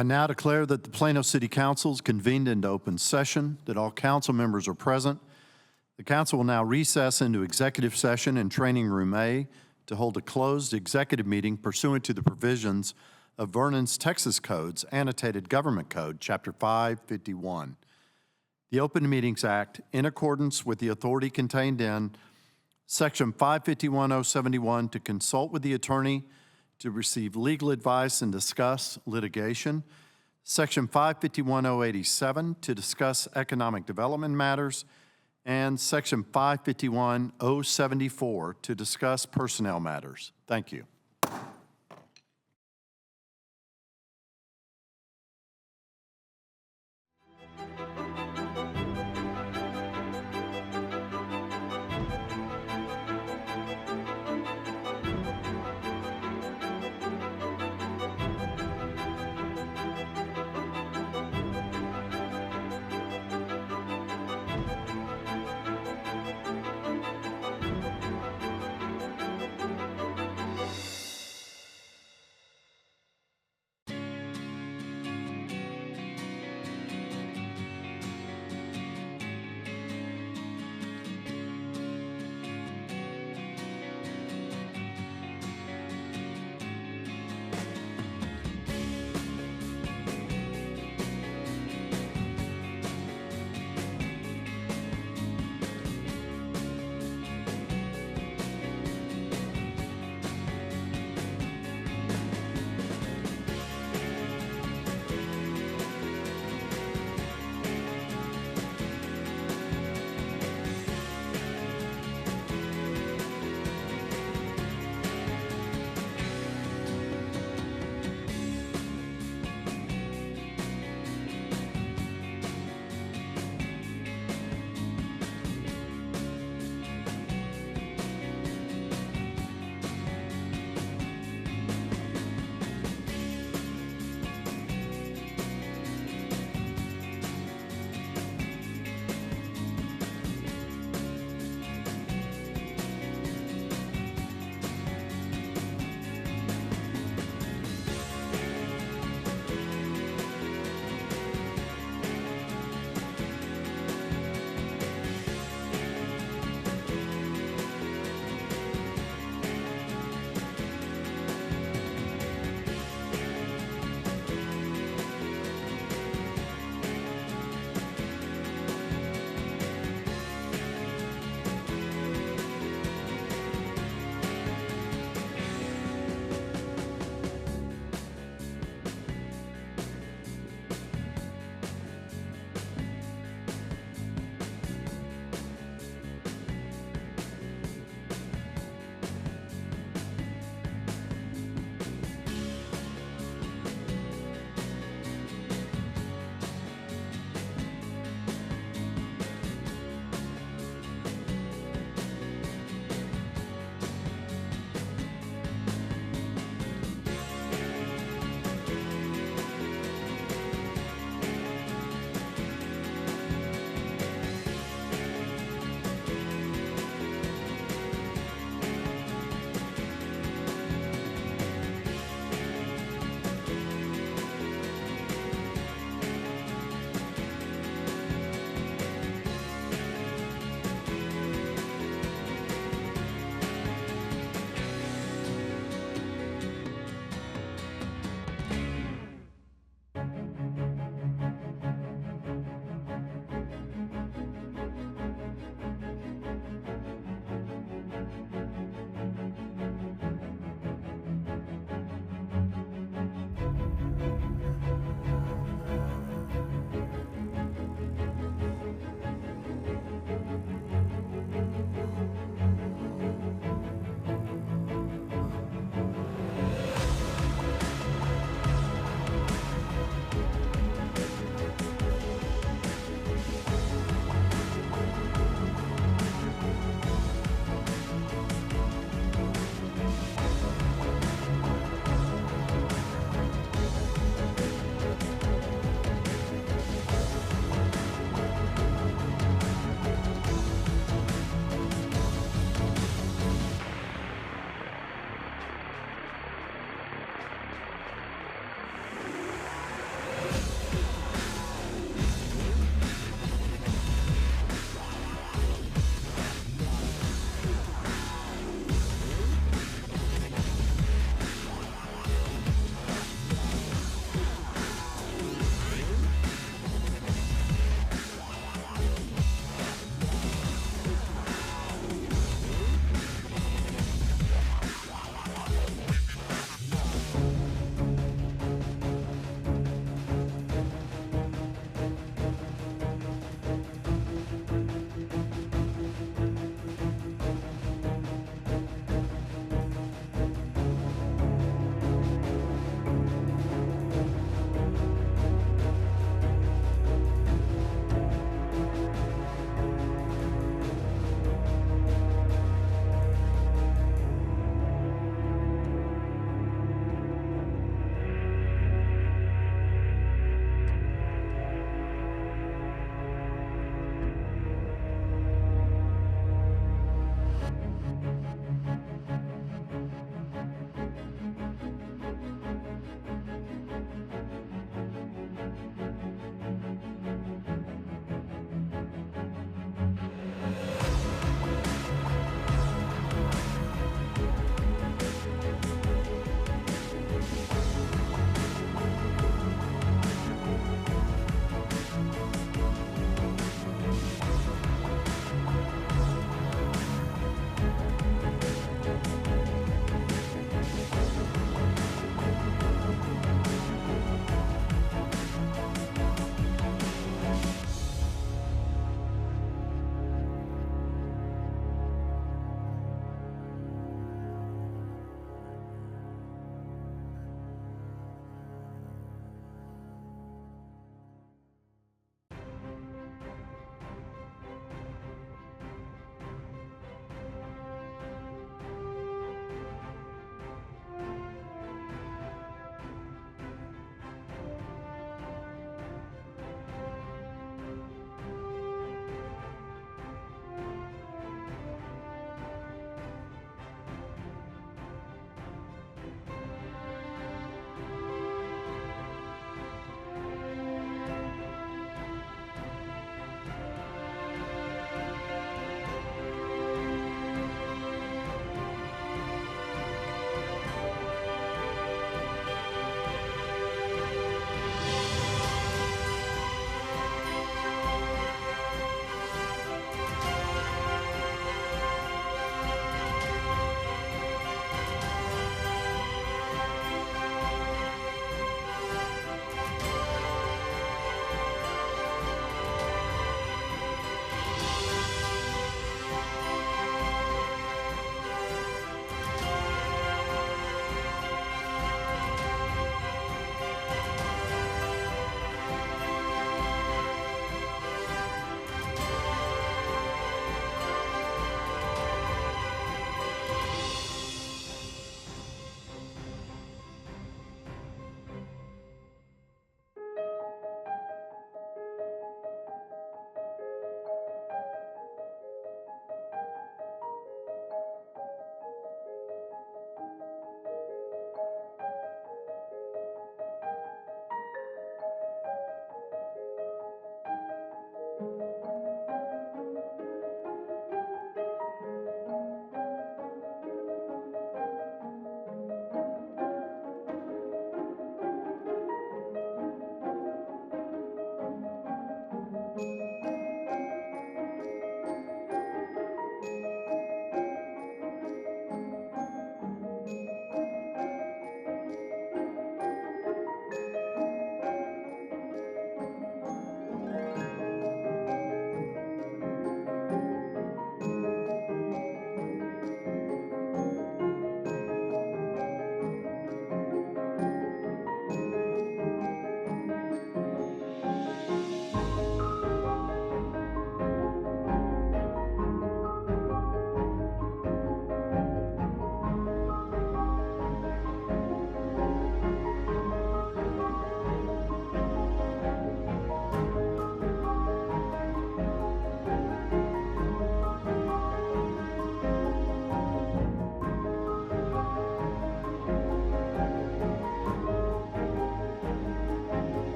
I now declare that the Plano City Council is convened into open session, that all council members are present. The council will now recess into executive session in Training Room A to hold a closed executive meeting pursuant to the provisions of Vernon's Texas Codes, Annotated Government Code, Chapter 551. The Open Meetings Act, in accordance with the authority contained in Section 551.071, to consult with the attorney, to receive legal advice and discuss litigation. Section 551.087, to discuss economic development matters. And Section 551.074, to discuss personnel matters. Thank you.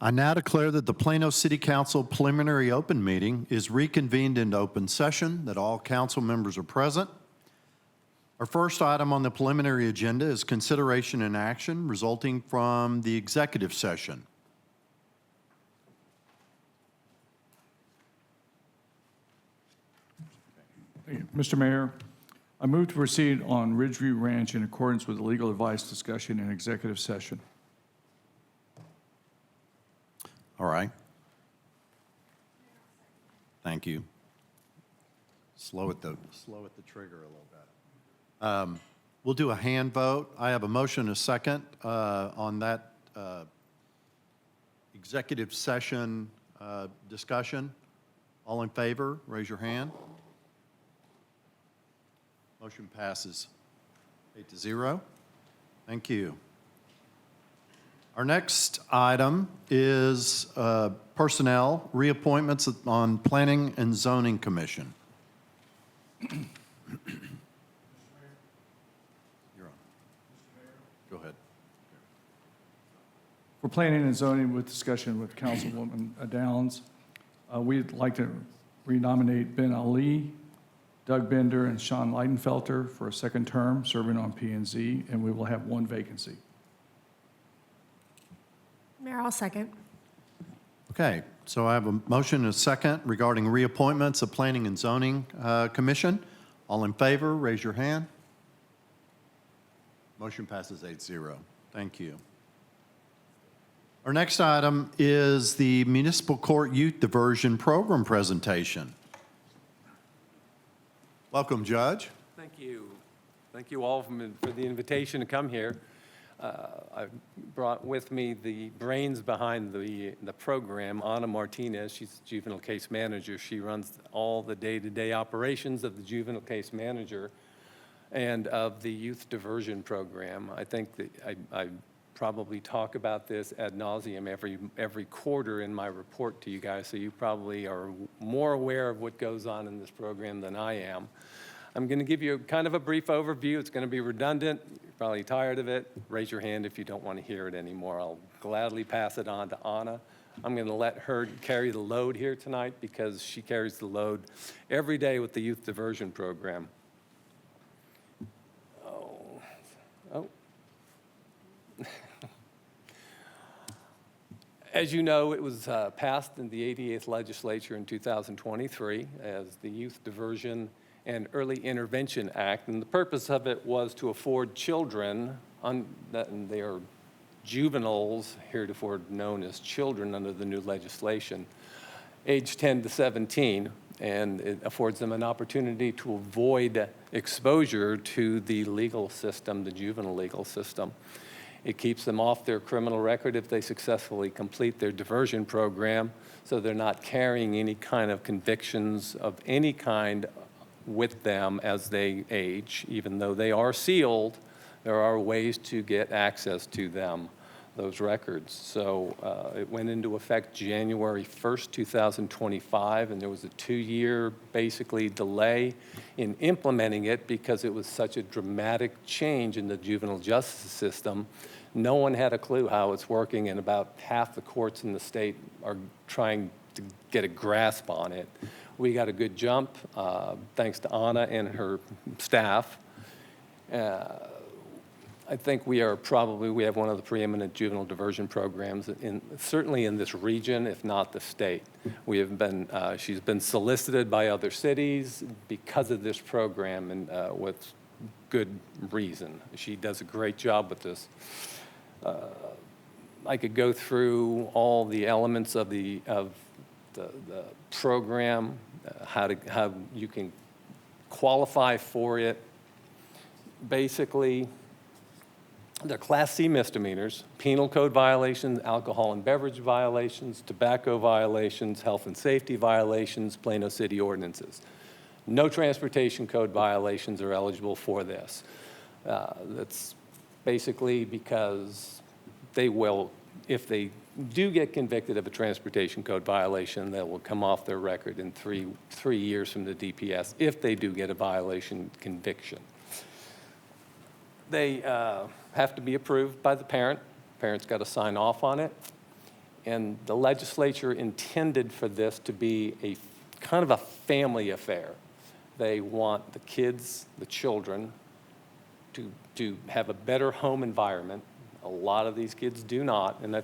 I now declare that the Plano City Council preliminary open meeting is reconvened into open session, that all council members are present. Our first item on the preliminary agenda is consideration and action resulting from the executive session. Mr. Mayor, I move to proceed on Ridgeview Ranch in accordance with the legal advice discussion in executive session. All right. Thank you. Slow at the trigger a little bit. We'll do a hand vote. I have a motion and a second on that executive session discussion. All in favor, raise your hand. Motion passes 8-0. Thank you. Our next item is personnel reappointments on Planning and Zoning Commission. You're on. Go ahead. For planning and zoning with discussion with Councilwoman Downs, we'd like to renominate Ben Ali, Doug Bender, and Sean Leidenfelter for a second term serving on P&Z, and we will have one vacancy. Mayor, I'll second. Okay, so I have a motion and a second regarding reappointments of Planning and Zoning Commission. All in favor, raise your hand. Motion passes 8-0. Thank you. Our next item is the Municipal Court Youth Diversion Program presentation. Welcome, Judge. Thank you. Thank you all for the invitation to come here. I brought with me the brains behind the program, Anna Martinez. She's the juvenile case manager. She runs all the day-to-day operations of the juvenile case manager and of the youth diversion program. I think that I probably talk about this ad nauseum every quarter in my report to you guys, so you probably are more aware of what goes on in this program than I am. I'm going to give you kind of a brief overview. It's going to be redundant. You're probably tired of it. Raise your hand if you don't want to hear it anymore. I'll gladly pass it on to Anna. I'm going to let her carry the load here tonight because she carries the load every day with the youth diversion program. Oh. As you know, it was passed in the 88th legislature in 2023 as the Youth Diversion and Early Intervention Act, and the purpose of it was to afford children, and they are juveniles, heretofore known as children under the new legislation, age 10 to 17, and it affords them an opportunity to avoid exposure to the legal system, the juvenile legal system. It keeps them off their criminal record if they successfully complete their diversion program, so they're not carrying any kind of convictions of any kind with them as they age. Even though they are sealed, there are ways to get access to them, those records. So it went into effect January 1st, 2025, and there was a 2-year basically delay in implementing it because it was such a dramatic change in the juvenile justice system. No one had a clue how it's working, and about half the courts in the state are trying to get a grasp on it. We got a good jump, thanks to Anna and her staff. I think we have one of the preeminent juvenile diversion programs, certainly in this region, if not the state. She's been solicited by other cities because of this program, and with good reason. She does a great job with this. I could go through all the elements of the program, how you can qualify for it. Basically, they're Class C misdemeanors: penal code violations, alcohol and beverage violations, tobacco violations, health and safety violations, Plano City ordinances. No transportation code violations are eligible for this. That's basically because they will, if they do get convicted of a transportation code violation, that will come off their record in three years from the DPS if they do get a violation conviction. They have to be approved by the parent. Parents got to sign off on it. And the legislature intended for this to be a kind of a family affair. They want the kids, the children, to have a better home environment. A lot of these kids do not. And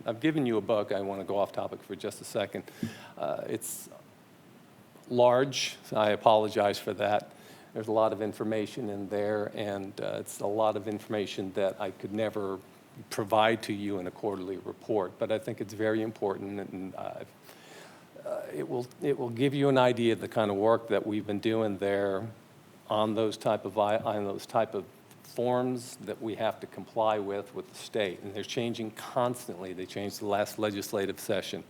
I've given you a book. I want to go off topic for just a second. It's large. So I apologize for that. There's a lot of information in there, and it's a lot of information that I could never provide to you in a quarterly report. But I think it's very important, and it will give you an idea of the kind of work that we've been doing there on those type of forms that we have to comply with the state. And they're changing constantly. They changed the last legislative session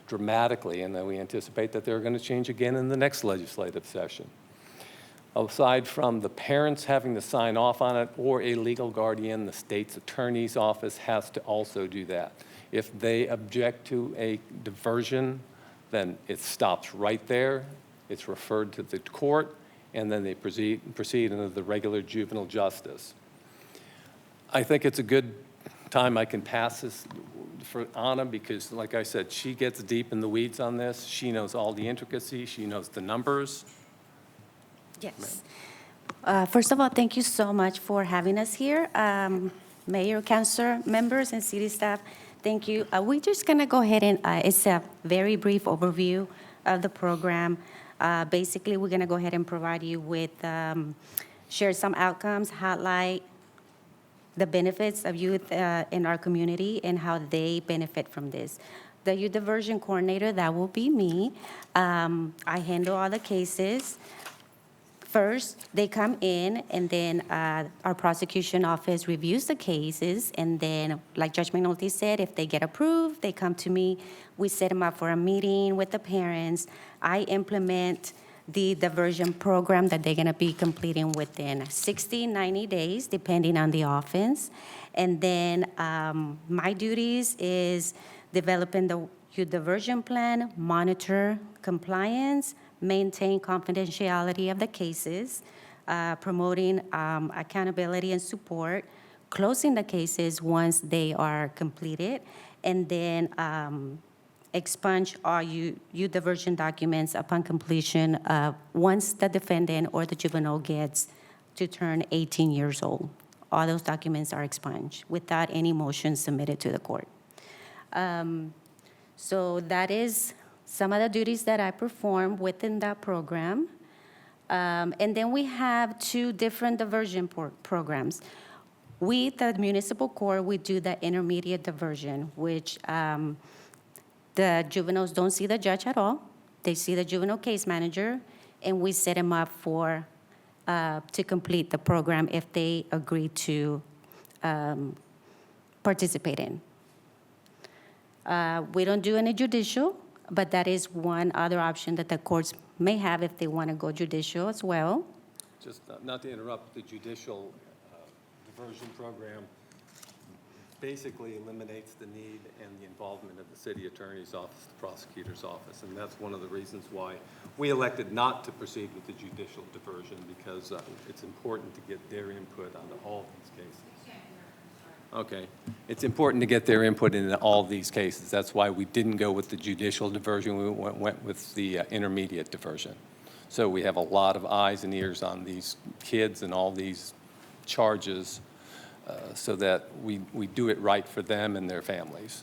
dramatically, and then we anticipate that they're going to change again in the next legislative session. Aside from the parents having to sign off on it or a legal guardian, the state's attorney's office has to also do that. If they object to a diversion, then it stops right there. It's referred to the court, and then they proceed into the regular juvenile justice. I think it's a good time I can pass this for Anna because, like I said, she gets deep in the weeds on this. She knows all the intricacies. She knows the numbers. Yes. First of all, thank you so much for having us here. Mayor, council members, and city staff, thank you. We're just going to go ahead and, it's a very brief overview of the program. Basically, we're going to go ahead and provide you with, share some outcomes, highlight the benefits of youth in our community and how they benefit from this. The youth diversion coordinator, that will be me. I handle all the cases. First, they come in, and then our prosecution office reviews the cases, and then, like Judge McNulty said, if they get approved, they come to me. We set them up for a meeting with the parents. I implement the diversion program that they're going to be completing within 60, 90 days, depending on the offense. And then my duties is developing the youth diversion plan, monitor compliance, maintain confidentiality of the cases, promoting accountability and support, closing the cases once they are completed, and then expunge all youth diversion documents upon completion once the defendant or the juvenile gets to turn 18 years old. All those documents are expunged without any motion submitted to the court. So that is some of the duties that I perform within that program. And then we have two different diversion programs. With the municipal court, we do the intermediate diversion, which the juveniles don't see the judge at all. they see the juvenile case manager, and we set them up for, to complete the program if they agree to participate in. We don't do any judicial, but that is one other option that the courts may have if they want to go judicial as well. Just not to interrupt, the judicial diversion program basically eliminates the need and the involvement of the city attorney's office, the prosecutor's office, and that's one of the reasons why we elected not to proceed with the judicial diversion, because it's important to get their input on all these cases. Okay. It's important to get their input in all these cases. That's why we didn't go with the judicial diversion. We went with the intermediate diversion. So we have a lot of eyes and ears on these kids and all these charges so that we do it right for them and their families.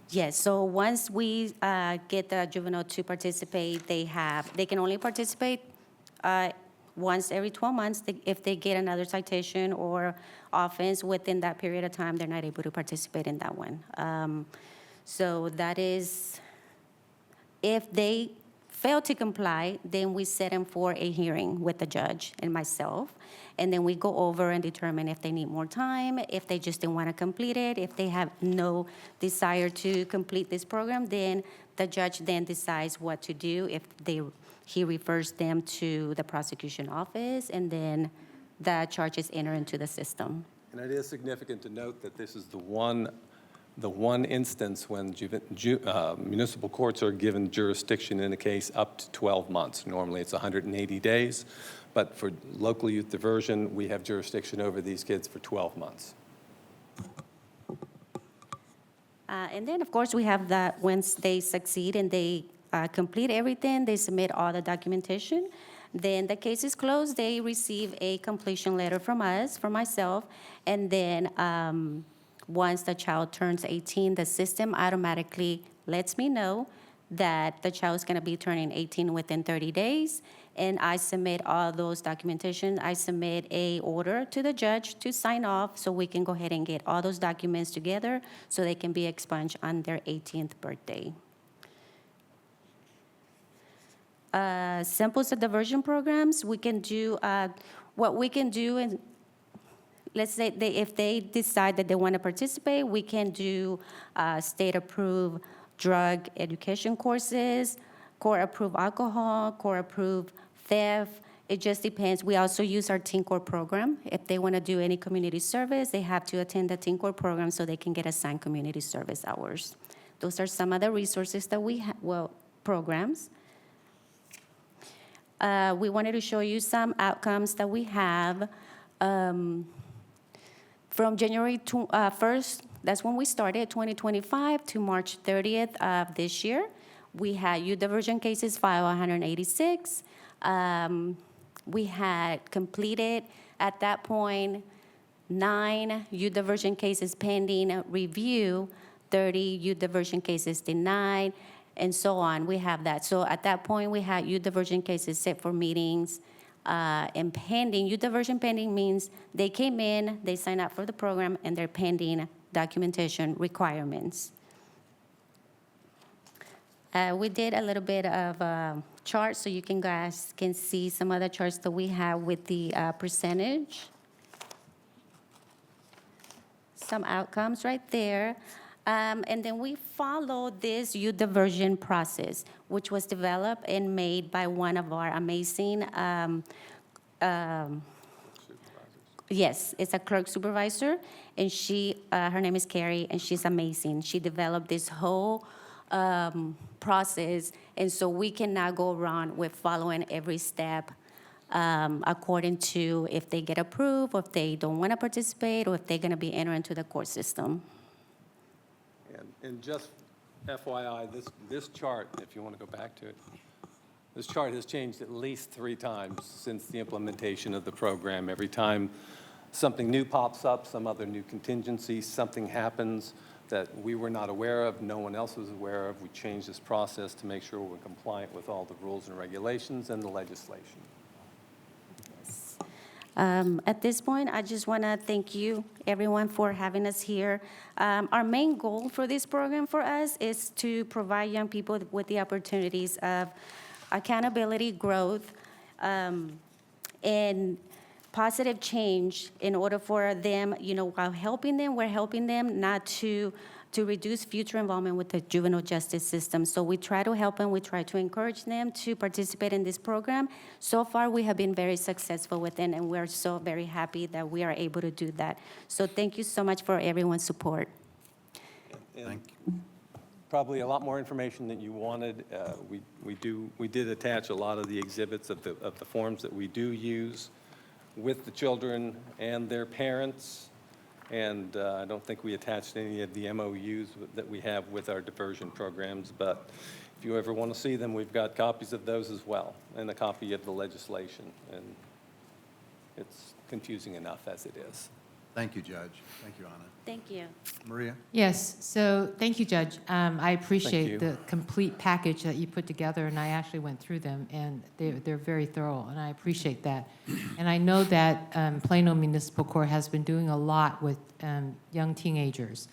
Yes, so once we get the juvenile to participate, they can only participate once every 12 months. If they get another citation or offense within that period of time, they're not able to participate in that one. So that is, if they fail to comply, then we set them for a hearing with the judge and myself. And then we go over and determine if they need more time, if they just didn't want to complete it, if they have no desire to complete this program, then the judge then decides what to do. If he refers them to the prosecution office, and then the charges enter into the system. And it is significant to note that this is the one instance when municipal courts are given jurisdiction in a case up to 12 months. Normally, it's 180 days. But for local youth diversion, we have jurisdiction over these kids for 12 months. And then, of course, we have that once they succeed and they complete everything, they submit all the documentation, then the case is closed. They receive a completion letter from us, from myself, and then once the child turns 18, the system automatically lets me know that the child is going to be turning 18 within 30 days, and I submit all those documentation. I submit a order to the judge to sign off so we can go ahead and get all those documents together so they can be expunged on their 18th birthday. Samples of diversion programs, we can do, what we can do, and let's say if they decide that they want to participate, we can do state-approved drug education courses, court-approved alcohol, court-approved theft. It just depends. We also use our Teen Court program. If they want to do any community service, they have to attend the Teen Court program so they can get assigned community service hours. Those are some of the resources that we have, programs. We wanted to show you some outcomes that we have. From January 1st, that's when we started, 2025, to March 30th of this year, we had youth diversion cases filed 186. We had completed, at that point, 9 youth diversion cases pending review, 30 youth diversion cases denied, and so on. We have that. So at that point, we had youth diversion cases set for meetings and pending. Youth diversion pending means they came in, they signed up for the program, and they're pending documentation requirements. We did a little bit of charts so you guys can see some other charts that we have with the percentage. Some outcomes right there. And then we follow this youth diversion process, which was developed and made by one of our amazing, yes, it's a clerk supervisor, and her name is Carrie, and she's amazing. She developed this whole process, and so we can now go around with following every step according to if they get approved, or if they don't want to participate, or if they're going to be entered into the court system. And just FYI, this chart, if you want to go back to it, this chart has changed at least 3 times since the implementation of the program. Every time something new pops up, some other new contingency, something happens that we were not aware of, no one else was aware of, we changed this process to make sure we're compliant with all the rules and regulations and the legislation. Yes. At this point, I just want to thank you, everyone, for having us here. Our main goal for this program for us is to provide young people with the opportunities of accountability, growth, and positive change in order for them, while helping them, we're helping them not to reduce future involvement with the juvenile justice system. So we try to help them, we try to encourage them to participate in this program. So far, we have been very successful with it, and we're so very happy that we are able to do that. So thank you so much for everyone's support. Thank you. Probably a lot more information than you wanted. We did attach a lot of the exhibits of the forms that we do use with the children and their parents. And I don't think we attached any of the MOUs that we have with our diversion programs, but if you ever want to see them, we've got copies of those as well, and a copy of the legislation. And it's confusing enough as it is. Thank you, Judge. Thank you, Anna. Thank you. Maria? Yes, so thank you, Judge. I you. appreciate the complete package that you put together, and I actually went through them, and they're very thorough, and I appreciate that. And I know that Plano Municipal Court has been doing a lot with young teenagers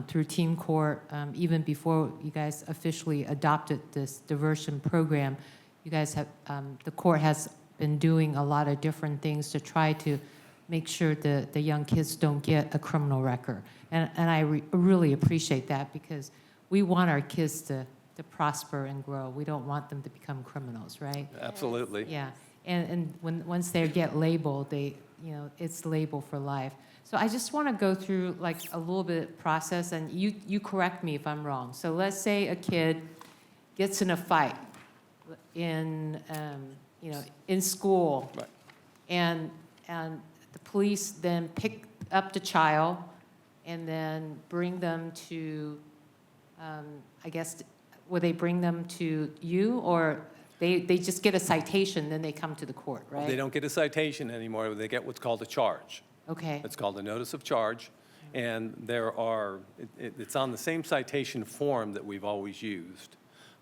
through teen court, even before you guys officially adopted this diversion program. You guys have, the court has been doing a lot of different things to try to make sure the young kids don't get a criminal record. And I really appreciate that, because we want our kids to prosper and grow. We don't want them to become criminals, right? Absolutely. Yeah, and once they get labeled, it's labeled for life. So I just want to go through like a little bit process, and you correct me if I'm wrong. So let's say a kid gets in a fight in school, Right. and the police then pick up the child and then bring them to, I guess, will they bring them to you, or they just get a citation, then they come to the court, right? They don't get a citation anymore. They get what's called a charge. Okay, It's called a notice of charge. And it's on the same citation form that we've always used.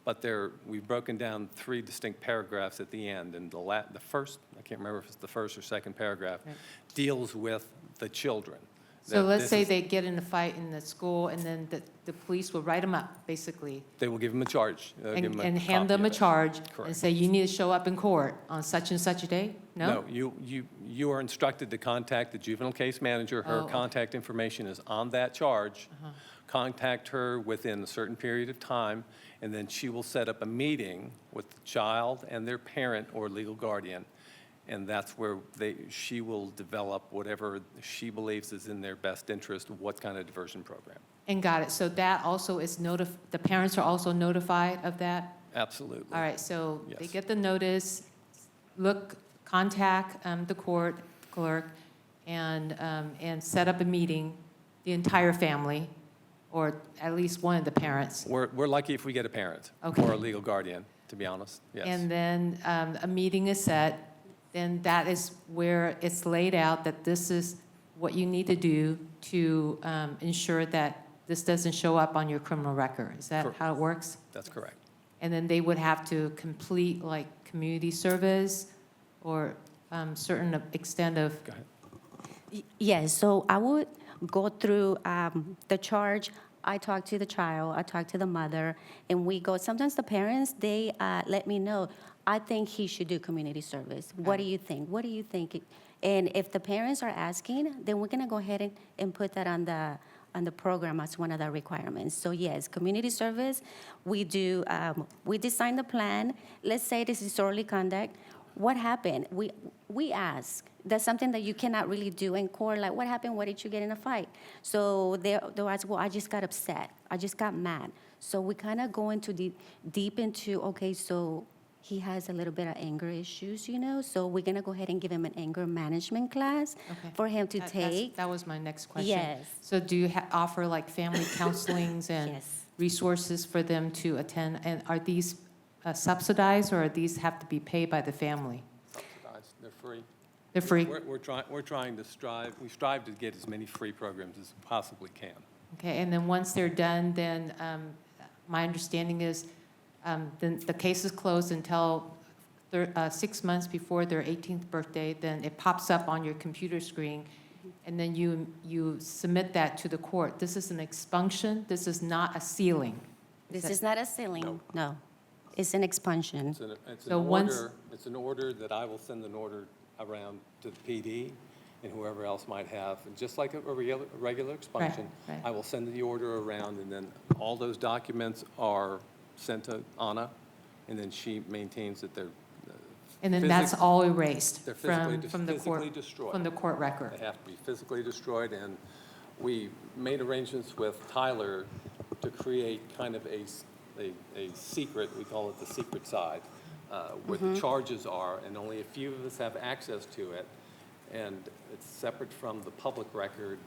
But we've broken down 3 distinct paragraphs at the end. And the first, I can't remember if it's the first or second paragraph, Right. deals with the children. so That let's this say is- they get in a fight in the school, and then the police will write them up, basically, They will give them a charge. They'll give them a and hand copy them of a it. charge, and Correct. say, you need to show up in court on such and such a day? No? No, you are instructed to contact the juvenile case manager. Her Oh, okay. contact information is on that charge. Contact her within a certain period of time, and then she will set up a meeting with the child and their parent or legal guardian. And that's where she will develop whatever she believes is in their best interest, what kind of diversion program. And got it, so that also is the parents are also notified of that? Absolutely. All right, so they Yes. get the notice, contact the court clerk, and set up a meeting, the entire family, or at least one of the parents. We're lucky if we get a parent Okay. or a legal guardian, to be honest, yes. And then a meeting is set, then that is where it's laid out that this is what you need to do to ensure that this doesn't show up on your criminal record. Is that Correct. how it works? That's correct. And then they would have to complete like community service or certain extent of, Go ahead. Yes, so I would go through the charge. I talk to the child, I talk to the mother, and we go, sometimes the parents, they let me know, I think he should do community service. What do you think? What do you think? And if the parents are asking, then we're gonna go ahead and put that on the program as one of the requirements. So yes, community service, we do, we design the plan. Let's say this is disorderly conduct. What happened? We ask. That's something that you cannot really do in court. Like, what happened? Why did you get in a fight? So they'll ask, well, I just got upset. I just got mad. So we kind of go into deep into, okay, so he has a little bit of anger issues, So we're going to go ahead and give him an anger management class Okay. for him to That's- take. that was my next question. Yes. So do you offer like family counselings and Yes. resources for them to attend? And are these subsidized, or these have to be paid by the family? Subsidized, they're free. They're free? We're trying to strive to get as many free programs as we possibly can. Okay, and then once they're done, then my understanding is then the case is closed until 6 months before their 18th birthday, then it pops up on your computer screen, and then you submit that to the court. This is an expunction. This is not a sealing. This is not a ceiling, no. It's an expansion. It's an So once- order, it's an order that I will send an order around to the PD and whoever else might have, and just like a regular expunction. right. I will send the order around, and then all those documents are sent to Anna, and then she maintains that they're And then that's all erased they're physically from the court, physically destroyed. from the court record. They have to be physically destroyed, and we made arrangements with Tyler to create kind of a secret, we call it the secret side, where the charges are, and only a few of us have access to it, and it's separate from the public record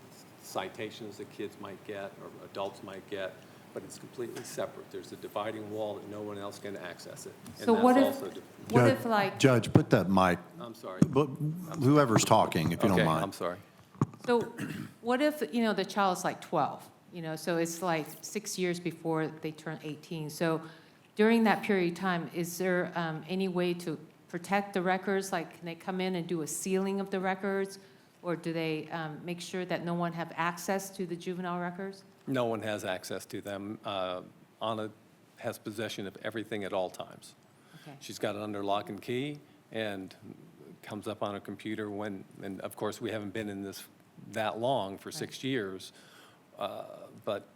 citations that kids might get or adults might get, but it's completely separate. There's a dividing wall that no one else can access it. And So that's what if, also what Judge- if like, Judge, put that mic, I'm sorry. but whoever's talking, if you don't Okay, mind. I'm sorry. so what if, the child's like 12, so it's like 6 years before they turn 18. So during that period of time, is there any way to protect the records? Like, can they come in and do a sealing of the records? Or do they make sure that no one have access to the juvenile records? No one has access to them. Anna has possession of everything at all times. Okay. She's got it under lock and key and comes up on a computer when, and of course, we haven't been in this that long, for 6 years, but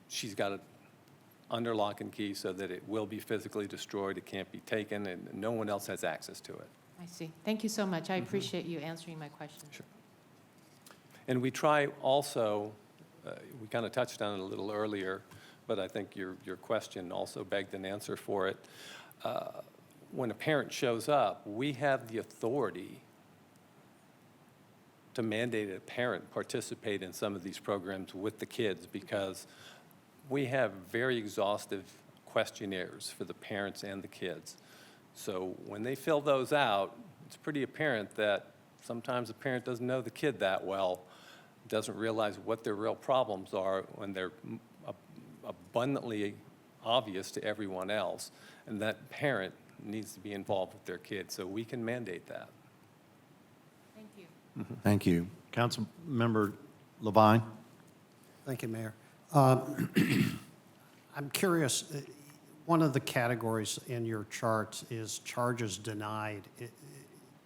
she's got it under lock and key so that it will be physically destroyed, it can't be taken, and no one else has access to it. I see. Thank you so much. I appreciate you answering my question. Sure. And we try also, we kind of touched on it a little earlier, but I think your question also begged an answer for it. When a parent shows up, we have the authority to mandate a parent participate in some of these programs with the kids, because we have very exhaustive questionnaires for the parents and the kids. So when they fill those out, it's pretty apparent that sometimes a parent doesn't know the kid that well, doesn't realize what their real problems are when they're abundantly obvious to everyone else, and that parent needs to be involved with their kid, so we can mandate that. Thank you. Thank you. Councilmember Levine? Thank you, Mayor. I'm curious, one of the categories in your charts is charges denied.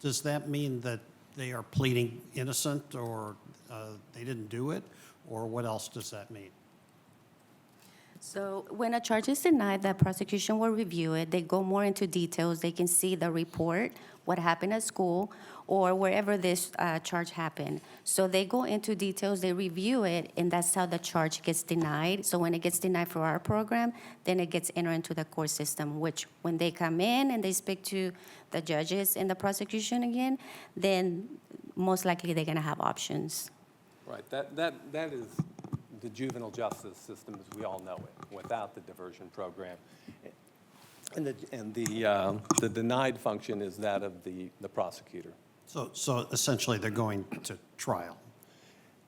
Does that mean that they are pleading innocent, or they didn't do it, or what else does that mean? So when a charge is denied, the prosecution will review it. They go more into details. They can see the report, what happened at school, or wherever this charge happened. So they go into details, they review it, and that's how the charge gets denied. So when it gets denied for our program, then it gets entered into the court system, which when they come in and they speak to the judges and the prosecution again, then most likely they're going to have options. Right, that is the juvenile justice system as we all know it, without the diversion program. And the denied function is that of the prosecutor. So essentially, they're going to trial.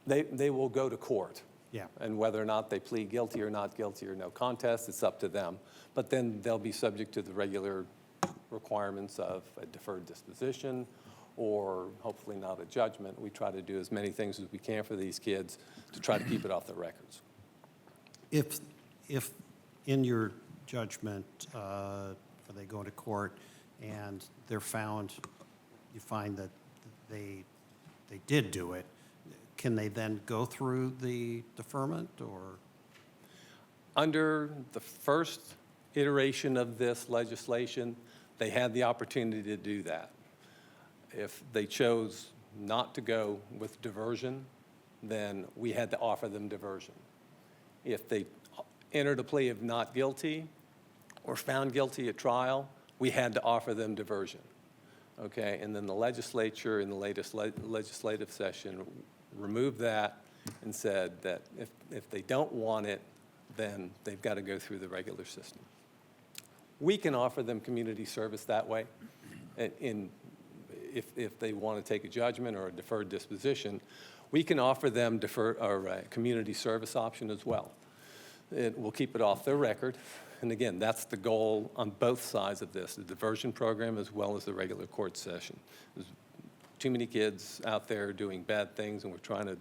They will go to court. Yeah. And whether or not they plead guilty or not guilty or no contest, it's up to them. But then they'll be subject to the regular requirements of a deferred disposition, or hopefully not a judgment. We try to do as many things as we can for these kids to try to keep it off their records. If in your judgment, they go to court and they're found, you find that they did do it, can they then go through the deferment, or? Under the first iteration of this legislation, they had the opportunity to do that. If they chose not to go with diversion, then we had to offer them diversion. If they entered a plea of not guilty or found guilty at trial, we had to offer them diversion. Okay, and then the legislature in the latest legislative session removed that and said that if they don't want it, then they've got to go through the regular system. We can offer them community service that way. If they want to take a judgment or a deferred disposition, we can offer them a community service option as well. We'll keep it off their record, And again, that's the goal on both sides of this, the diversion program as well as the regular court session. There's too many kids out there doing bad things, and we're trying to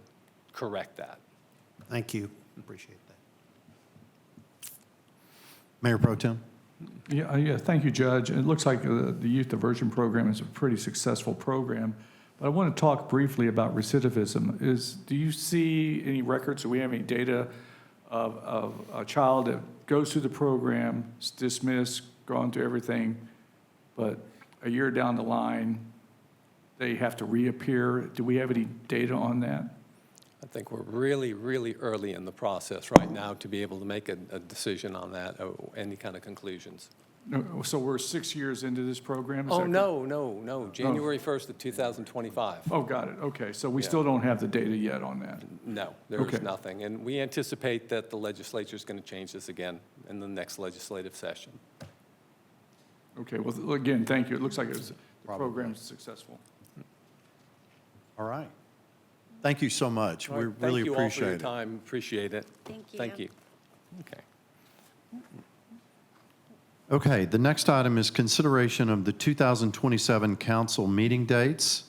correct that. Thank you. Appreciate that. Mayor Pro Tem? Yeah, thank you, Judge. It looks like the youth diversion program is a pretty successful program, but I want to talk briefly about recidivism. Do you see any records, or we have any data of a child that goes through the program, is dismissed, gone through everything, but a year down the line, they have to reappear? Do we have any data on that? I think we're really, really early in the process right now to be able to make a decision on that, or any kind of conclusions. No, so we're 6 years into this program? Is Oh, that no, January 1st of 2025. Oh, got it, okay. So we Yeah. still don't have the data yet on that? No, there's Okay. nothing. And we anticipate that the legislature is going to change this again in the next legislative session. Okay, well, again, thank you. It looks like the Probably. program's successful. All right. Thank you so much. All We right, really Thank you all for your appreciate it. time, appreciate it. Thank you. Thank you. Okay. Okay, the next item is consideration of the 2027 council meeting dates.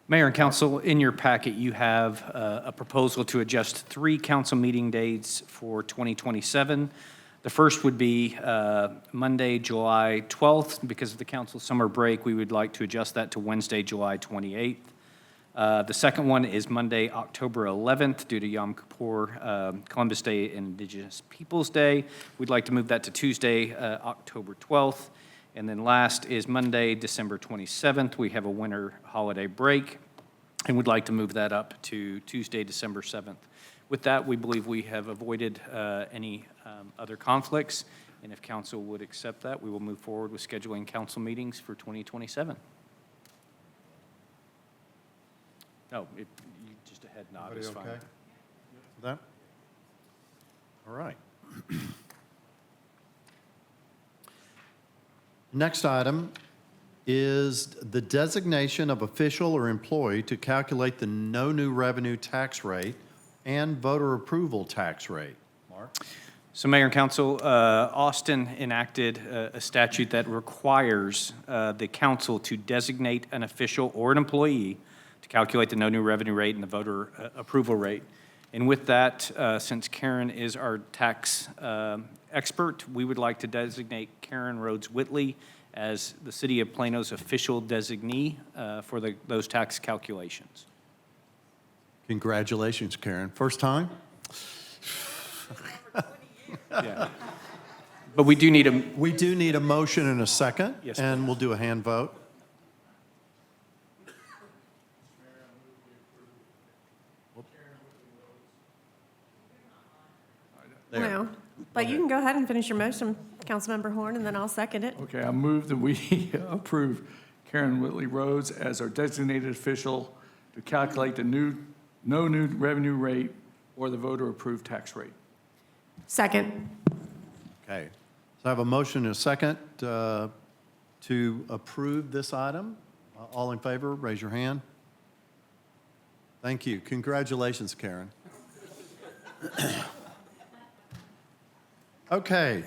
Mayor and council, in your packet, you have a proposal to adjust 3 council meeting dates for 2027. The first would be Monday, July 12th. Because of the council summer break, we would like to adjust that to Wednesday, July 28th. The second one is Monday, October 11th, due to Yom Kippur, Columbus Day, and Indigenous Peoples' Day. We'd like to move that to Tuesday, October 12th. And then last is Monday, December 27th. We have a winter holiday break, and we'd like to move that up to Tuesday, December 7th. With that, we believe we have avoided any other conflicts, and if council would accept that, we will move forward with scheduling council meetings for 2027. No, you just a head nod is fine. Okay with that? All right. Next item is the designation of official or employee to calculate the no new revenue tax rate and voter approval tax rate. Mark? So Mayor and Council, Austin enacted a statute that requires the council to designate an official or an employee to calculate the no new revenue rate and the voter approval rate. And with that, since Karen is our tax expert, we would like to designate Karen Rhodes Whitley as the City of Plano's official designee for those tax calculations. Congratulations, Karen. First time? Yeah. But we do need a, We do need a motion and a second. Yes, And we'll do a hand vote. There. Well, but you can go ahead and finish your motion, Councilmember Horn, and then I'll second it. Okay, I move that we approve Karen Whitley Rhodes as our designated official to calculate the no new revenue rate or the voter-approved tax rate. Second. Okay. So I have a motion and a second to approve this item. All in favor, raise your hand. Thank you. Congratulations, Karen. Okay.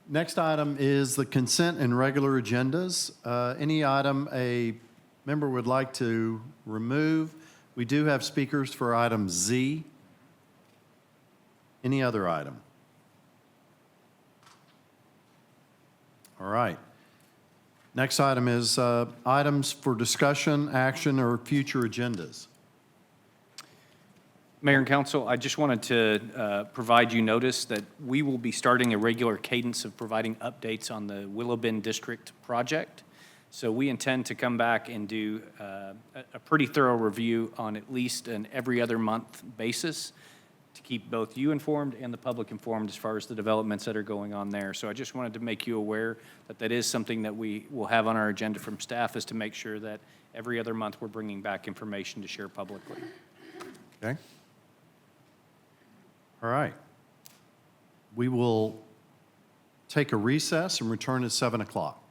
Next item is the consent and regular agendas. Any item a member would like to remove? We do have speakers for item Z. Any other item? All right. Next item is items for discussion, action, or future agendas. Mayor and Council, I just wanted to provide you notice that we will be starting a regular cadence of providing updates on the Willow Bend District project. So we intend to come back and do a pretty thorough review on at least an every other month basis to keep both you informed and the public informed as far as the developments that are going on there. So I just wanted to make you aware that that is something that we will have on our agenda from staff, is to make sure that every other month we're bringing back information to share publicly. Okay? All right. We will take a recess and return at 7 o'clock.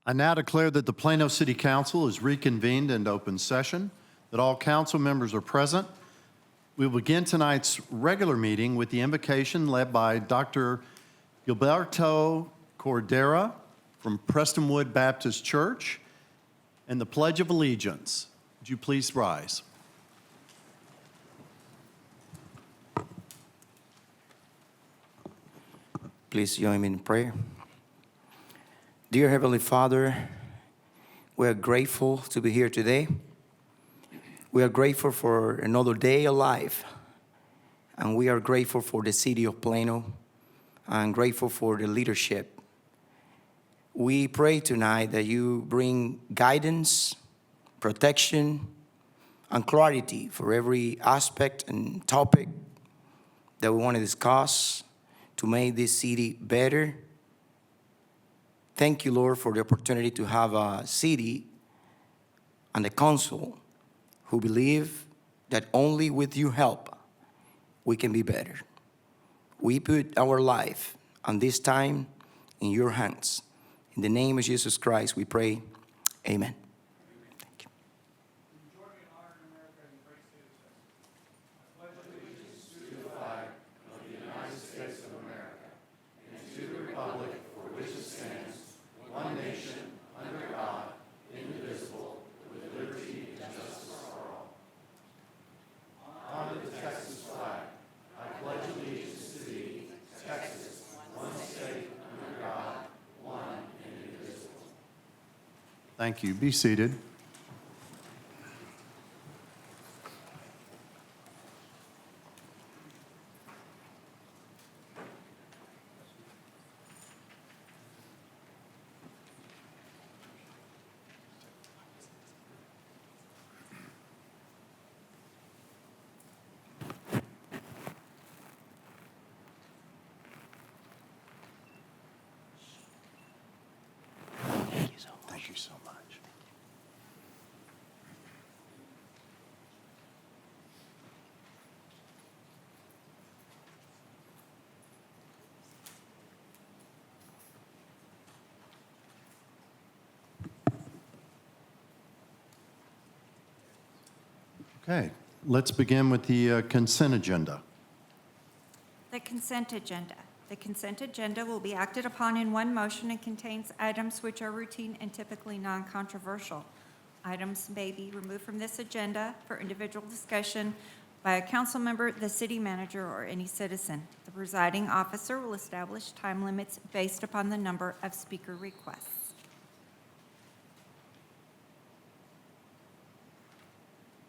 I now declare that the Plano City Council is reconvened in open session, that all council members are present. We will begin tonight's regular meeting with the invocation led by Dr. Gilberto Cordera from Prestonwood Baptist Church and the Pledge of Allegiance. Would you please rise? Please join me in prayer. Dear Heavenly Father, we are grateful to be here today. We are grateful for another day alive, and we are grateful for the city of Plano and grateful for the leadership. We pray tonight that you bring guidance, protection, and clarity for every aspect and topic that we want to discuss to make this city better. Thank you, Lord, for the opportunity to have a city and a council who believe that only with your help we can be better. We put our life and this time in your hands. In the name of Jesus Christ, we pray. Amen. Thank you. Thank you. Be seated. Thank you so much. Okay, let's begin with the consent agenda. The consent agenda. The consent agenda will be acted upon in one motion and contains items which are routine and typically non-controversial. Items may be removed from this agenda for individual discussion by a council member, the city manager, or any citizen. The presiding officer will establish time limits based upon the number of speaker requests.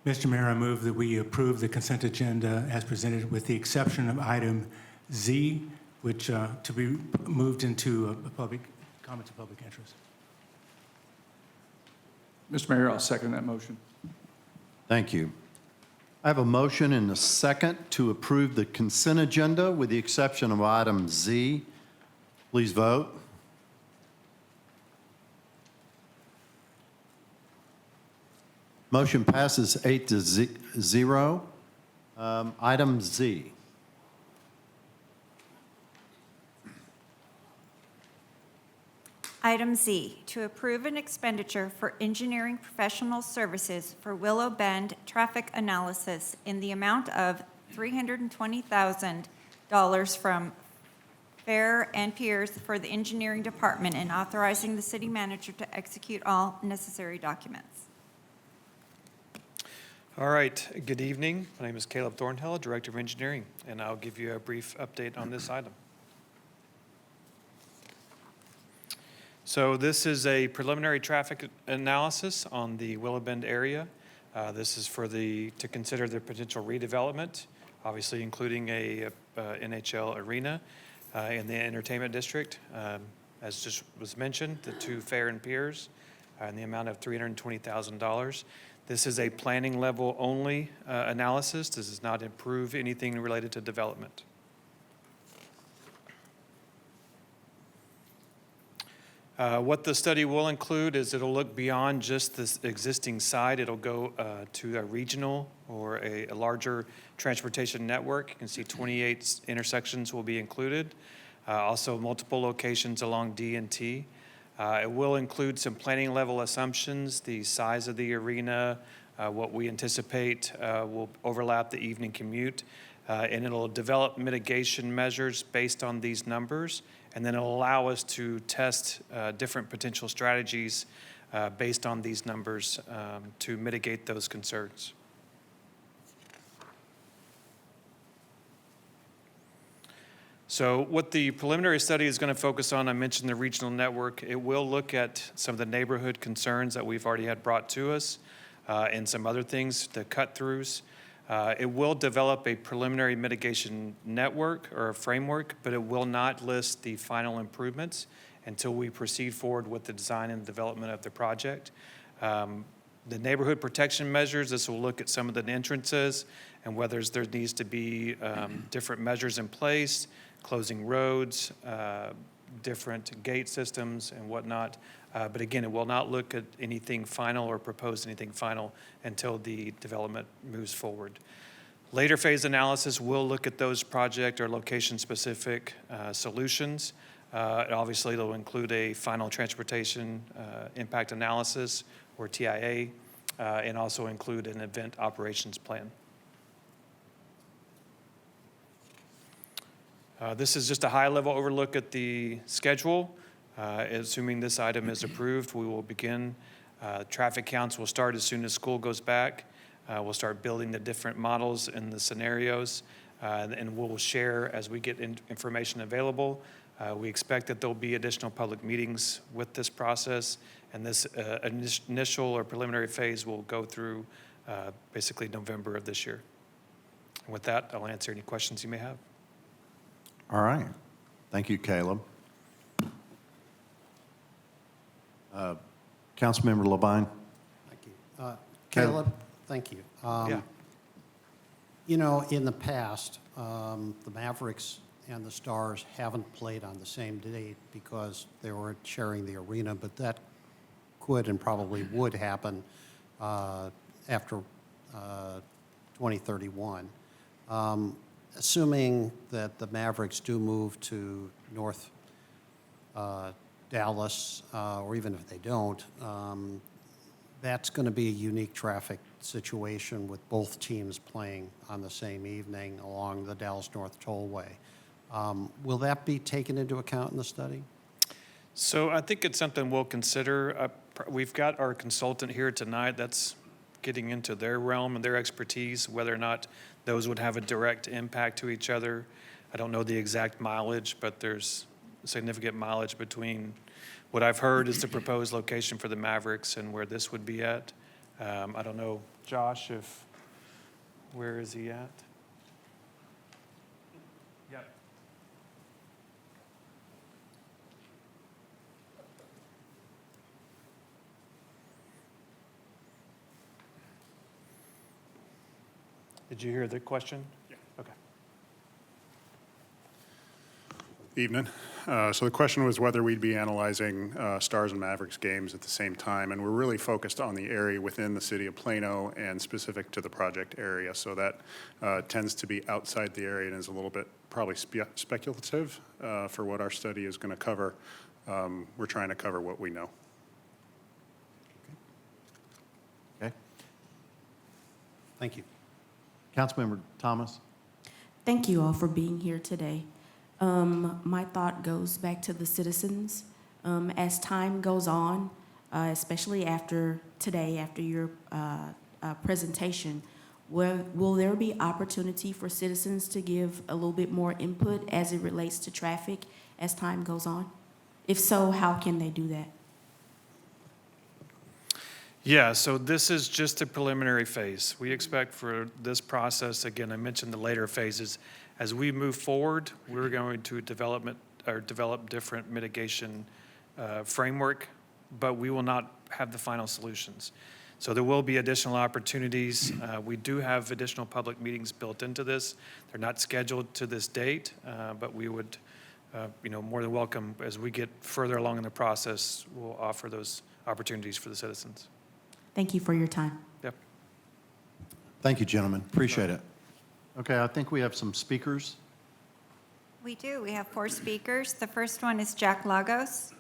Mr. Mayor, I move that we approve the consent agenda as presented with the exception of item Z, which to be moved into a public comments of public interest. Mr. Mayor, I'll second that motion. Thank you. I have a motion and a second to approve the consent agenda with the exception of item Z. Please vote. Motion passes 8-0. Item Z. Item Z, to approve an expenditure for engineering professional services for Willow Bend traffic analysis in the amount of $320,000 from Fair and Piers for the engineering department and authorizing the city manager to execute all necessary documents. All right, good evening. My name is Caleb Thornhill, Director of Engineering, and I'll give you a brief update on this item. So this is a preliminary traffic analysis on the Willow Bend area. This is to consider the potential redevelopment, obviously including a NHL arena in the entertainment district. As just was mentioned, the two Fair and Piers in the amount of $320,000. This is a planning level only analysis. This does not improve anything related to development. What the study will include is it'll look beyond just this existing site. It'll go to a regional or a larger transportation network. You can see 28 intersections will be included. Also multiple locations along D and T. It will include some planning level assumptions, the size of the arena, what we anticipate will overlap the evening commute, and it'll develop mitigation measures based on these numbers, and then it'll allow us to test different potential strategies based on these numbers to mitigate those concerns. So what the preliminary study is going to focus on, I mentioned the regional network. It will look at some of the neighborhood concerns that we've already had brought to us and some other things, the cut-throughs. It will develop a preliminary mitigation network or a framework, but it will not list the final improvements until we proceed forward with the design and development of the project. The neighborhood protection measures, this will look at some of the entrances and whether there needs to be different measures in place, closing roads, different gate systems and whatnot. But again, it will not look at anything final or propose anything final until the development moves forward. Later phase analysis will look at those project or location-specific solutions. Obviously, it'll include a final transportation impact analysis, or TIA, and also include an event operations plan. This is just a high-level overlook at the schedule. Assuming this item is approved, we will begin. Traffic counts will start as soon as school goes back. We'll start building the different models and the scenarios, and we'll share as we get information available. We expect that there'll be additional public meetings with this process, and this initial or preliminary phase will go through basically November of this year. And with that, I'll answer any questions you may have. All right. Thank you, Caleb. Councilmember Labine. Thank you. Caleb. Caleb, thank you. Yeah. You know, in the past, the Mavericks and the Stars haven't played on the same date because they weren't sharing the arena, but that could and probably would happen after 2031. Assuming that the Mavericks do move to North Dallas, or even if they don't, that's going to be a unique traffic situation with both teams playing on the same evening along the Dallas North Tollway. Will that be taken into account in the study? So I think it's something we'll consider. We've got our consultant here tonight that's getting into their realm and their expertise, whether or not those would have a direct impact to each other. I don't know the exact mileage, but there's significant mileage between what I've heard is the proposed location for the Mavericks and where this would be at. I don't know, Josh, where is he at? Yep. Did you hear the question? Yeah. Okay. Evening. So the question was whether we'd be analyzing Stars and Mavericks games at the same time, and we're really focused on the area within the city of Plano and specific to the project area. So that tends to be outside the area and is a little bit probably speculative for what our study is going to cover. We're trying to cover what we know. Okay. Thank you. Councilmember Thomas. Thank you all for being here today. My thought goes back to the citizens. As time goes on, especially after today, after your presentation, will there be opportunity for citizens to give a little bit more input as it relates to traffic as time goes on? If so, how can they do that? Yeah, so this is just a preliminary phase. We expect for this process, again, I mentioned the later phases. As we move forward, we're going to develop different mitigation framework, but we will not have the final solutions. So there will be additional opportunities. We do have additional public meetings built into this. They're not scheduled to this date, but we would, more than welcome, as we get further along in the process, we'll offer those opportunities for the citizens. Thank you for your time. Yep. Thank you, gentlemen. Appreciate it. Okay, I think we have some speakers. We do. We have 4 speakers. The first one is Jack Lagos.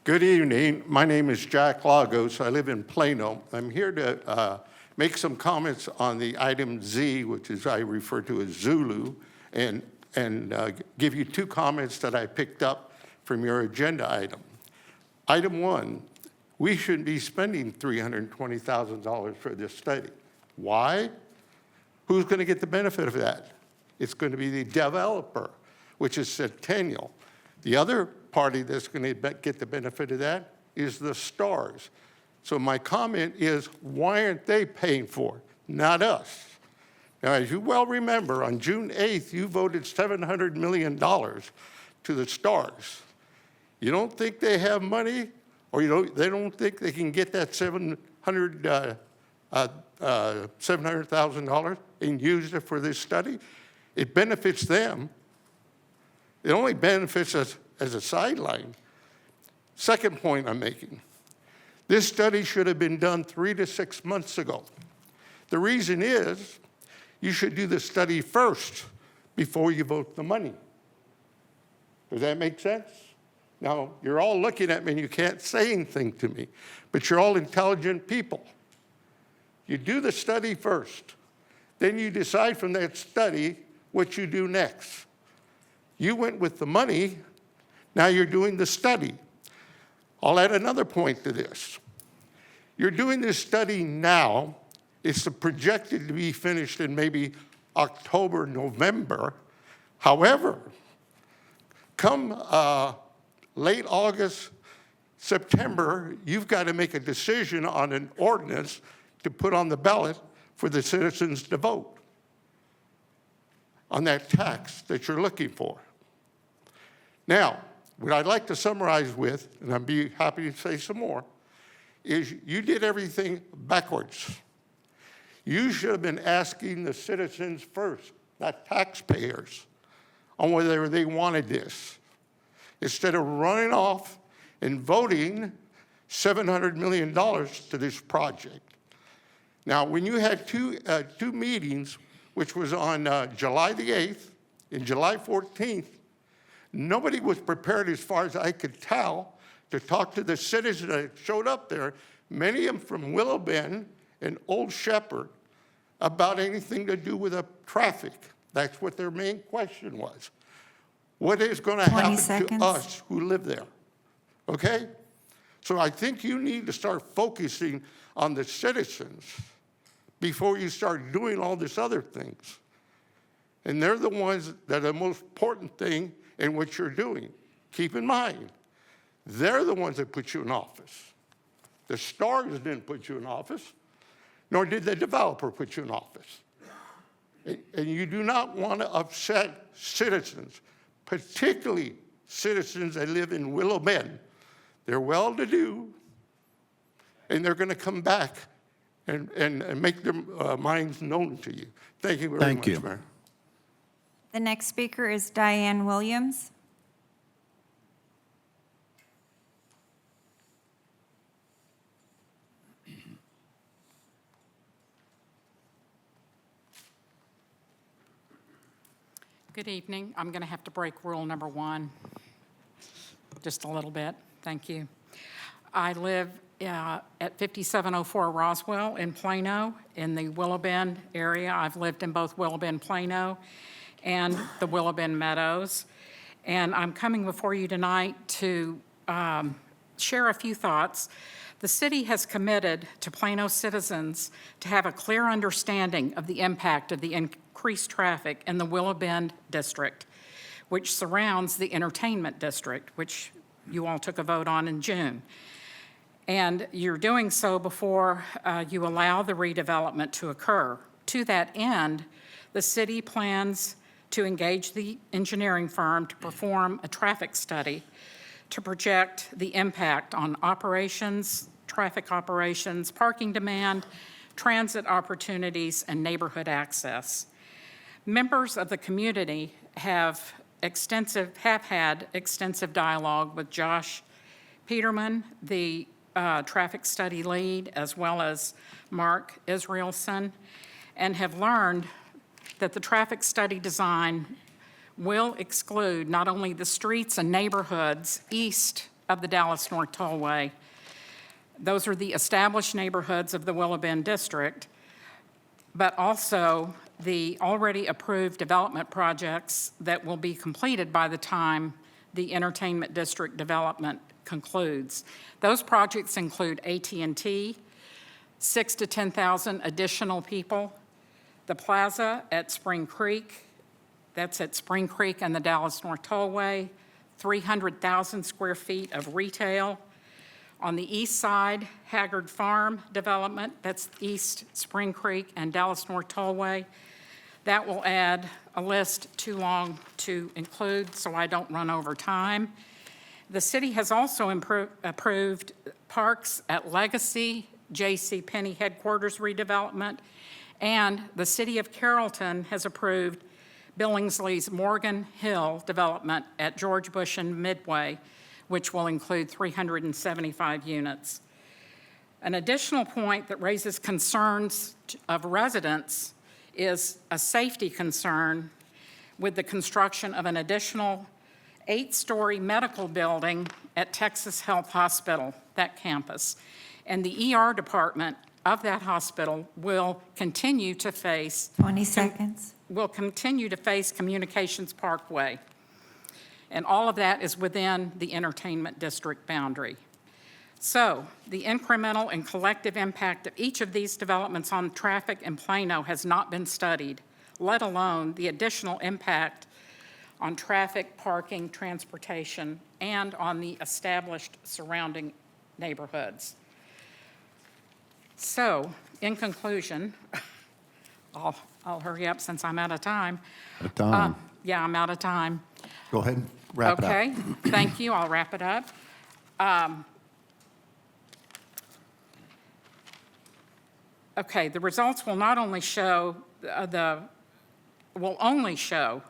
Good evening. My name is Jack Lagos. I live in Plano. I'm here to make some comments on the item Z, which is I refer to as Zulu, and give you two comments that I picked up from your agenda item. Item 1, we shouldn't be spending $320,000 for this study. Why? Who's going to get the benefit of that? It's going to be the developer, which is Centennial. The other party that's going to get the benefit of that is the stars. So my comment is, why aren't they paying for it? Not us. Now, as you well remember, on June 8th, you voted $700 million to the stars. You don't think they have money, or they don't think they can get that $700,000 and use it for this study? It benefits them. It only benefits us as a sideline. Second point I'm making, this study should have been done 3 to 6 months ago. The reason is, you should do the study first before you vote the money. Does that make sense? Now, you're all looking at me and you can't say anything to me, but you're all intelligent people. You do the study first. Then you decide from that study what you do next. You went with the money, now you're doing the study. I'll add another point to this. You're doing this study now. It's projected to be finished in maybe October, November. However, come late August, September, you've got to make a decision on an ordinance to put on the ballot for the citizens to vote on that tax that you're looking for. Now, what I'd like to summarize with, and I'd be happy to say some more, is you did everything backwards. You should have been asking the citizens first, not taxpayers, on whether they wanted this, instead of running off and voting $700 million to this project. Now, when you had two meetings, which was on July the 8th and July 14th, nobody was prepared, as far as I could tell, to talk to the citizens that showed up there, many of them from Willow Bend and Old Shepherd, about anything to do with the traffic. That's what their main question was. What is going to happen to us who live there? Okay? So I think you need to start focusing on the citizens before you start doing all this other things. And they're the ones that are the most important thing in what you're doing. Keep in mind, they're the ones that put you in office. The stars didn't put you in office, nor did the developer put you in office. And you do not want to upset citizens, particularly citizens that live in Willow Bend. They're well-to-do, and they're going to come back and make their minds known to you. Thank you very much, Mayor. The next speaker is Diane Williams. Good evening. I'm going to have to break rule number 1 just a little bit. Thank you. I live at 5704 Roswell in Plano in the Willow Bend area. I've lived in both Willow Bend, Plano, and the Willow Bend Meadows. And I'm coming before you tonight to share a few thoughts. The city has committed to Plano citizens to have a clear understanding of the impact of the increased traffic in the Willow Bend district, which surrounds the entertainment district, which you all took a vote on in June. And you're doing so before you allow the redevelopment to occur. To that end, the city plans to engage the engineering firm to perform a traffic study to project the impact on operations, traffic operations, parking demand, transit opportunities, and neighborhood access. Members of the community have had extensive dialogue with Josh Peterman, the traffic study lead, as well as Mark Israelson, and have learned that the traffic study design will exclude not only the streets and neighborhoods east of the Dallas North Tollway. Those are the established neighborhoods of the Willow Bend District, but also the already approved development projects that will be completed by the time the Entertainment District development concludes. Those projects include AT&T, 6,000 to 10,000 additional people, the plaza at Spring Creek, that's at Spring Creek and the Dallas North Tollway, 300,000 square feet of retail. On the east side, Haggard Farm development, that's East Spring Creek and Dallas North Tollway. That will add a list too long to include, so I don't run over time. The city has also approved parks at Legacy, J.C. Penney headquarters redevelopment, and the city of Carrollton has approved Billingsley's Morgan Hill development at George Bush and Midway, which will include 375 units. An additional point that raises concerns of residents is a safety concern with the construction of an additional 8-story medical building at Texas Health Hospital, that campus. And the ER department of that hospital will continue to face 20 seconds. Will continue to face Communications Parkway. And all of that is within the Entertainment District boundary. So the incremental and collective impact of each of these developments on traffic in Plano has not been studied, let alone the additional impact on traffic, parking, transportation, and on the established surrounding neighborhoods. So, in conclusion, I'll hurry up since I'm out of time. Out of time. Yeah, I'm out of time. Go ahead and wrap it up. Okay, thank you. I'll wrap it up. Okay, the results will not only show will only show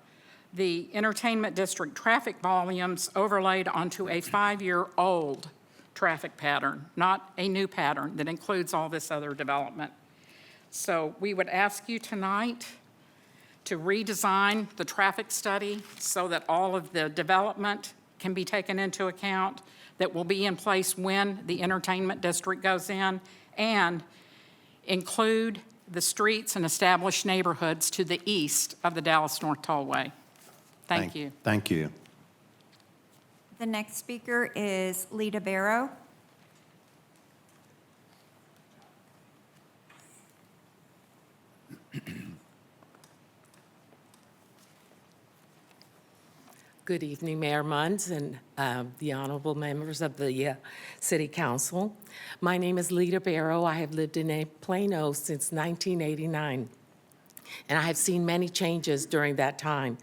the Entertainment District traffic volumes overlaid onto a 5-year-old traffic pattern, not a new pattern that includes all this other development. So we would ask you tonight to redesign the traffic study so that all of the development can be taken into account that will be in place when the Entertainment District goes in, and include the streets and established neighborhoods to the east of the Dallas North Tollway. Thank you. Thank you. The next speaker is Lita Barrow. Good evening, Mayor Munns and the honorable members of the City Council. My name is Lita Barrow. I have lived in Plano since 1989, and I have seen many changes during that time.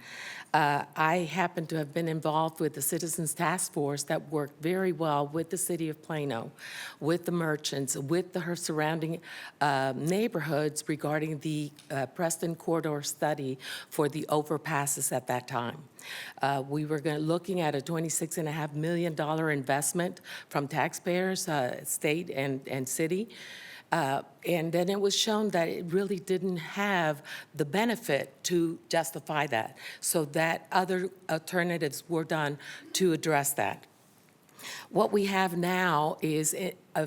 I happen to have been involved with the Citizens Task Force that worked very well with the city of Plano, with the merchants, with the surrounding neighborhoods regarding the Preston Corridor study for the overpasses at that time. We were looking at a $26.5 million investment from taxpayers, state and city. And then it was shown that it really didn't have the benefit to justify that. So that other alternatives were done to address that. What we have now is a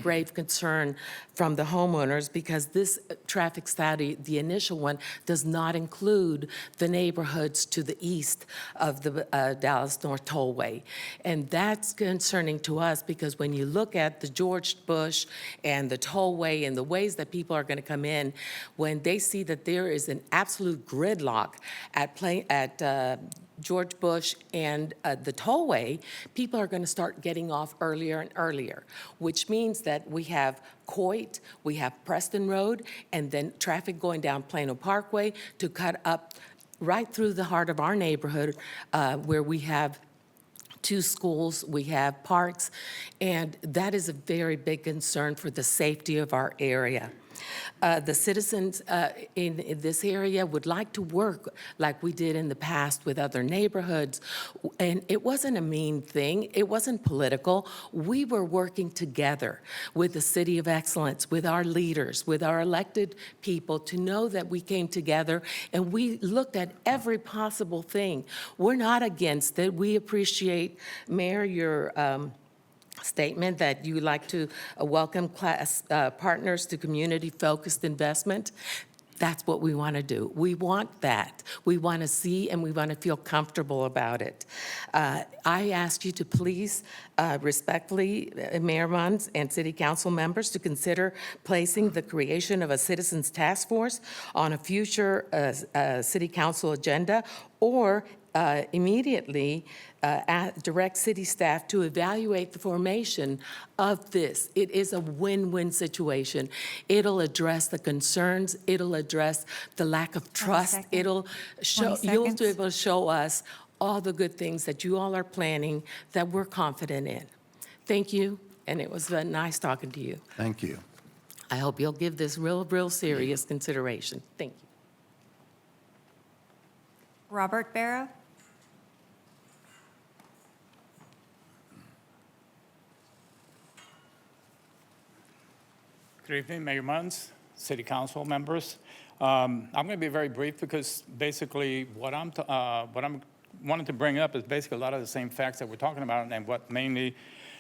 grave concern from the homeowners, because this traffic study, the initial one, does not include the neighborhoods to the east of the Dallas North Tollway. And that's concerning to us, because when you look at the George Bush and the tollway and the ways that people are going to come in, when they see that there is an absolute gridlock at George Bush and the tollway, people are going to start getting off earlier and earlier, which means that we have Coit, we have Preston Road, and then traffic going down Plano Parkway to cut up right through the heart of our neighborhood, where we have 2 schools, we have parks, and that is a very big concern for the safety of our area. The citizens in this area would like to work like we did in the past with other neighborhoods. And it wasn't a mean thing. It wasn't political. We were working together with the City of Excellence, with our leaders, with our elected people to know that we came together and we looked at every possible thing. We're not against it. We appreciate, Mayor, your statement that you like to welcome class partners to community-focused investment. That's what we want to do. We want that. We want to see and we want to feel comfortable about it. I ask you to please respectfully, Mayor Munns and City Council members, to consider placing the creation of a Citizens Task Force on a future City Council agenda, or immediately direct city staff to evaluate the formation of this. It is a win-win situation. It'll address the concerns. It'll address the lack of trust. It'll show, you'll be able to show us all the good things that you all are planning that we're confident in. Thank you, and it was nice talking to you. Thank you. I hope you'll give this real serious consideration. Thank you. Robert Barrow. Good evening, Mayor Munns, City Council members. I'm going to be very brief because basically what I'm wanting to bring up is basically a lot of the same facts that we're talking about and what mainly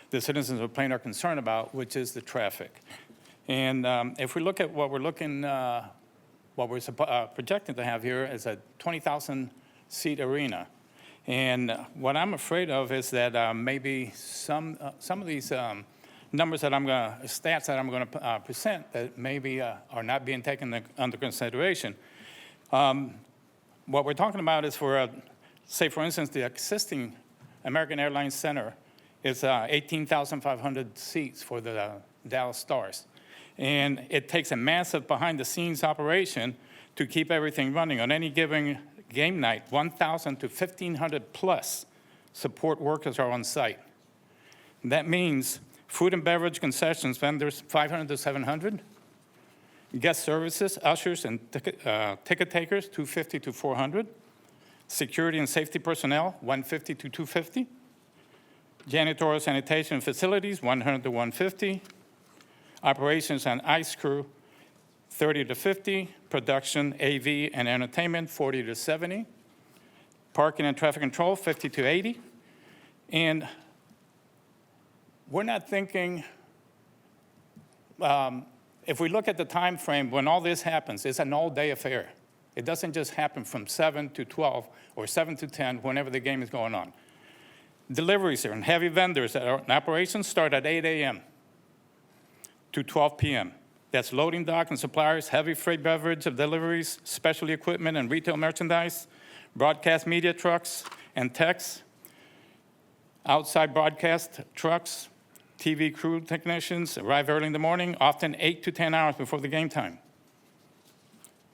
the citizens of Plano are concerned about, which is the traffic. And if we look at what we're projecting to have here is a 20,000-seat arena. And what I'm afraid of is that maybe some of these numbers that stats that I'm going to present that maybe are not being taken under consideration. What we're talking about is for, say for instance, the existing American Airlines Center is 18,500 seats for the Dallas Stars. And it takes a massive behind-the-scenes operation to keep everything running. On any given game night, 1,000 to 1,500 plus support workers are on site. That means food and beverage concessions vendors, 500 to 700. Guest services, ushers and ticket takers, 250 to 400. Security and safety personnel, 150 to 250. Janitorial sanitation facilities, 100 to 150. Operations and ice crew, 30 to 50. Production, AV and entertainment, 40 to 70. Parking and traffic control, 50 to 80. And we're not thinking, if we look at the time frame when all this happens, it's an all-day affair. It doesn't just happen from 7 to 12 or 7 to 10, whenever the game is going on. Deliveries and heavy vendors that are in operation start at 8 a.m. to 12 p.m. That's loading dock and suppliers, heavy freight beverage of deliveries, specialty equipment and retail merchandise, broadcast media trucks and techs, outside broadcast trucks, TV crew technicians arrive early in the morning, often 8 to 10 hours before the game time.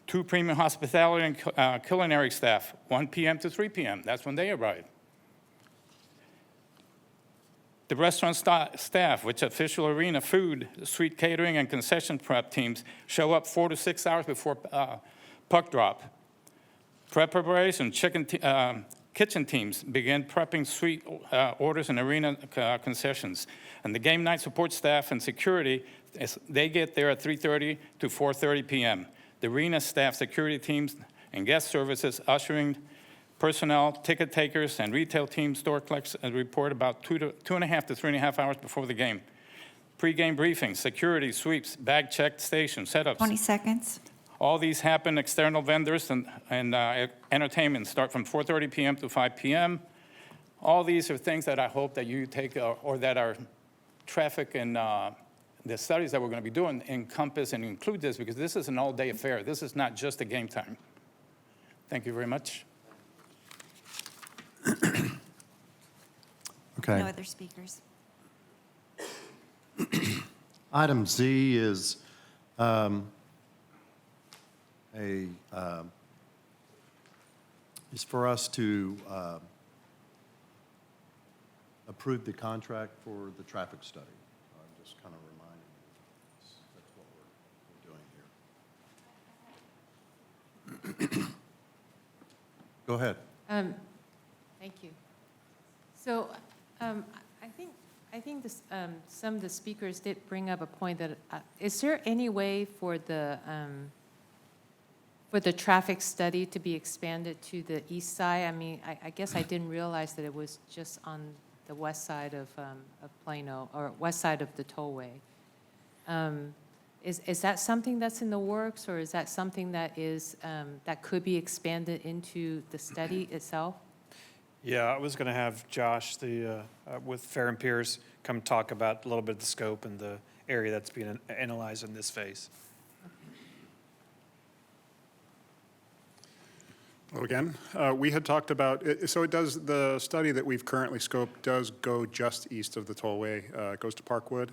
2 premium hospitality and culinary staff, 1 p.m. to 3 p.m. That's when they arrive. The restaurant staff, which official arena food, suite catering, and concession prep teams show up 4 to 6 hours before puck drop. Prep preparation, kitchen teams begin prepping suite orders and arena concessions. And the game night support staff and security, they get there at 3:30 to 4:30 p.m. The arena staff, security teams, and guest services, ushering personnel, ticket takers, and retail team store clerks report about 2.5 to 3.5 hours before the game. Pre-game briefings, security, sweeps, bag check station, setups. 20 seconds. All these happen. External vendors and entertainment start from 4:30 p.m. to 5 p.m. All these are things that I hope that you take, or that our traffic and the studies that we're going to be doing encompass and include this, because this is an all-day affair. This is not just a game time. Thank you very much. Okay. No other speakers. Item Z is is for us to approve the contract for the traffic study. I'm just kind of reminding you, that's what we're doing here. Go ahead. Thank you. So I think this, some of the speakers did bring up a point that, is there any way for the traffic study to be expanded to the east side? I mean, I guess I didn't realize that it was just on the west side of Plano, or west side of the tollway. Is that something that's in the works, or is that something that is, that could be expanded into the study itself? Yeah, I was going to have Josh, with Fair and Pierce, come talk about a little bit of the scope and the area that's being analyzed in this phase. Well, again, we had talked about, so it does, the study that we've currently scoped does go just east of the tollway. It goes to Parkwood.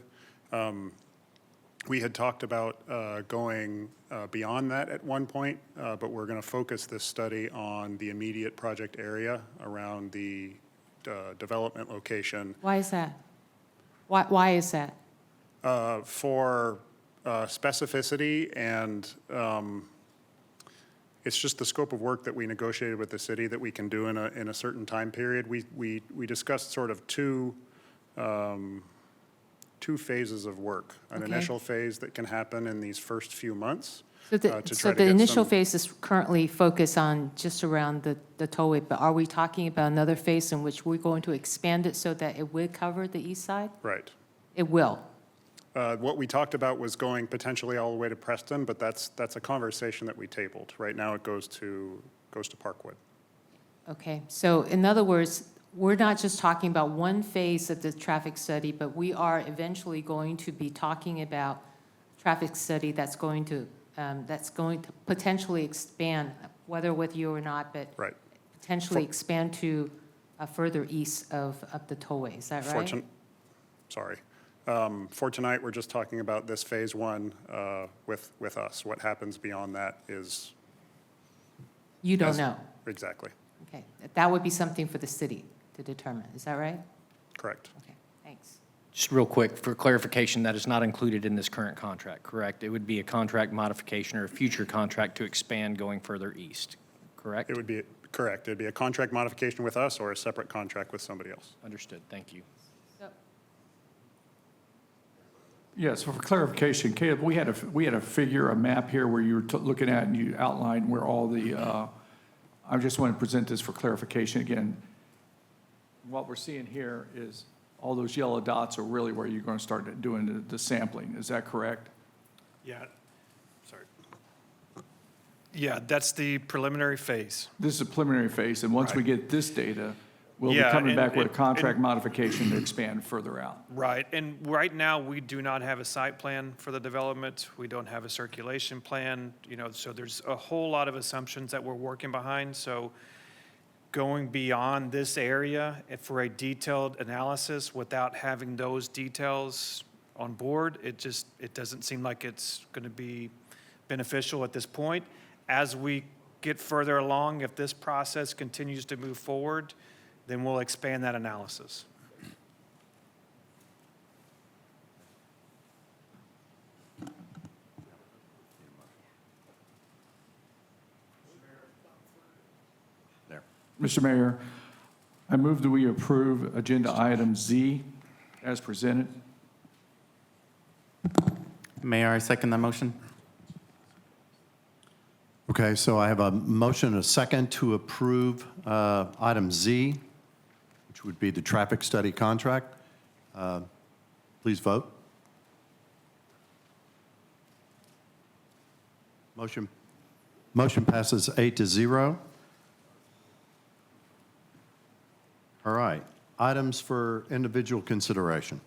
We had talked about going beyond that at one point, but we're going to focus this study on the immediate project area around the development location. Why is that? Why is that? For specificity, and it's just the scope of work that we negotiated with the city that we can do in a certain time period. We discussed sort of two phases of work. An Okay. initial phase that can happen in these first few months. So to try the to get initial some- phase is currently focused on just around the tollway, but are we talking about another phase in which we're going to expand it so that it would cover the east side? Right. It will. What we talked about was going potentially all the way to Preston, but that's a conversation that we tabled. Right now, it goes to Parkwood. Okay, so in other words, we're not just talking about one phase of the traffic study, but we are eventually going to be talking about traffic study that's going to potentially expand, whether with you or not, but Right. potentially expand to further east of the tollway. Is that right? For tonight, we're just talking about this phase one with us. What happens beyond that is. You don't know. Exactly. Okay, that would be something for the city to determine. Is that right? Correct. Okay, thanks. Just real quick, for clarification, that is not included in this current contract, correct? It would be a contract modification or a future contract to expand going further east, correct? It would be, correct. It'd be a contract modification with us or a separate contract with somebody else. Understood, thank you. Yes, for clarification, Caleb, we had a figure, a map here where you were looking at and you outlined where all the, I just want to present this for clarification again. What we're seeing here is all those yellow dots are really where you're going to start doing the sampling. Is that correct? Yeah, sorry. Yeah, that's the preliminary phase. This is a preliminary phase, and once we get this data, we'll be Yeah, coming and- back with a and- contract modification to expand further out. Right, and right now, we do not have a site plan for the development. We don't have a circulation plan, so there's a whole lot of assumptions that we're working behind. So going beyond this area for a detailed analysis without having those details on board, it doesn't seem like it's going to be beneficial at this point. As we get further along, if this process continues to move forward, then we'll expand that analysis. Mr. Mayor, I move that we approve Agenda Item Z as presented. Mayor, I second that motion. Okay, so I have a motion and a second to approve item Z, which would be the traffic study contract. Please vote. Motion passes 8-0. All right, items for individual consideration.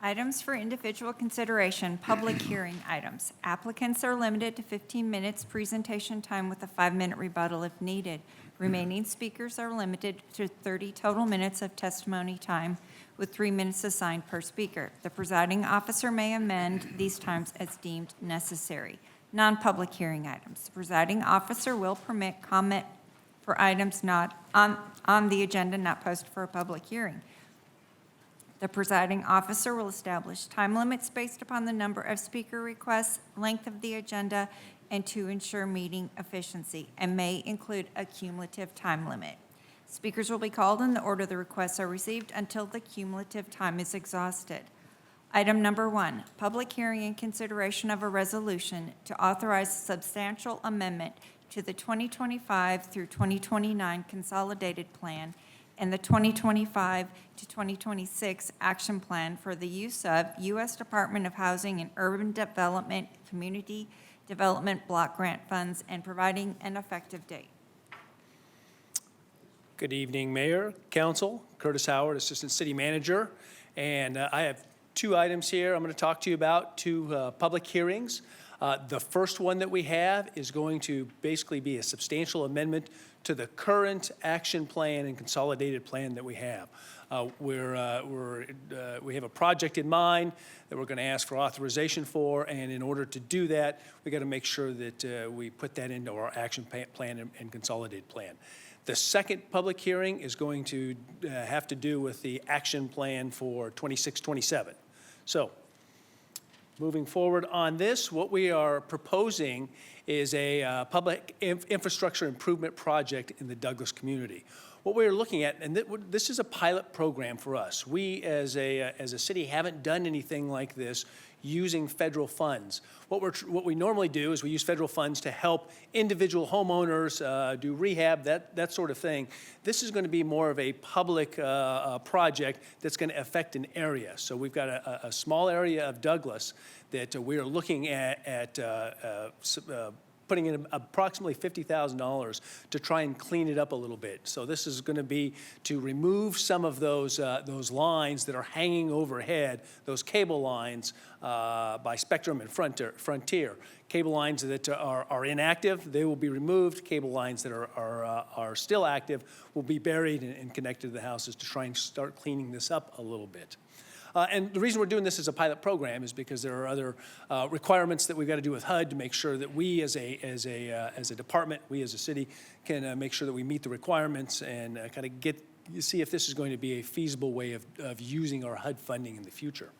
Items for individual consideration, public hearing items. Applicants are limited to 15 minutes presentation time with a 5-minute rebuttal if needed. Remaining speakers are limited to 30 total minutes of testimony time with 3 minutes assigned per speaker. The presiding officer may amend these times as deemed necessary. Non-public hearing items. The presiding officer will permit comment for items not on the agenda, not posted for a public hearing. The presiding officer will establish time limits based upon the number of speaker requests, length of the agenda, and to ensure meeting efficiency, and may include a cumulative time limit. Speakers will be called in the order the requests are received until the cumulative time is exhausted. Item number 1, public hearing and consideration of a resolution to authorize a substantial amendment to the 2025 through 2029 Consolidated Plan and the 2025 to 2026 Action Plan for the use of U.S. Department of Housing and Urban Development Community Development Block Grant Funds and providing an effective date. Good evening, Mayor, Council. Curtis Howard, Assistant City Manager. And I have 2 items here I'm going to talk to you about, 2 public hearings. The first one that we have is going to basically be a substantial amendment to the current action plan and consolidated plan that we have. We have a project in mind that we're going to ask for authorization for, and in order to do that, we got to make sure that we put that into our action plan and consolidated plan. The second public hearing is going to have to do with the action plan for 26-27. So, moving forward on this, what we are proposing is a public infrastructure improvement project in the Douglas community. What we're looking at, and this is a pilot program for us. We, as a city, haven't done anything like this using federal funds. What we normally do is we use federal funds to help individual homeowners do rehab, that sort of thing. This is going to be more of a public project that's going to affect an area. So we've got a small area of Douglas that we are looking at putting in approximately $50,000 to try and clean it up a little bit. So this is going to be to remove some of those lines that are hanging overhead, those cable lines by Spectrum and Frontier. Cable lines that are inactive, they will be removed. Cable lines that are still active will be buried and connected to the houses to try and start cleaning this up a little bit. And the reason we're doing this as a pilot program is because there are other requirements that we've got to do with HUD to make sure that we as a department, we as a city, can make sure that we meet the requirements and kind of see if this is going to be a feasible way of using our HUD funding in the future.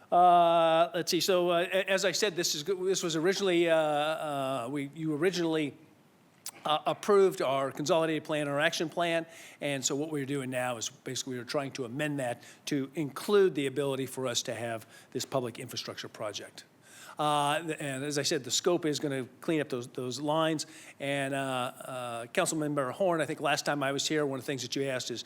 Let's see. So as I said, this was originally you originally approved our consolidated plan, our action plan, and so what we're doing now is basically we're trying to amend that to include the ability for us to have this public infrastructure project. And as I said, the scope is going to clean up those lines. And Councilmember Horn, I think last time I was here, one of the things that you asked is,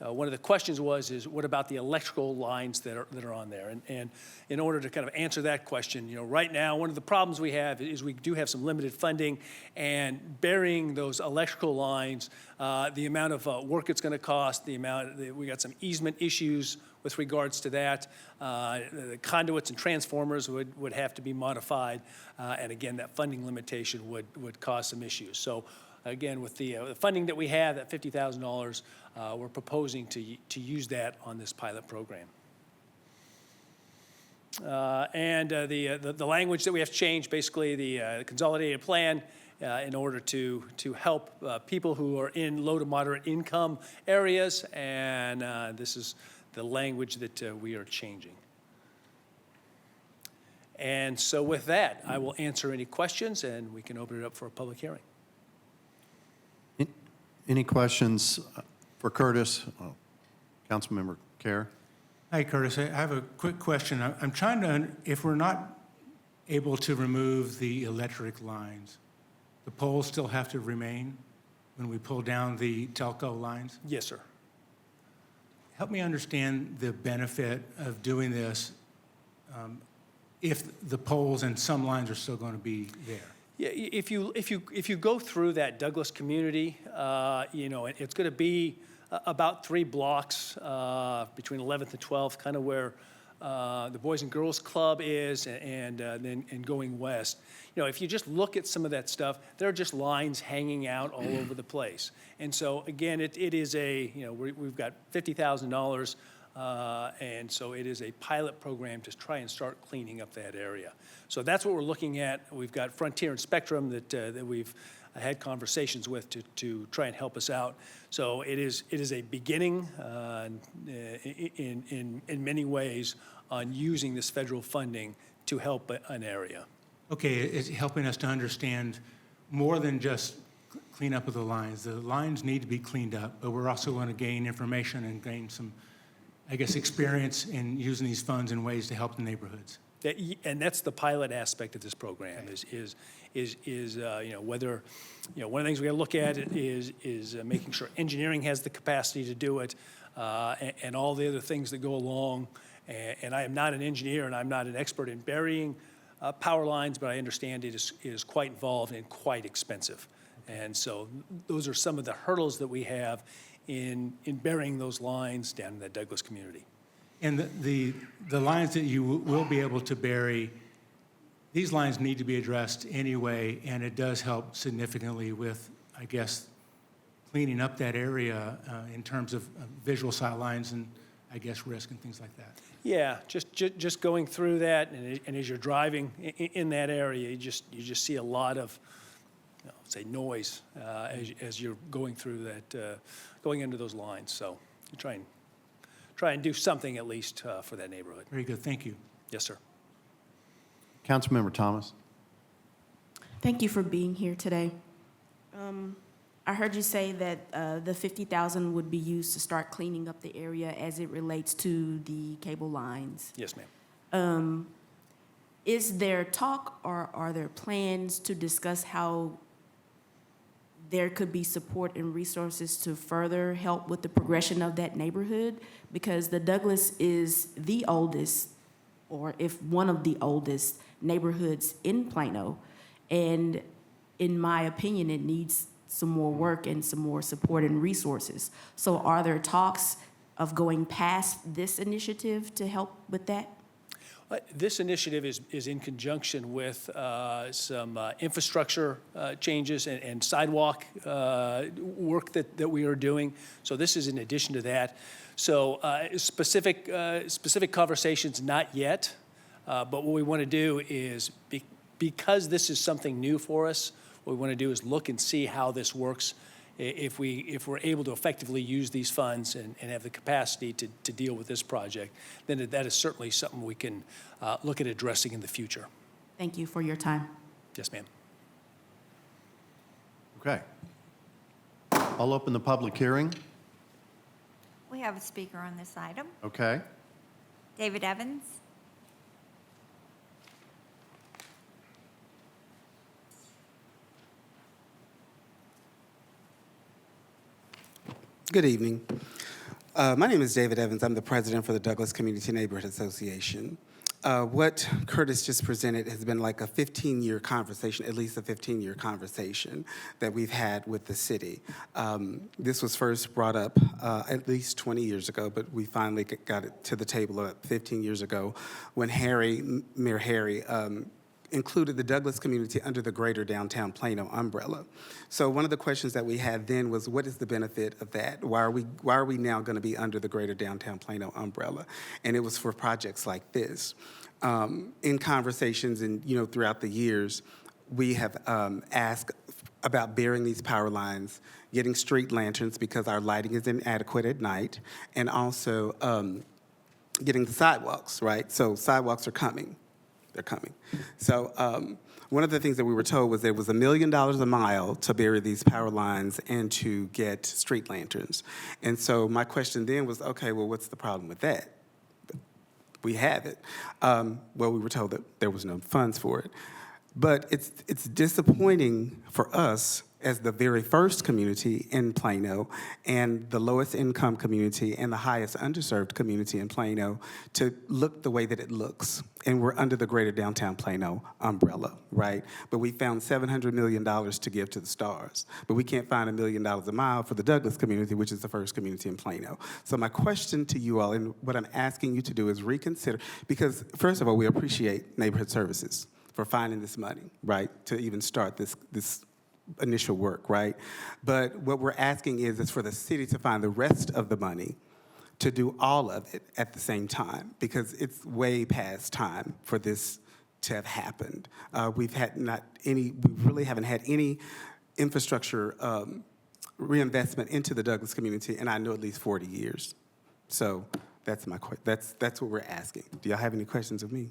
one of the questions is what about the electrical lines that are on there? And in order to kind of answer that question, right now, one of the problems we have is we do have some limited funding, and burying those electrical lines, the amount of work it's going to cost, we got some easement issues with regards to that. The conduits and transformers would have to be modified, and again, that funding limitation would cause some issues. So again, with the funding that we have, that $50,000, we're proposing to use that on this pilot program. And the language that we have to change, basically the consolidated plan, in order to help people who are in low to moderate income areas, and this is the language that we are changing. And so with that, I will answer any questions, and we can open it up for a public hearing. Any questions for Curtis? Councilmember Kerr? Hi, Curtis. I have a quick question. I'm trying to, if we're not able to remove the electric lines, the poles still have to remain when we pull down the telco lines? Yes, sir. Help me understand the benefit of doing this if the poles and some lines are still going to be there. Yeah, if you go through that Douglas community, it's going to be about 3 blocks between 11th and 12th, kind of where the Boys and Girls Club is, and going west. If you just look at some of that stuff, there are just lines hanging out all over the place. And so again, it is we've got $50,000. And so it is a pilot program to try and start cleaning up that area. So that's what we're looking at. We've got Frontier and Spectrum that we've had conversations with to try and help us out. So it is a beginning in many ways on using this federal funding to help an area. Okay, it's helping us to understand more than just cleanup of the lines. The lines need to be cleaned up, but we're also going to gain information and gain some, I guess, experience in using these funds in ways to help the neighborhoods. And that's the pilot aspect of this program, is whether, one of the things we got to look at is making sure engineering has the capacity to do it, and all the other things that go along. And I am not an engineer, and I'm not an expert in burying power lines, but I understand it is quite involved and quite expensive. And so those are some of the hurdles that we have in burying those lines down in the Douglas community. And the lines that you will be able to bury, these lines need to be addressed anyway, and it does help significantly with, I guess, cleaning up that area in terms of visual sight lines and, I guess, risk and things like that. Yeah, just going through that, and as you're driving in that area, you just see a lot of, say, noise as you're going through that, going into those lines. So you try and do something at least for that neighborhood. Very good, thank you. Yes, sir. Councilmember Thomas. Thank you for being here today. I heard you say that the $50,000 would be used to start cleaning up the area as it relates to the cable lines. Yes, ma'am. Is there talk or are there plans to discuss how there could be support and resources to further help with the progression of that neighborhood? Because the Douglas is the oldest, or if one of the oldest neighborhoods in Plano. And in my opinion, it needs some more work and some more support and resources. So are there talks of going past this initiative to help with that? This initiative is in conjunction with some infrastructure changes and sidewalk work that we are doing. So this is in addition to that. So specific conversations, not yet. But what we want to do is, because this is something new for us, what we want to do is look and see how this works. If we're able to effectively use these funds and have the capacity to deal with this project, then that is certainly something we can look at addressing in the future. Thank you for your time. Yes, ma'am. Okay. I'll open the public hearing. We have a speaker on this item. Okay. David Evans. Good evening. My name is David Evans. I'm the president for the Douglas Community Neighborhood Association. What Curtis just presented has been like a 15-year conversation, at least a 15-year conversation that we've had with the city. This was first brought up at least 20 years ago, but we finally got it to the table about 15 years ago when Mayor Harry, included the Douglas community under the greater downtown Plano umbrella. So one of the questions that we had then was, what is the benefit of that? Why are we now going to be under the greater downtown Plano umbrella? And it was for projects like this. In conversations and throughout the years, we have asked about burying these power lines, getting street lanterns because our lighting is inadequate at night, and also getting the sidewalks, right? So sidewalks are coming. They're coming. So one of the things that we were told was there was $1 million a mile to bury these power lines and to get street lanterns. And so my question then was, okay, well, what's the problem with that? We have it. Well, we were told that there was no funds for it. But it's disappointing for us as the very first community in Plano and the lowest income community and the highest underserved community in Plano to look the way that it looks. And we're under the greater downtown Plano umbrella, right? But we found $700 million to give to the stars. But we can't find $1 million a mile for the Douglas community, which is the first community in Plano. So my question to you all, and what I'm asking you to do is reconsider, because first of all, we appreciate neighborhood services for finding this money, right, to even start this initial work, right? But what we're asking is for the city to find the rest of the money to do all of it at the same time, because it's way past time for this to have happened. We really haven't had any infrastructure reinvestment into the Douglas community, and I know at least 40 years. So that's what we're asking. Do y'all have any questions of me?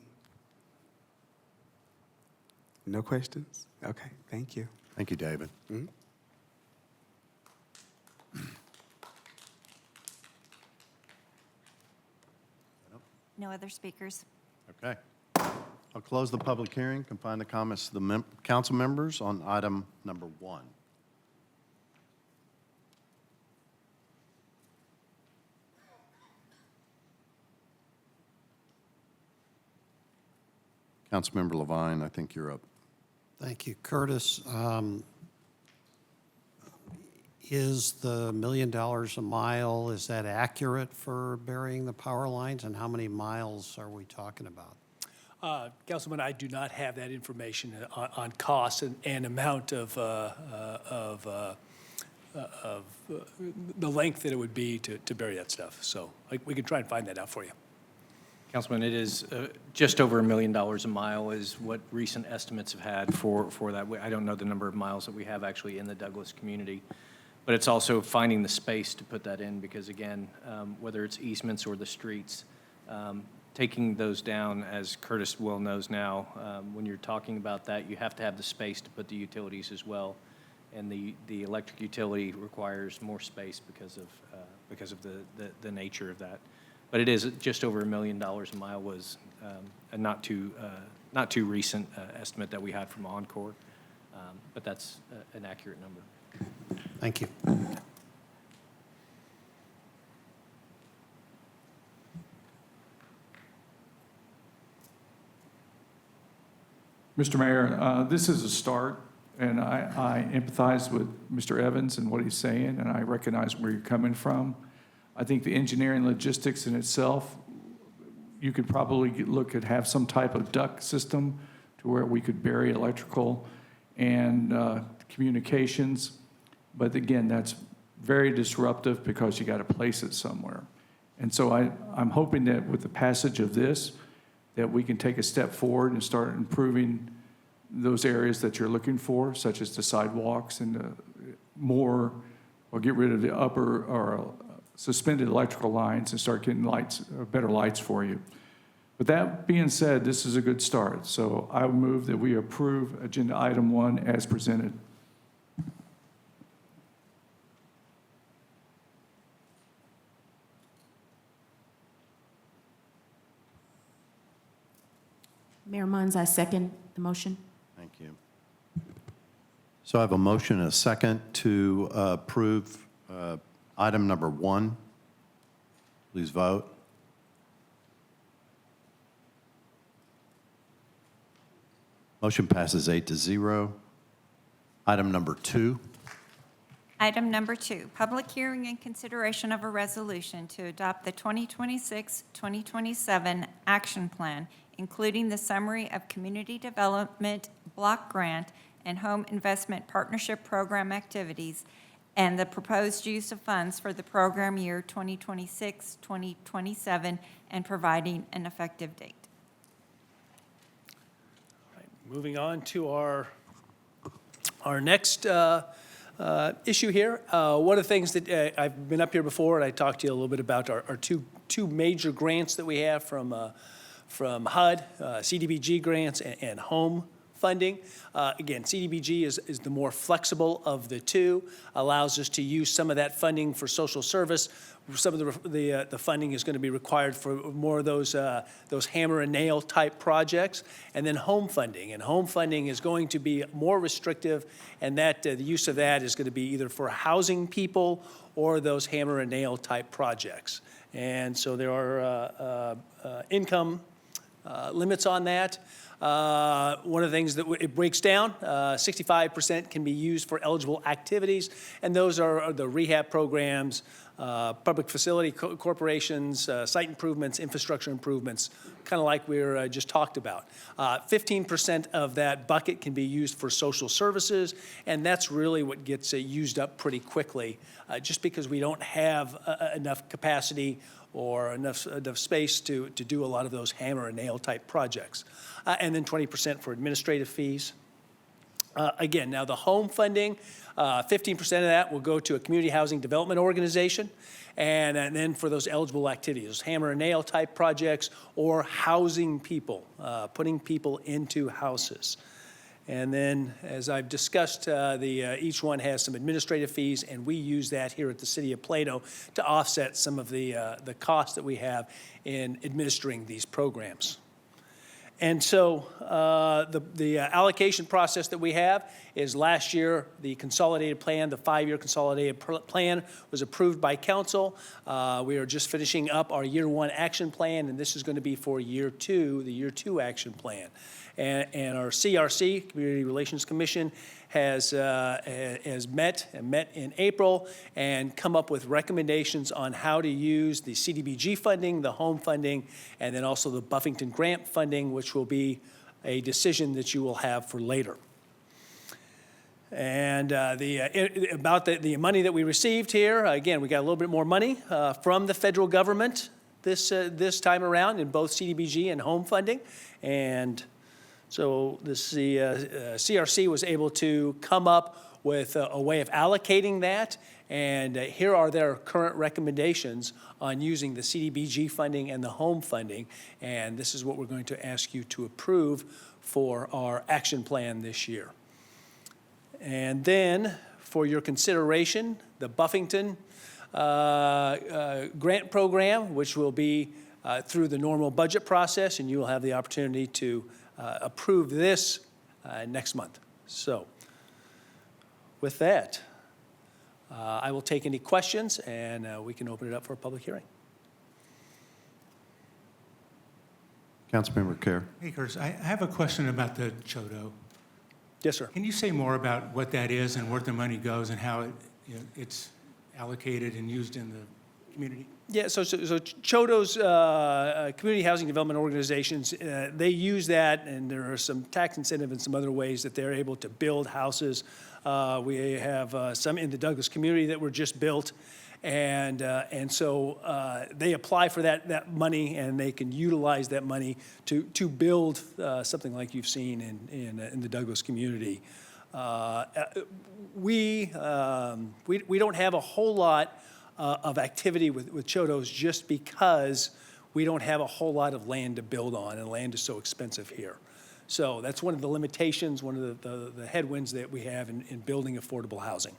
No questions? Okay, thank you. Thank you, David. No other speakers. Okay. I'll close the public hearing, confine the comments to the council members on item number 1. Councilmember Levine, I think you're up. Thank you. Curtis, is the $1 million a mile, is that accurate for burying the power lines? And how many miles are we talking about? Councilman, I do not have that information on cost and amount of the length that it would be to bury that stuff. So we can try and find that out for you. Councilman, it is just over $1 million a mile is what recent estimates have had for that. I don't know the number of miles that we have actually in the Douglas community, but it's also finding the space to put that in because, again, whether it's easements or the streets, taking those down, as Curtis well knows now, when you're talking about that, you have to have the space to put the utilities as well, and the electric utility requires more space because of the nature of that. But it is just over $1 million a mile was a not too recent estimate that we had from Encore, but that's an accurate number. Thank you. Mr. Mayor, this is a start, and I empathize with Mr. Evans and what he's saying, and I recognize where you're coming from. I think the engineering logistics in itself, you could probably look at have some type of duct system to where we could bury electrical and communications. But again, that's very disruptive because you got to place it somewhere. And so I'm hoping that with the passage of this, that we can take a step forward and start improving those areas that you're looking for, such as the sidewalks and more, or get rid of the upper or suspended electrical lines and start getting lights, better lights for you. With that being said, this is a good start. So I would move that we approve agenda item 1 as presented. Mayor Munns, I second the motion. Thank you. So I have a motion and a second to approve item number 1. Please vote. Motion passes 8-0. Item number 2. Item number 2, public hearing and consideration of a resolution to adopt the 2026-2027 action plan, including the summary of community development block grant and home investment partnership program activities, and the proposed use of funds for the program year 2026-2027, and providing an effective date. Moving on to our next issue here. One of the things that I've been up here before, and I talked to you a little bit about our two major grants that we have from HUD, CDBG grants and home funding. Again, CDBG is the more flexible of the two, allows us to use some of that funding for social service. Some of the funding is going to be required for more of those hammer and nail type projects, and then home funding. And home funding is going to be more restrictive, and that the use of that is going to be either for housing people or those hammer and nail type projects. And so there are income limits on that. One of the things that it breaks down, 65% can be used for eligible activities, and those are the rehab programs, public facility corporations, site improvements, infrastructure improvements, kind of like we were just talked about. 15% of that bucket can be used for social services, and that's really what gets used up pretty quickly, just because we don't have enough capacity or enough space to do a lot of those hammer and nail type projects. And then 20% for administrative fees. Again, now the home funding, 15% of that will go to a community housing development organization. And then for those eligible activities, hammer and nail type projects or housing people, putting people into houses. And then, as I've discussed, each one has some administrative fees, and we use that here at the City of Plano to offset some of the costs that we have in administering these programs. And so the allocation process that we have is last year, the consolidated plan, the 5-year consolidated plan was approved by council. We are just finishing up our year 1 action plan, and this is going to be for year 2, the year 2 action plan. And our CRC, Community Relations Commission, has met in April and come up with recommendations on how to use the CDBG funding, the home funding, and then also the Buffington grant funding, which will be a decision that you will have for later. And about the money that we received here, again, we got a little bit more money from the federal government this time around in both CDBG and home funding. And so the CRC was able to come up with a way of allocating that, and here are their current recommendations on using the CDBG funding and the home funding, and this is what we're going to ask you to approve for our action plan this year. And then, for your consideration, the Buffington grant program, which will be through the normal budget process, and you will have the opportunity to approve this next month. So with that, I will take any questions, and we can open it up for a public hearing. Councilmember Kerr. Hey, Curtis, I have a question about the CHOTO. Yes, sir. Can you say more about what that is and where the money goes and how it's allocated and used in the community? Yeah, so CHOTO's Community Housing Development Organizations, they use that, and there are some tax incentive and some other ways that they're able to build houses. We have some in the Douglas community that were just built, and so they apply for that money, and they can utilize that money to build something like you've seen in the Douglas community. We don't have a whole lot of activity with CHOTOs just because we don't have a whole lot of land to build on, and land is so expensive here. So that's one of the limitations, one of the headwinds that we have in building affordable housing.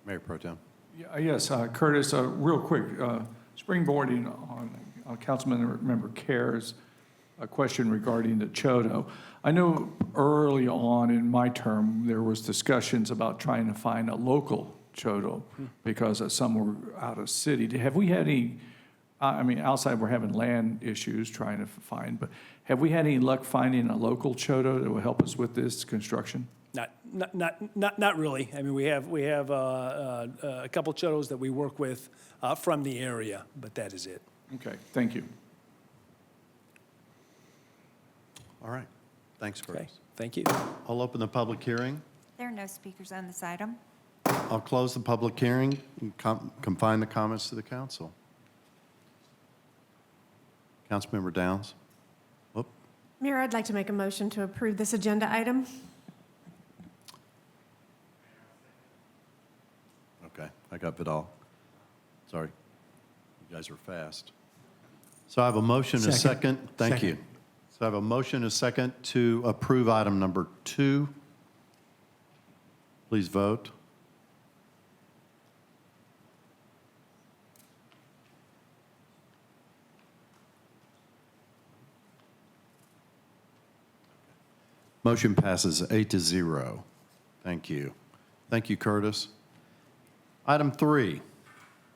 Mayor Pro Tem. Yes, Curtis, real quick, springboarding on Councilmember Kerr's question regarding the CHOTO. I know early on in my term, there was discussions about trying to find a local CHOTO because some were out of city. Have we had any, I mean, outside we're having land issues trying to find, but have we had any luck finding a local CHOTO that will help us with this construction? Not really. I mean, we have a couple CHOTOs that we work with from the area, but that is it. Okay, thank you. All right. Thanks, Curtis. Okay, thank you. I'll open the public hearing. There are no speakers on this item. I'll close the public hearing and confine the comments to the council. Councilmember Downs. Whoop. Mayor, I'd like to make a motion to approve this agenda item. Okay, I got Vidal. Sorry. You guys are fast. So I have a motion and a second. Thank you. So I have a motion and a second to approve item number 2. Please vote. Motion passes 8-0. Thank you. Thank you, Curtis. Item 3.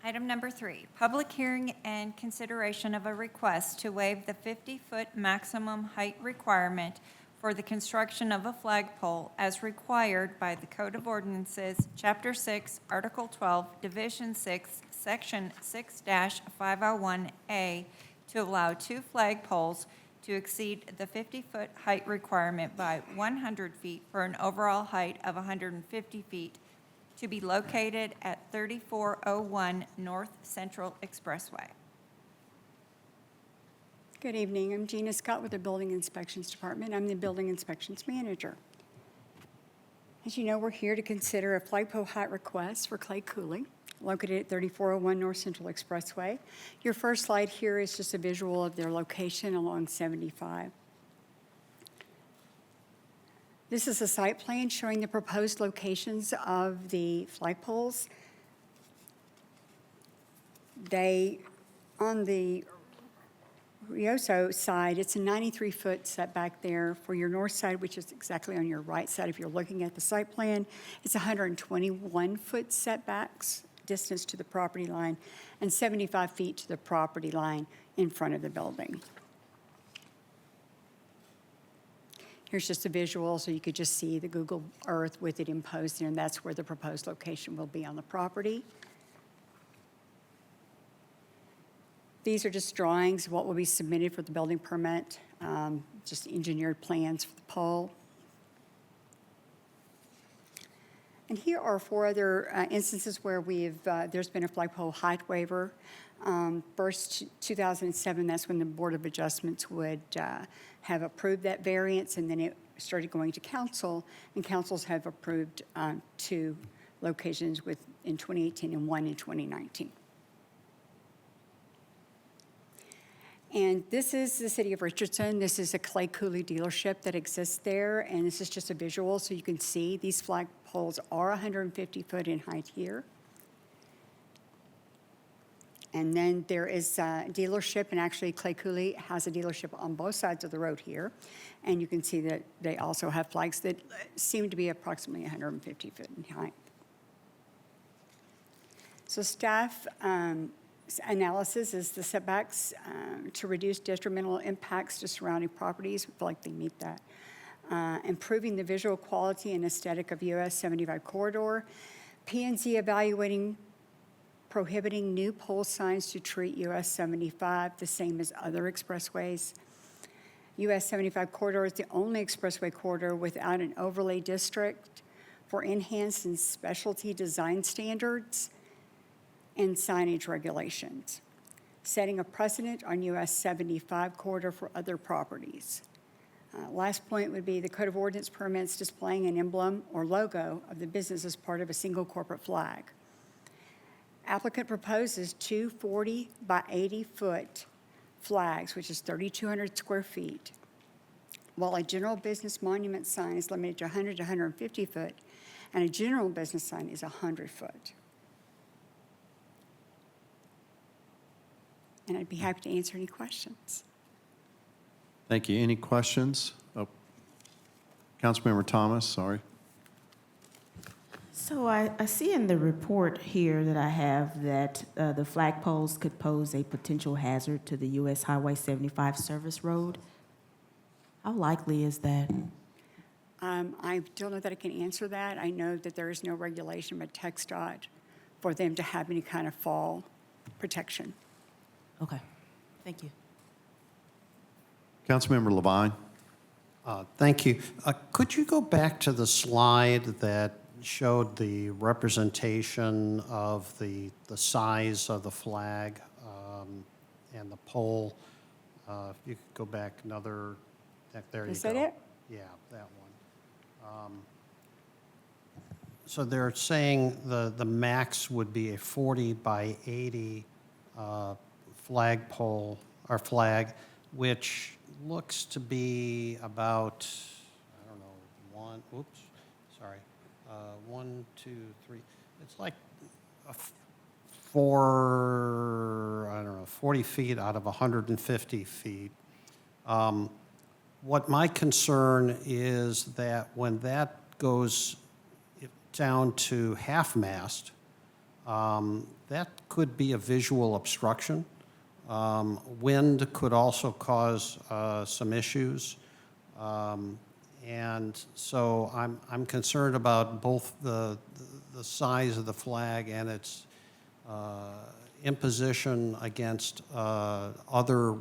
Item number 3, public hearing and consideration of a request to waive the 50-foot maximum height requirement for the construction of a flagpole as required by the Code of Ordinances, Chapter 6, Article 12, Division 6, Section 6-501A, to allow 2 flagpoles to exceed the 50-foot height requirement by 100 feet for an overall height of 150 feet, to be located at 3401 North Central Expressway. Good evening. I'm Gina Scott with the Building Inspections Department. I'm the Building Inspections Manager. As you know, we're here to consider a flagpole height request for Clay Cooley. located at 3401 North Central Expressway. Your first slide here is just a visual of their location along 75. This is a site plan showing the proposed locations of the flagpoles. On the Rioso side, it's a 93-foot setback there. For your north side, which is exactly on your right side if you're looking at the site plan, it's 121-foot setbacks distance to the property line and 75 feet to the property line in front of the building. Here's just a visual so you could just see the Google Earth with it imposed in, and that's where the proposed location will be on the property. These are just drawings of what will be submitted for the building permit, just engineered plans for the pole. And here are 4 other instances where there's been a flagpole height waiver. First, 2007, that's when the Board of Adjustments would have approved that variance, and then it started going to council, and councils have approved 2 locations in 2018 and 1 in 2019. And this is the city of Richardson. This is a Clay Cooley dealership that exists there, and this is just a visual so you can see these flagpoles are 150 foot in height here. And then there is a dealership, and actually Clay Cooley has a dealership on both sides of the road here. And you can see that they also have flags that seem to be approximately 150 foot in height. So staff analysis is the setbacks to reduce detrimental impacts to surrounding properties. We feel like they meet that. Improving the visual quality and aesthetic of US 75 corridor. P&Z evaluating prohibiting new pole signs to treat US 75 the same as other expressways. US 75 corridor is the only expressway corridor without an overlay district for enhanced and specialty design standards and signage regulations, setting a precedent on US 75 corridor for other properties. Last point would be the Code of Ordinance permits displaying an emblem or logo of the business as part of a single corporate flag. Applicant proposes 2 40 by 80 foot flags, which is 3,200 square feet, while a general business monument sign is limited to 100 to 150 foot, and a general business sign is 100 foot. And I'd be happy to answer any questions. Thank you. Any questions? Oh, Councilmember Thomas, sorry. So I see in the report here that I have that the flagpoles could pose a potential hazard to the US Highway 75 service road. How likely is that? I don't know that I can answer that. I know that there is no regulation by TxDOT for them to have any kind of fall protection. Okay, thank you. Councilmember Levine. Thank you. Could you go back to the slide that showed the representation of the size of the flag and the pole? If you could go back another, there you go. Is that it? Yeah, that one. So they're saying the max would be a 40 by 80 flagpole or flag, which looks to be about, I don't know, 1, 2, 3. It's like 40 feet out of 150 feet. What my concern is that when that goes down to half-mast, that could be a visual obstruction. Wind could also cause some issues. And so I'm concerned about both the size of the flag and its imposition against other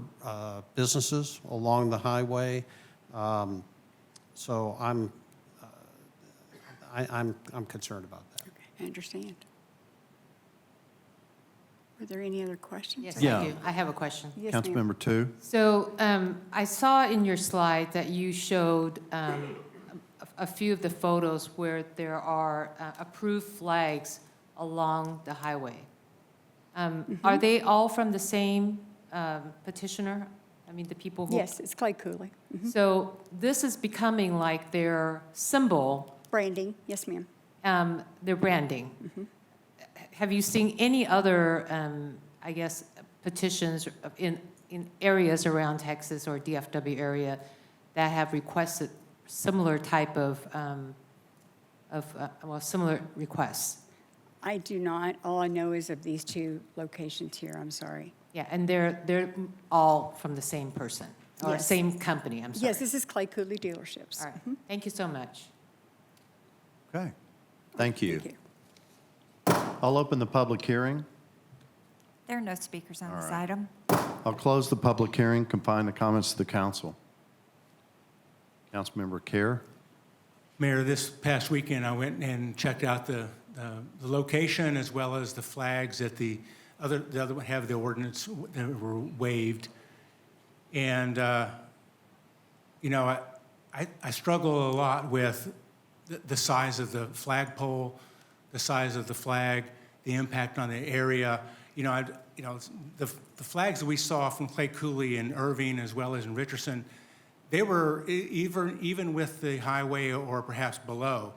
businesses along the highway. So I'm concerned about that. Okay, I understand. Are there any other questions? Yes, Yeah. I do. I have a question. Yes, ma'am. Councilmember Tu. So I saw in your slide that you showed a few of the photos where there are approved flags along the highway. Mm-hmm. Are they all from the same petitioner? I mean, the people who? Yes, it's Clay Cooley. Mhm. So this is becoming like their symbol, Branding, yes, ma'am. their branding. Mm-hmm. Have you seen any other, I guess, petitions in areas around Texas or DFW area that have requested similar type of similar requests? I do not. All I know is of these two locations here, I'm sorry. Yeah, and they're all from the same person, or Yes. same company, I'm sorry. Yes, this is Clay Cooley Dealerships. All right, Mhm. thank you so much. Okay. Thank you. Thank you. I'll open the public hearing. There are no speakers on All this right. item. I'll close the public hearing, confine the comments to the council. Councilmember Kerr? Mayor, this past weekend, I went and checked out the location as well as the flags that the other one have the ordinance that were waived. And, you know, I struggle a lot with the size of the flagpole, the size of the flag, the impact on the area. You know, the flags that we saw from Clay Cooley and Irving as well as in Richardson, they were even with the highway or perhaps below.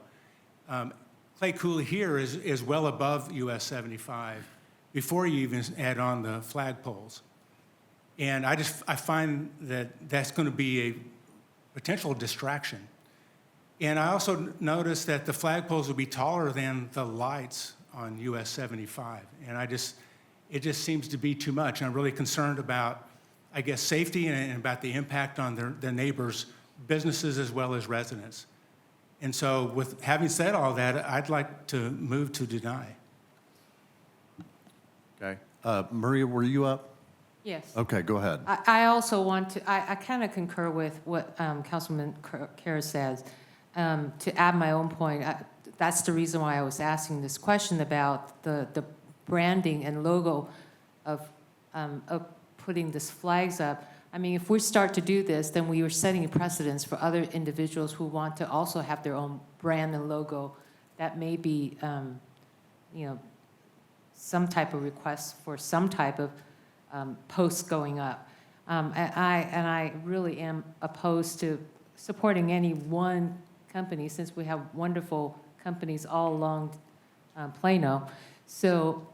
Clay Cooley here is well above US 75 before you even add on the flagpoles. And I find that that's going to be a potential distraction. And I also noticed that the flagpoles will be taller than the lights on US 75. And it just seems to be too much. And I'm really concerned about, I guess, safety and about the impact on their neighbors' businesses as well as residents. And so with having said all that, I'd like to move to deny. Okay. Maria, were you up? Yes. Okay, go ahead. I also want to, I kind of concur with what Councilman Kara says. To add my own point, that's the reason why I was asking this question about the branding and logo of putting these flags up. I mean, if we start to do this, then we are setting a precedence for other individuals who want to also have their own brand and logo. That may be, you know, some type of request for some type of posts going up. And I really am opposed to supporting any one company, since we have wonderful companies all along Plano. So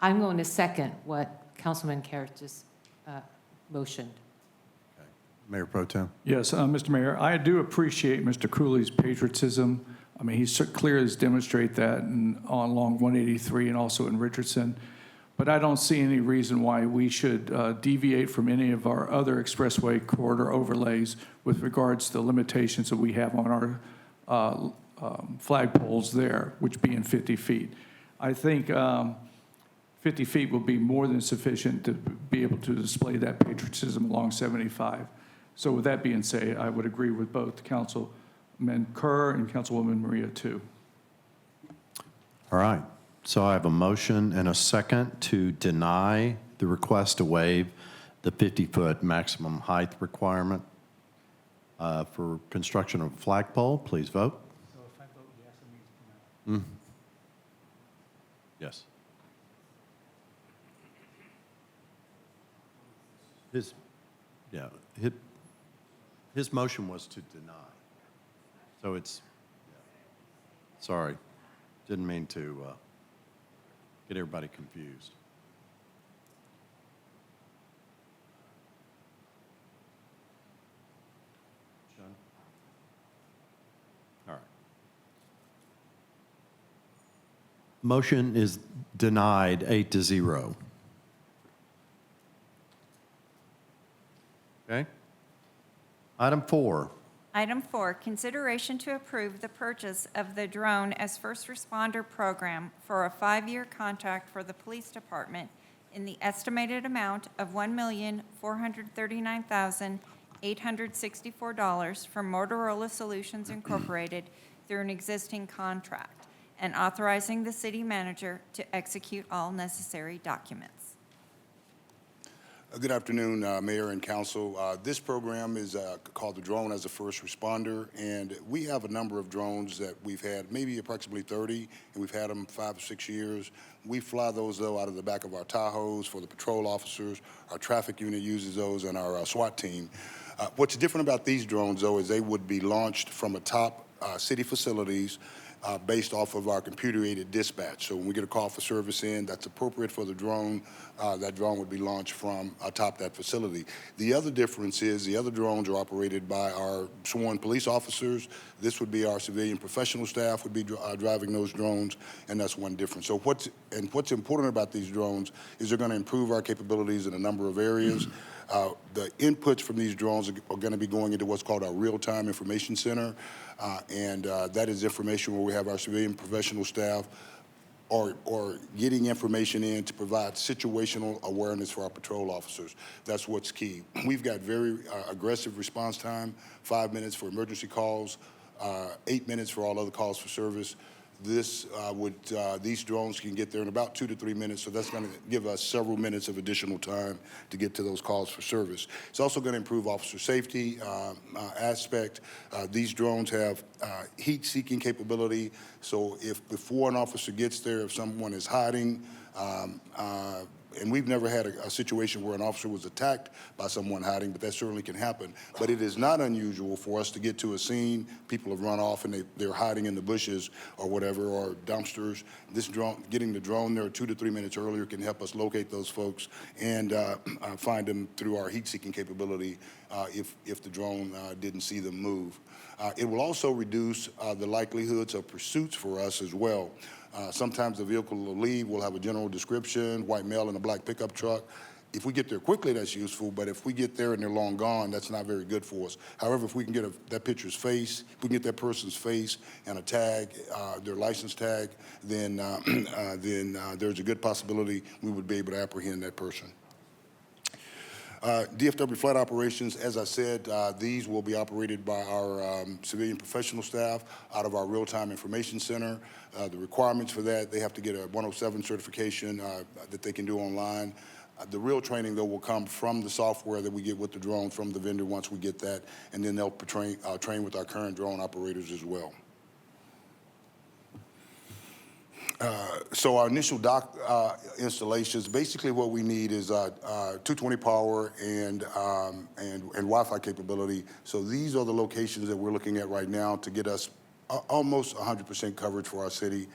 I'm going to second what Councilman Carrot just motioned. Mayor Pro Tem? Yes, Mr. Mayor, I do appreciate Mr. Cooley's patriotism. I mean, he's clear as demonstrate that along 183 and also in Richardson. But I don't see any reason why we should deviate from any of our other expressway corridor overlays with regards to the limitations that we have on our flagpoles there, which being 50 feet. I think 50 feet will be more than sufficient to be able to display that patriotism along 75. So with that being said, I would agree with both Councilman Kerr and Councilwoman Maria too. All right. So I have a motion and a second to deny the request to waive the 50-foot maximum height requirement for construction of a flagpole. Please vote. So if I vote yes, it means deny. Yes. His motion was to deny. So it's, sorry, didn't mean to get everybody confused. Sean? All right. Motion is denied 8-0. Okay. Item 4. Item 4, consideration to approve the purchase of the drone as first responder program for a 5-year contract for the police department in the estimated amount of $1,439,864 from Motorola Solutions Incorporated through an existing contract, and authorizing the city manager to execute all necessary documents. Good afternoon, Mayor and Council. This program is called the Drone as a First Responder, and we have a number of drones that we've had, maybe approximately 30, and we've had them 5 or 6 years. We fly those, though, out of the back of our Tahoes for the patrol officers. Our traffic unit uses those, and our SWAT team. What's different about these drones, though, is they would be launched from atop city facilities based off of our computer-aided dispatch. So when we get a call for service in that's appropriate for the drone, that drone would be launched from atop that facility. The other difference is the other drones are operated by our sworn police officers. This would be our civilian professional staff would be driving those drones, and that's one difference. So what's important about these drones is they're going to improve our capabilities in a number of areas. The inputs from these drones are going to be going into what's called our real-time information center, and that is information where we have our civilian professional staff or getting information in to provide situational awareness for our patrol officers. That's what's key. We've got very aggressive response time, 5 minutes for emergency calls, 8 minutes for all other calls for service. These drones can get there in about 2 to 3 minutes, so that's going to give us several minutes of additional time to get to those calls for service. It's also going to improve officer safety aspect. These drones have heat-seeking capability, so if before an officer gets there, if someone is hiding, and we've never had a situation where an officer was attacked by someone hiding, but that certainly can happen. But it is not unusual for us to get to a scene, people have run off and they're hiding in the bushes or whatever, or dumpsters. This drone, getting the drone there 2 to 3 minutes earlier can help us locate those folks and find them through our heat-seeking capability if the drone didn't see them move. It will also reduce the likelihoods of pursuits for us as well. Sometimes the vehicle will leave, we'll have a general description, white male in a black pickup truck. If we get there quickly, that's useful, but if we get there and they're long gone, that's not very good for us. However, if we can get that picture's face, if we can get that person's face and a tag, their license tag, then there's a good possibility we would be able to apprehend that person. DFW flight operations, as I said, these will be operated by our civilian professional staff out of our real-time information center. The requirements for that, they have to get a 107 certification that they can do online. The real training, though, will come from the software that we get with the drone from the vendor once we get that, and then they'll train with our current drone operators as well. So our initial dock installations, basically what we need is 220 power and Wi-Fi capability. So these are the locations that we're looking at right now to get us almost 100% coverage for our city.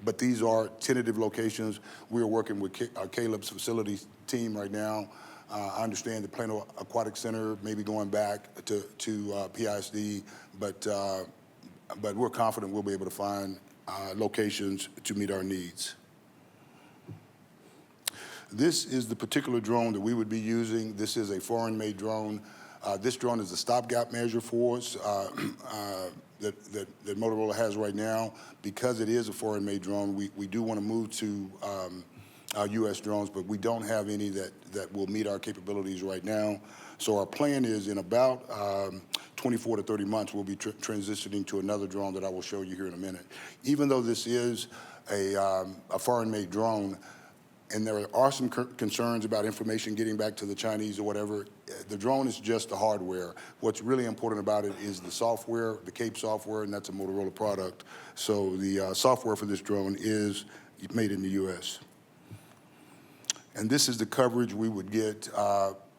But these are tentative locations. We're working with Caleb's facilities team right now. I understand the Plano Aquatic Center may be going back to PISD, but we're confident we'll be able to find locations to meet our needs. This is the particular drone that we would be using. This is a foreign-made drone. This drone is a stopgap measure for us that Motorola has right now. Because it is a foreign-made drone, we do want to move to U.S. drones, but we don't have any that will meet our capabilities right now. So our plan is in about 24 to 30 months, we'll be transitioning to another drone that I will show you here in a minute. Even though this is a foreign-made drone, and there are some concerns about information getting back to the Chinese or whatever, the drone is just the hardware. What's really important about it is the software, the CAPE software, and that's a Motorola product. So the software for this drone is made in the U.S. And this is the coverage we would get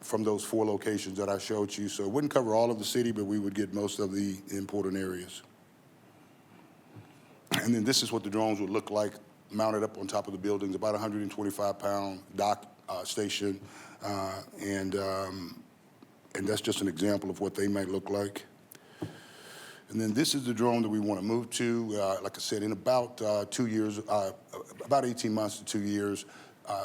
from those 4 locations that I showed you. So it wouldn't cover all of the city, but we would get most of the important areas. And then this is what the drones would look like mounted up on top of the buildings, about 125-pound dock station. And that's just an example of what they might look like. And then this is the drone that we want to move to. Like I said, in about 2 years, about 18 months to 2 years,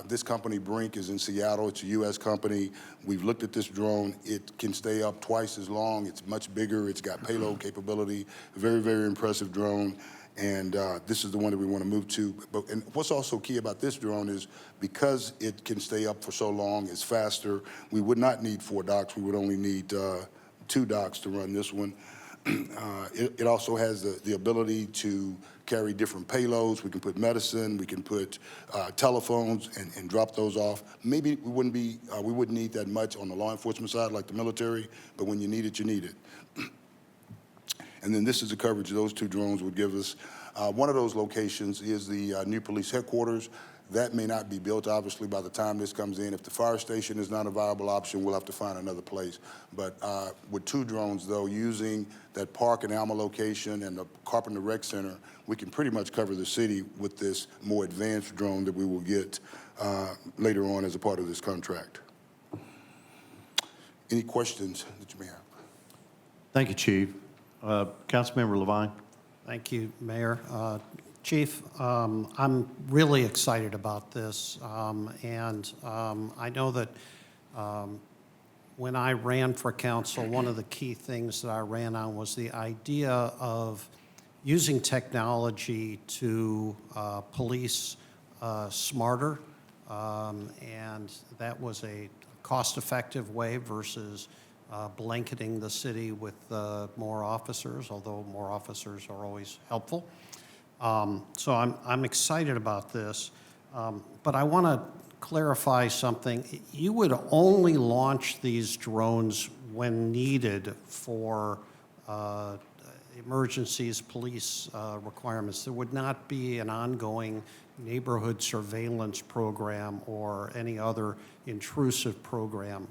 this company, Brink, is in Seattle. It's a U.S. company. We've looked at this drone. It can stay up twice as long. It's much bigger. It's got payload capability. Very, very impressive drone. And this is the one that we want to move to. And what's also key about this drone is because it can stay up for so long, it's faster. We would not need 4 docks. We would only need 2 docks to run this one. It also has the ability to carry different payloads. We can put medicine, we can put telephones and drop those off. Maybe we wouldn't need that much on the law enforcement side like the military, but when you need it, you need it. And then this is the coverage those two drones would give us. One of those locations is the new police headquarters. That may not be built, obviously, by the time this comes in. If the fire station is not a viable option, we'll have to find another place. But with two drones, though, using that Park and Alma location and the Carpenter Rec Center, we can pretty much cover the city with this more advanced drone that we will get later on as a part of this contract. Any questions that you may have? Thank you, Chief. Councilmember Levine. Thank you, Mayor. Chief, I'm really excited about this, and I know that when I ran for council, one of the key things that I ran on was the idea of using technology to police smarter, and that was a cost-effective way versus blanketing the city with more officers, although more officers are always helpful. So I'm excited about this, but I want to clarify something. You would only launch these drones when needed for emergencies, police requirements. There would not be an ongoing neighborhood surveillance program or any other intrusive program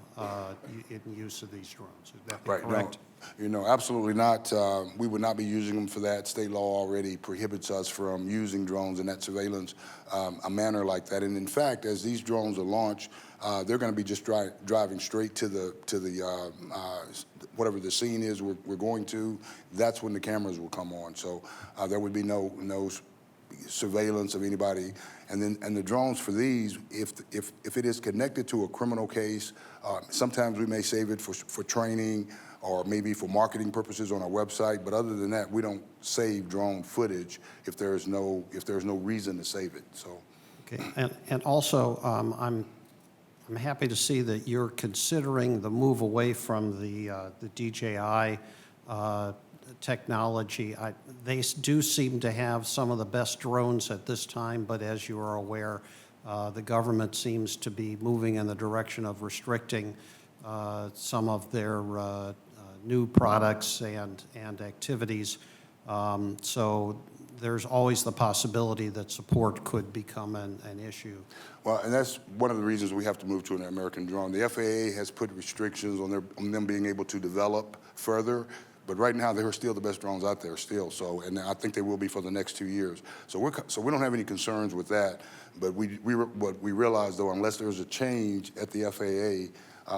in use of these drones. Is that correct? No, absolutely not. We would not be using them for that. State law already prohibits us from using drones in that surveillance a manner like that. And in fact, as these drones are launched, they're going to be just driving straight to the whatever the scene is we're going to. That's when the cameras will come on. So there would be no surveillance of anybody. And the drones for these, if it is connected to a criminal case, sometimes we may save it for training or maybe for marketing purposes on our website. But other than that, we don't save drone footage if there's no reason to save it. So. Okay. And also, I'm happy to see that you're considering the move away from the DJI technology. They do seem to have some of the best drones at this time, but as you are aware, the government seems to be moving in the direction of restricting some of their new products and activities. So there's always the possibility that support could become an issue. Well, and that's one of the reasons we have to move to an American drone. The FAA has put restrictions on them being able to develop further. But right now, they're still the best drones out there still. So, and I think they will be for the next 2 years. So we don't have any concerns with that. But what we realize, though, unless there's a change at the FAA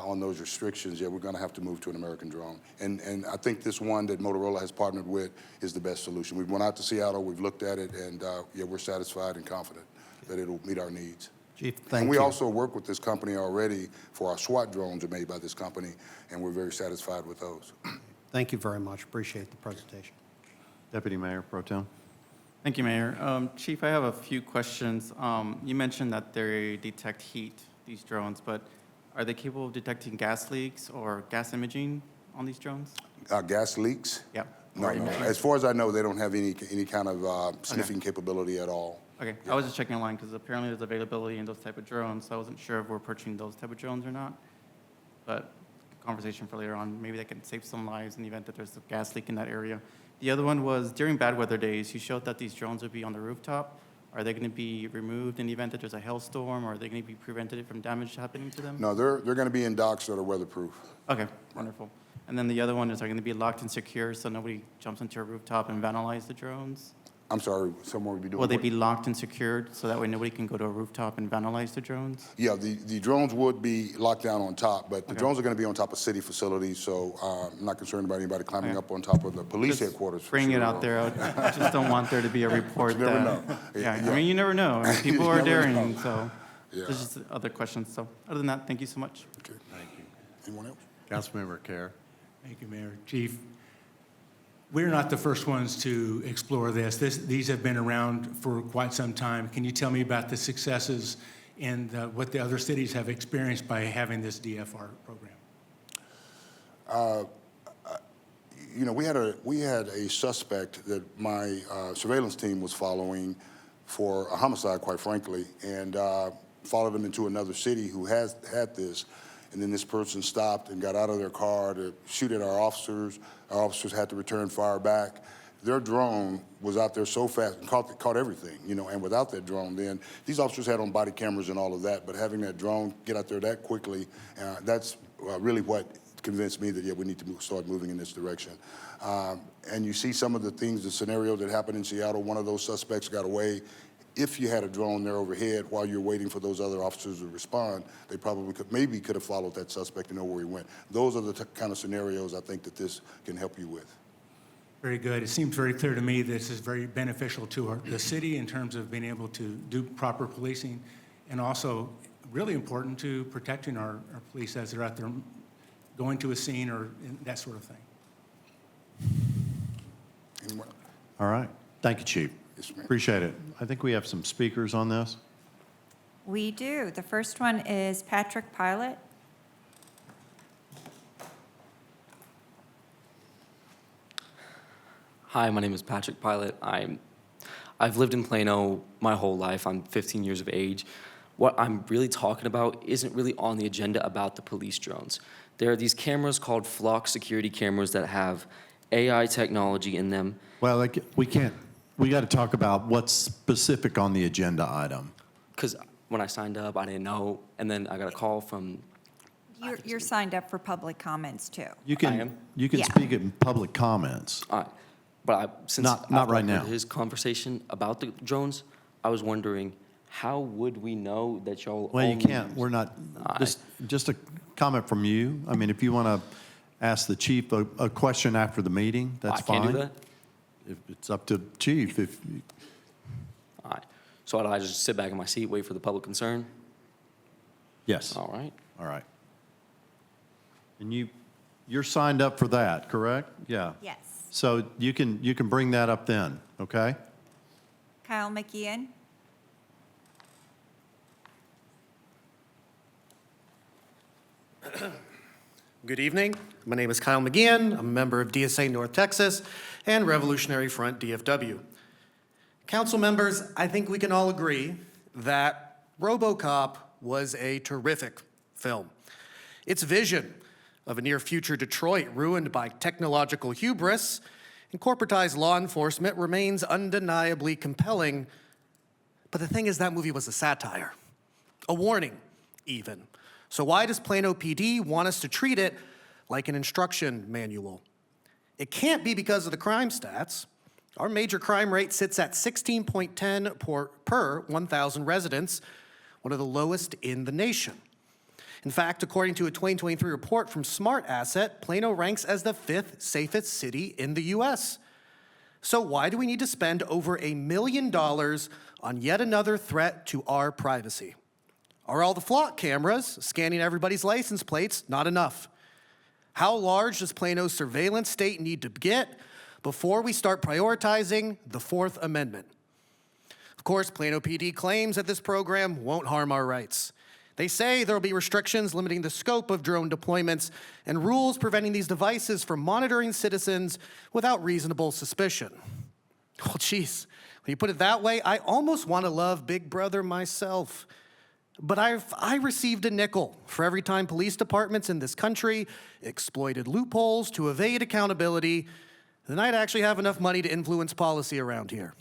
on those restrictions, yeah, we're going to have to move to an American drone. And I think this one that Motorola has partnered with is the best solution. We've went out to Seattle, we've looked at it, and yeah, we're satisfied and confident that it'll meet our needs. Chief, thank you. And we also work with this company already for our SWAT drones are made by this company, and we're very satisfied with those. Thank you very much. Appreciate the presentation. Deputy Mayor Pro Tem. Thank you, Mayor. Chief, I have a few questions. You mentioned that they detect heat, these drones, but are they capable of detecting gas leaks or gas imaging on these drones? Gas leaks? Yeah. No. As far as I know, they don't have any kind of sniffing capability at all. Okay, I was just checking online because apparently there's availability in those type of drones, so I wasn't sure if we're purchasing those type of drones or not. But conversation for later on, maybe that can save some lives in the event that there's a gas leak in that area. The other one was during bad weather days, you showed that these drones would be on the rooftop. Are they going to be removed in the event that there's a hailstorm, or are they going to be prevented from damage happening to them? No, they're going to be in docks that are weatherproof. Okay, wonderful. And then the other one is, are going to be locked and secure so nobody jumps into a rooftop and vandalize the drones? I'm sorry, someone would be doing Will they what? be locked and secured so that way nobody can go to a rooftop and vandalize the drones? Yeah, the drones would be locked down on top, but the drones are going to be on top of city facilities, so I'm not concerned about anybody climbing up on top of the police headquarters. Bring it out there. I just don't want there to be a report You never know. Yeah, I mean, you never know. I mean, people are daring, know. so Yeah. there's just other questions. So other than that, thank you so much. Okay, thank you. Anyone else? Councilmember Kerr. Thank you, Mayor. Chief, we're not the first ones to explore this. These have been around for quite some time. Can you tell me about the successes and what the other cities have experienced by having this DFR program? you know, we had a suspect that my surveillance team was following for a homicide, quite frankly, and followed him into another city who had this. And then this person stopped and got out of their car to shoot at our officers. Our officers had to return fire back. Their drone was out there so fast and caught everything, you know, and without that drone, then these officers had on body cameras and all of that, but having that drone get out there that quickly, that's really what convinced me that, yeah, we need to start moving in this direction. And you see some of the things, the scenario that happened in Seattle, one of those suspects got away. If you had a drone there overhead while you're waiting for those other officers to respond, they probably could have followed that suspect and know where he went. Those are the kind of scenarios I think that this can help you with. Very good. It seems very clear to me this is very beneficial to the city in terms of being able to do proper policing, and also really important to protecting our police as they're out there going to a scene or that sort of thing. Anyone? All right. Thank you, Chief. Yes, ma'am. Appreciate it. I think we have some speakers on this. We do. The first one is Patrick Pilot. Hi, my name is Patrick Pilot. I've lived in Plano my whole life. I'm 15 years of age. What I'm really talking about isn't really on the agenda about the police drones. There are these cameras called flock security cameras that have AI technology in them. Well, we got to talk about what's specific on the agenda item. Because when I signed up, I didn't know, and then I got a call from... You're signed up for public comments, too. You can, I am? you can Yeah. speak in public comments. All right. But since Not I've right heard now. his conversation about the drones, I was wondering, how would we know that y'all Well, you only can't, use- we're not, I- just a comment from you. I mean, if you want to ask the chief a question after the meeting, that's I fine. can't do that? If it's up to chief, if, All right. So do I just sit back in my seat, wait for the public concern? yes. All right. All right. And you're signed up for that, correct? Yeah. Yes. So you can bring that up then, okay? Kyle McKeon. Good evening. My name is Kyle McGeehan. I'm a member of DSA North Texas and Revolutionary Front DFW. Council members, I think we can all agree that RoboCop was a terrific film. Its vision of a near-future Detroit ruined by technological hubris and corporatized law enforcement remains undeniably compelling. But the thing is, that movie was a satire, a warning even. So why does Plano PD want us to treat it like an instruction manual? It can't be because of the crime stats. Our major crime rate sits at 16.10 per 1,000 residents, one of the lowest in the nation. In fact, according to a 2023 report from Smart Asset, Plano ranks as the 5th safest city in the U.S. So why do we need to spend over $1 million on yet another threat to our privacy? Are all the flock cameras scanning everybody's license plates not enough? How large does Plano's surveillance state need to get before we start prioritizing the Fourth Amendment? Of course, Plano PD claims that this program won't harm our rights. They say there will be restrictions limiting the scope of drone deployments and rules preventing these devices from monitoring citizens without reasonable suspicion. Well, geez, when you put it that way, I almost want to love Big Brother myself. But I received a nickel for every time police departments in this country exploited loopholes to evade accountability, then I'd actually have enough money to influence policy around here.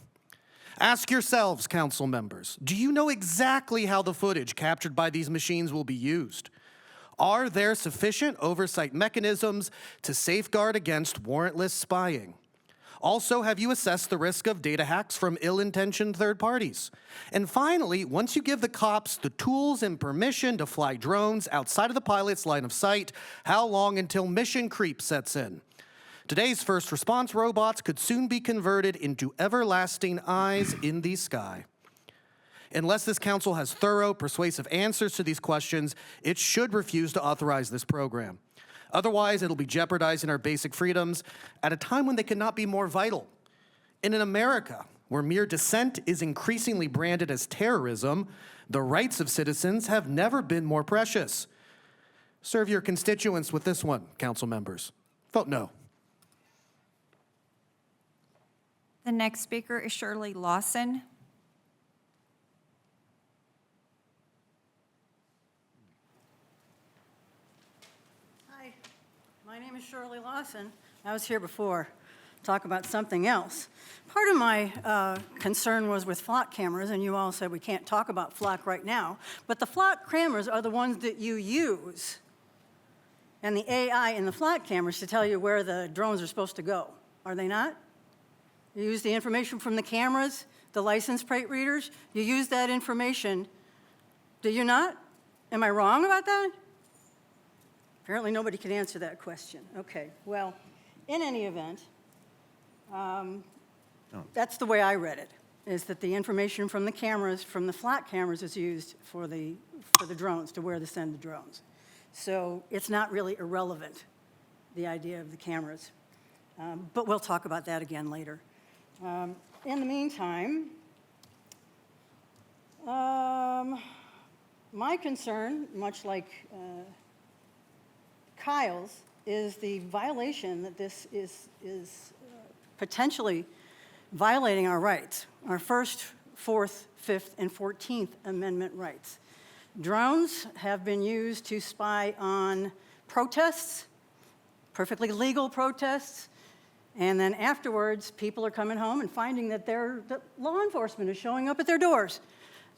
Ask yourselves, council members, do you know exactly how the footage captured by these machines will be used? Are there sufficient oversight mechanisms to safeguard against warrantless spying? Also, have you assessed the risk of data hacks from ill-intentioned third parties? And finally, once you give the cops the tools and permission to fly drones outside of the pilot's line of sight, how long until mission creep sets in? Today's first response robots could soon be converted into everlasting eyes in the sky. Unless this council has thorough, persuasive answers to these questions, it should refuse to authorize this program. Otherwise, it'll be jeopardizing our basic freedoms at a time when they cannot be more vital. In an America where mere dissent is increasingly branded as terrorism, the rights of citizens have never been more precious. Serve your constituents with this one, council members. Vote no. The next speaker is Shirley Lawson. Hi, my name is Shirley Lawson. I was here before, talk about something else. Part of my concern was with flock cameras, and you all said we can't talk about flock right now, but the flock cameras are the ones that you use, and the AI in the flock cameras to tell you where the drones are supposed to go, are they not? You use the information from the cameras, the license plate readers, you use that information, do you not? Am I wrong about that? Apparently nobody can answer that question. Okay, well, in any event, that's the way I read it, is that the information from the cameras, from the flock cameras is used for the drones, to where to send the drones. So it's not really irrelevant, the idea of the cameras. But we'll talk about that again later. In the meantime, my concern, much like Kyle's, is the violation that this is potentially violating our rights, our First, Fourth, Fifth, and 14th Amendment rights. Drones have been used to spy on protests, perfectly legal protests, and then afterwards, people are coming home and finding that that law enforcement is showing up at their doors.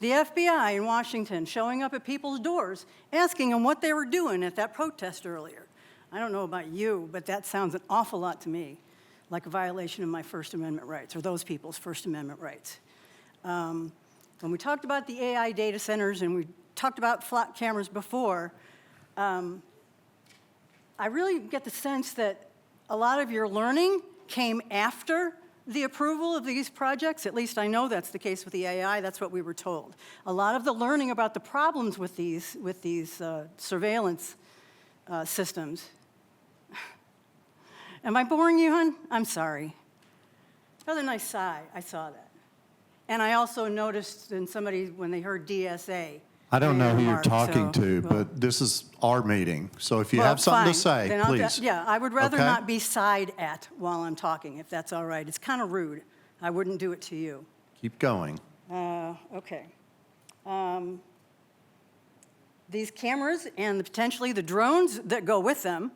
The FBI in Washington showing up at people's doors, asking them what they were doing at that protest earlier. I don't know about you, but that sounds an awful lot to me like a violation of my First Amendment rights, or those people's First Amendment rights. When we talked about the AI data centers and we talked about flock cameras before, I really get the sense that a lot of your learning came after the approval of these projects. At least I know that's the case with the AI. That's what we were told. A lot of the learning about the problems with these surveillance systems. Am I boring you, hon? I'm sorry. Another nice sigh. I saw that. And I also noticed in somebody, when they heard DSA. I don't know who you're remark, talking so, to, well, but this is our meeting. So if you well, have something to fine. say, Then I'll please. yeah, I would rather Okay? not be sighed at while I'm talking, if that's all right. It's kind of rude. I wouldn't do it to you. Keep going. Okay. These cameras and potentially the drones that go with them,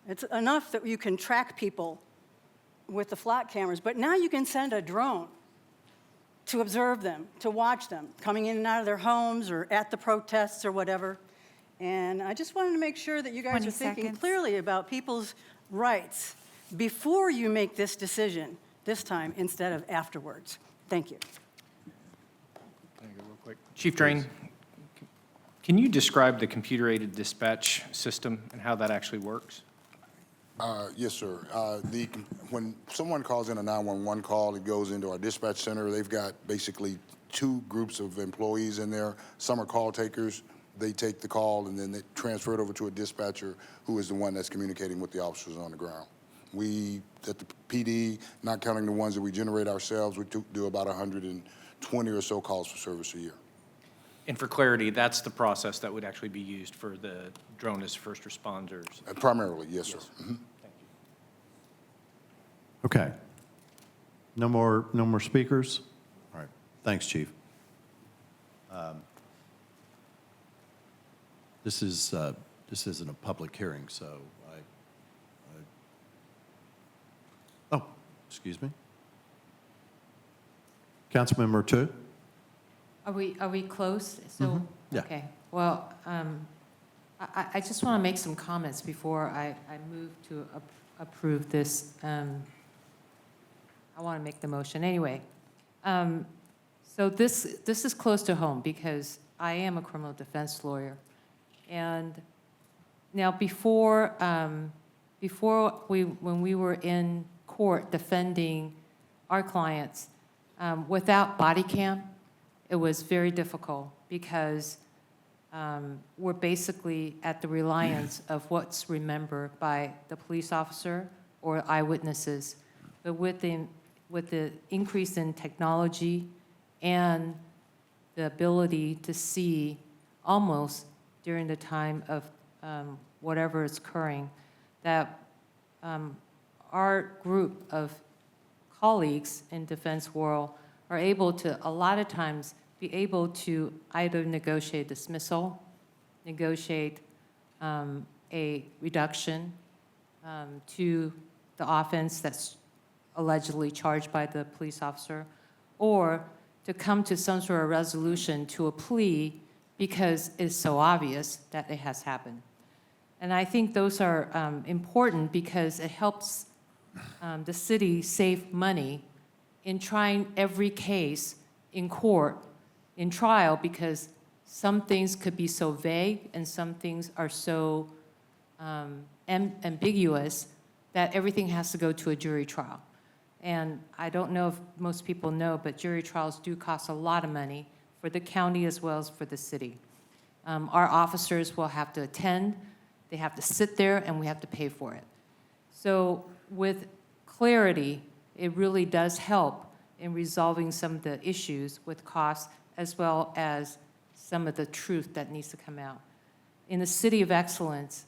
it's enough that you can track people with the flock cameras, but now you can send a drone to observe them, to watch them, coming in and out of their homes or at the protests or whatever. And I just wanted to make sure that you guys 20 are thinking seconds. clearly about people's rights before you make this decision this time instead of afterwards. Thank you. Chief Drain, can you describe the computer-aided dispatch system and how that actually works? Yes, sir. When someone calls in a 911 call, it goes into our dispatch center. They've got basically two groups of employees in there. Some are call takers. They take the call and then they transfer it over to a dispatcher who is the one that's communicating with the officers on the ground. We, at the PD, not counting the ones that we generate ourselves, we do about 120 or so calls for service a year. And for clarity, that's the process that would actually be used for the drone as first responders. Primarily, yes, sir. Mhm. Okay. No more speakers? All right. Thanks, Chief. This isn't a public hearing, so oh, excuse me. Councilmember Tu? Are we close? So, Yeah. okay. Well, I just want to make some comments before I move to approve this. I want to make the motion anyway. So this is close to home because I am a criminal defense lawyer. And now when we were in court defending our clients, without body cam, it was very difficult because we're basically at the reliance of what's remembered by the police officer or eyewitnesses. But with the increase in technology and the ability to see almost during the time of whatever is occurring, that our group of colleagues in defense world are able to, a lot of times, be able to either negotiate dismissal, negotiate a reduction to the offense that's allegedly charged by the police officer, or to come to some sort of resolution to a plea because it's so obvious that it has happened. And I think those are important because it helps the city save money in trying every case in court, in trial, because some things could be so vague and some things are so ambiguous that everything has to go to a jury trial. And I don't know if most people know, but jury trials do cost a lot of money for the county as well as for the city. Our officers will have to attend, they have to sit there, and we have to pay for it. So with clarity, it really does help in resolving some of the issues with costs as well as some of the truth that needs to come out. In the City of Excellence,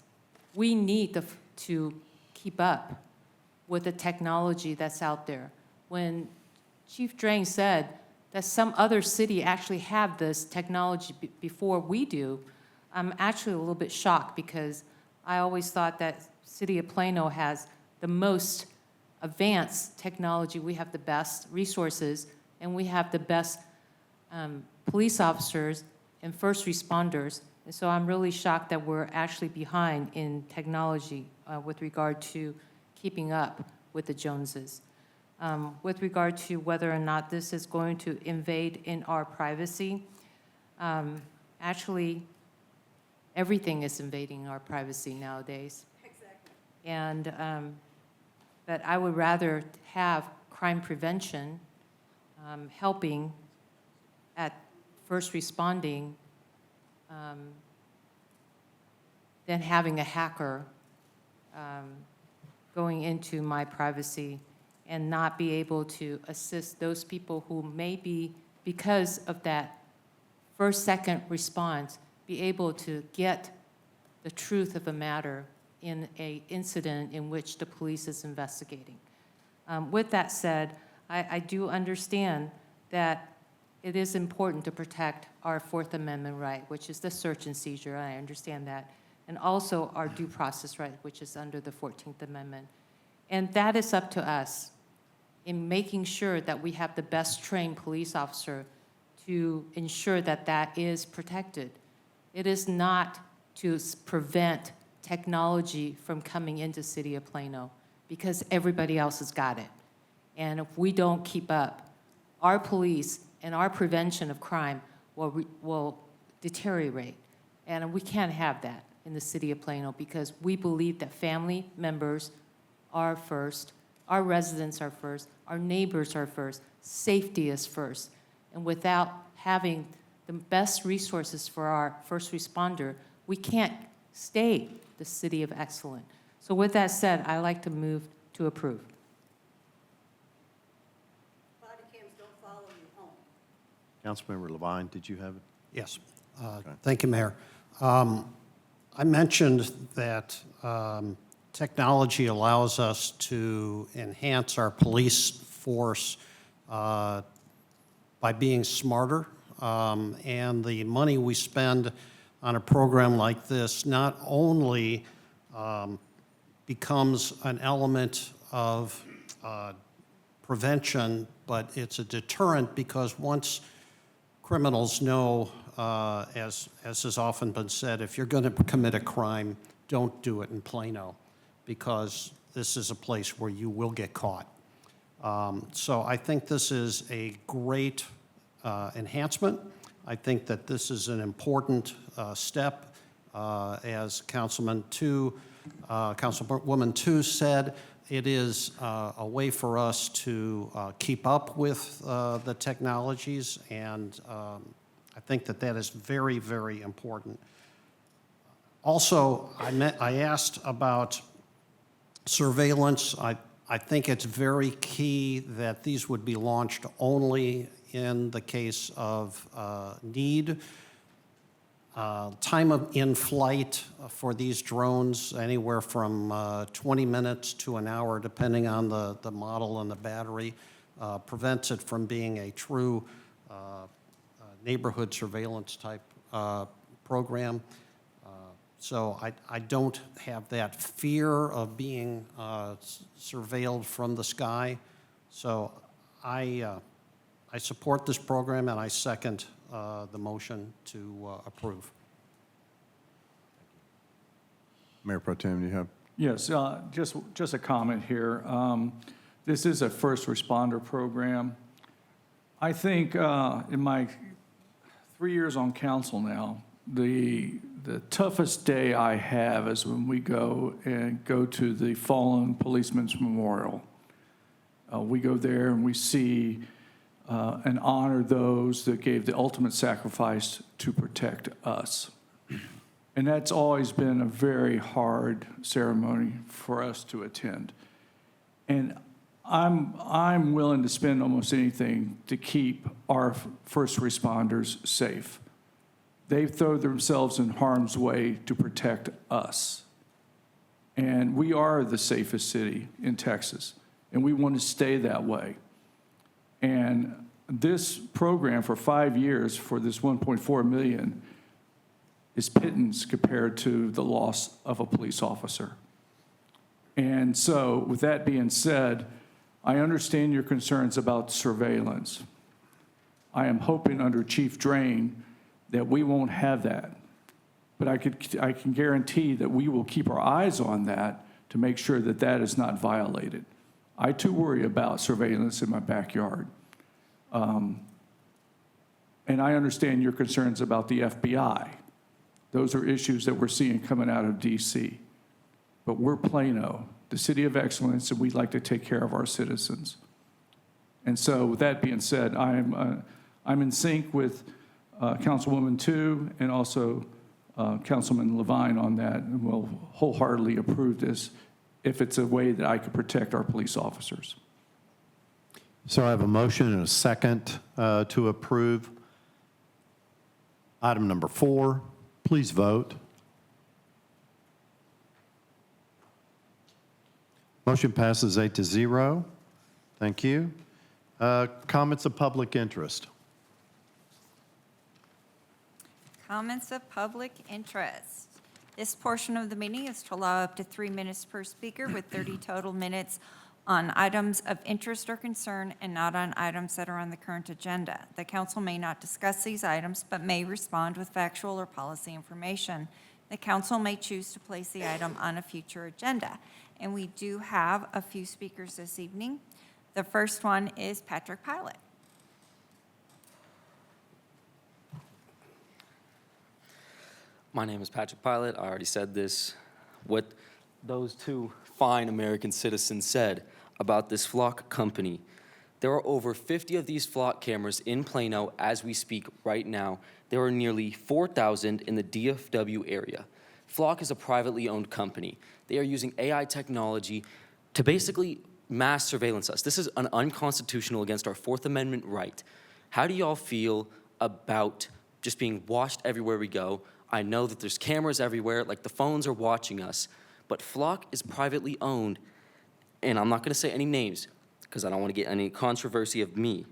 we need to keep up with the technology that's out there. When Chief Drain said that some other city actually have this technology before we do, I'm actually a little bit shocked because I always thought that City of Plano has the most advanced technology. We have the best resources, and we have the best police officers and first responders. And so I'm really shocked that we're actually behind in technology with regard to keeping up with the Joneses. With regard to whether or not this is going to invade in our privacy, actually, everything is invading our privacy nowadays. Exactly. And, but I would rather have crime prevention helping at first responding than having a hacker going into my privacy and not be able to assist those people who may be, because of that first-second response, be able to get the truth of a matter in an incident in which the police is investigating. With that said, I do understand that it is important to protect our Fourth Amendment right, which is the search and seizure. I understand that. And also our due process right, which is under the 14th Amendment. And that is up to us in making sure that we have the best trained police officer to ensure that that is protected. It is not to prevent technology from coming into City of Plano because everybody else has got it. And if we don't keep up, our police and our prevention of crime will deteriorate. And we can't have that in the City of Plano because we believe that family members are first, our residents are first, our neighbors are first, safety is first. And without having the best resources for our first responder, we can't stay the City of Excellence. So with that said, I like to move to approve. Body cams don't follow you home. Councilmember Levine, did you have it? Yes. Thank you, Mayor. I mentioned that technology allows us to enhance our police force by being smarter. And the money we spend on a program like this not only becomes an element of prevention, but it's a deterrent because once criminals know, as has often been said, if you're going to commit a crime, don't do it in Plano because this is a place where you will get caught. So I think this is a great enhancement. I think that this is an important step. As Councilwoman Tu said, it is a way for us to keep up with the technologies, and I think that that is very, very important. Also, I asked about surveillance. I think it's very key that these would be launched only in the case of need. Time of in flight for these drones, anywhere from 20 minutes to an hour, depending on the model and the battery, prevents it from being a true neighborhood surveillance type program. So I don't have that fear of being surveilled from the sky. So I support this program, and I second the motion to approve. Mayor Pro Tem, do you have? Yes, just a comment here. This is a first responder program. I think in my 3 years on council now, the toughest day I have is when we go to the Fallen Policeman's Memorial. We go there and we see and honor those that gave the ultimate sacrifice to protect us. And that's always been a very hard ceremony for us to attend. And I'm willing to spend almost anything to keep our first responders safe. They throw themselves in harm's way to protect us. And we are the safest city in Texas, and we want to stay that way. And this program for 5 years for this 1.4 million is pittance compared to the loss of a police officer. And so with that being said, I understand your concerns about surveillance. I am hoping under Chief Drain that we won't have that. But I can guarantee that we will keep our eyes on that to make sure that that is not violated. I too worry about surveillance in my backyard. And I understand your concerns about the FBI. Those are issues that we're seeing coming out of DC. But we're Plano, the city of excellence, and we'd like to take care of our citizens. And so with that being said, I'm in sync with Councilwoman Tu and also Councilman Levine on that, and will wholeheartedly approve this if it's a way that I could protect our police officers. So I have a motion and a second to approve. Item number 4, please vote. Motion passes 8-0. Thank you. Comments of public interest. Comments of public interest. This portion of the meeting is to allow up to 3 minutes per speaker with 30 total minutes on items of interest or concern and not on items that are on the current agenda. The council may not discuss these items, but may respond with factual or policy information. The council may choose to place the item on a future agenda. And we do have a few speakers this evening. The first one is Patrick Pilot. My name is Patrick Pilot. I already said this. What those two fine American citizens said about this flock company. There are over 50 of these flock cameras in Plano as we speak right now. There are nearly 4,000 in the DFW area. Flock is a privately owned company. They are using AI technology to basically mass surveillance us. This is unconstitutional against our Fourth Amendment right. How do y'all feel about just being watched everywhere we go? I know that there's cameras everywhere, like the phones are watching us, but Flock is privately owned, and I'm not gonna say any names because I don't wanna get any controversy of me.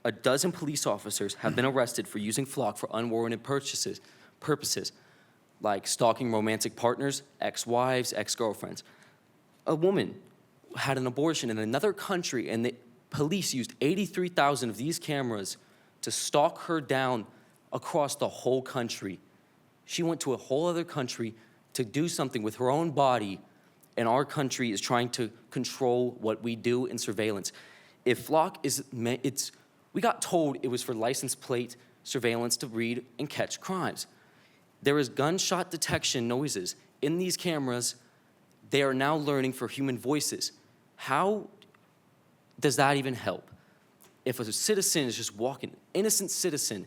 A dozen police officers have been arrested for using Flock for unwarranted purposes, like stalking romantic partners, ex-wives, ex-girlfriends. A woman had an abortion in another country, and the police used 83,000 of these cameras to stalk her down across the whole country. She went to a whole other country to do something with her own body, and our country is trying to control what we do in surveillance. If Flock is, we got told it was for license plate surveillance to read and catch crimes. There is gunshot detection noises in these cameras. They are now learning for human voices. How does that even help? If a citizen is just walking, innocent citizen,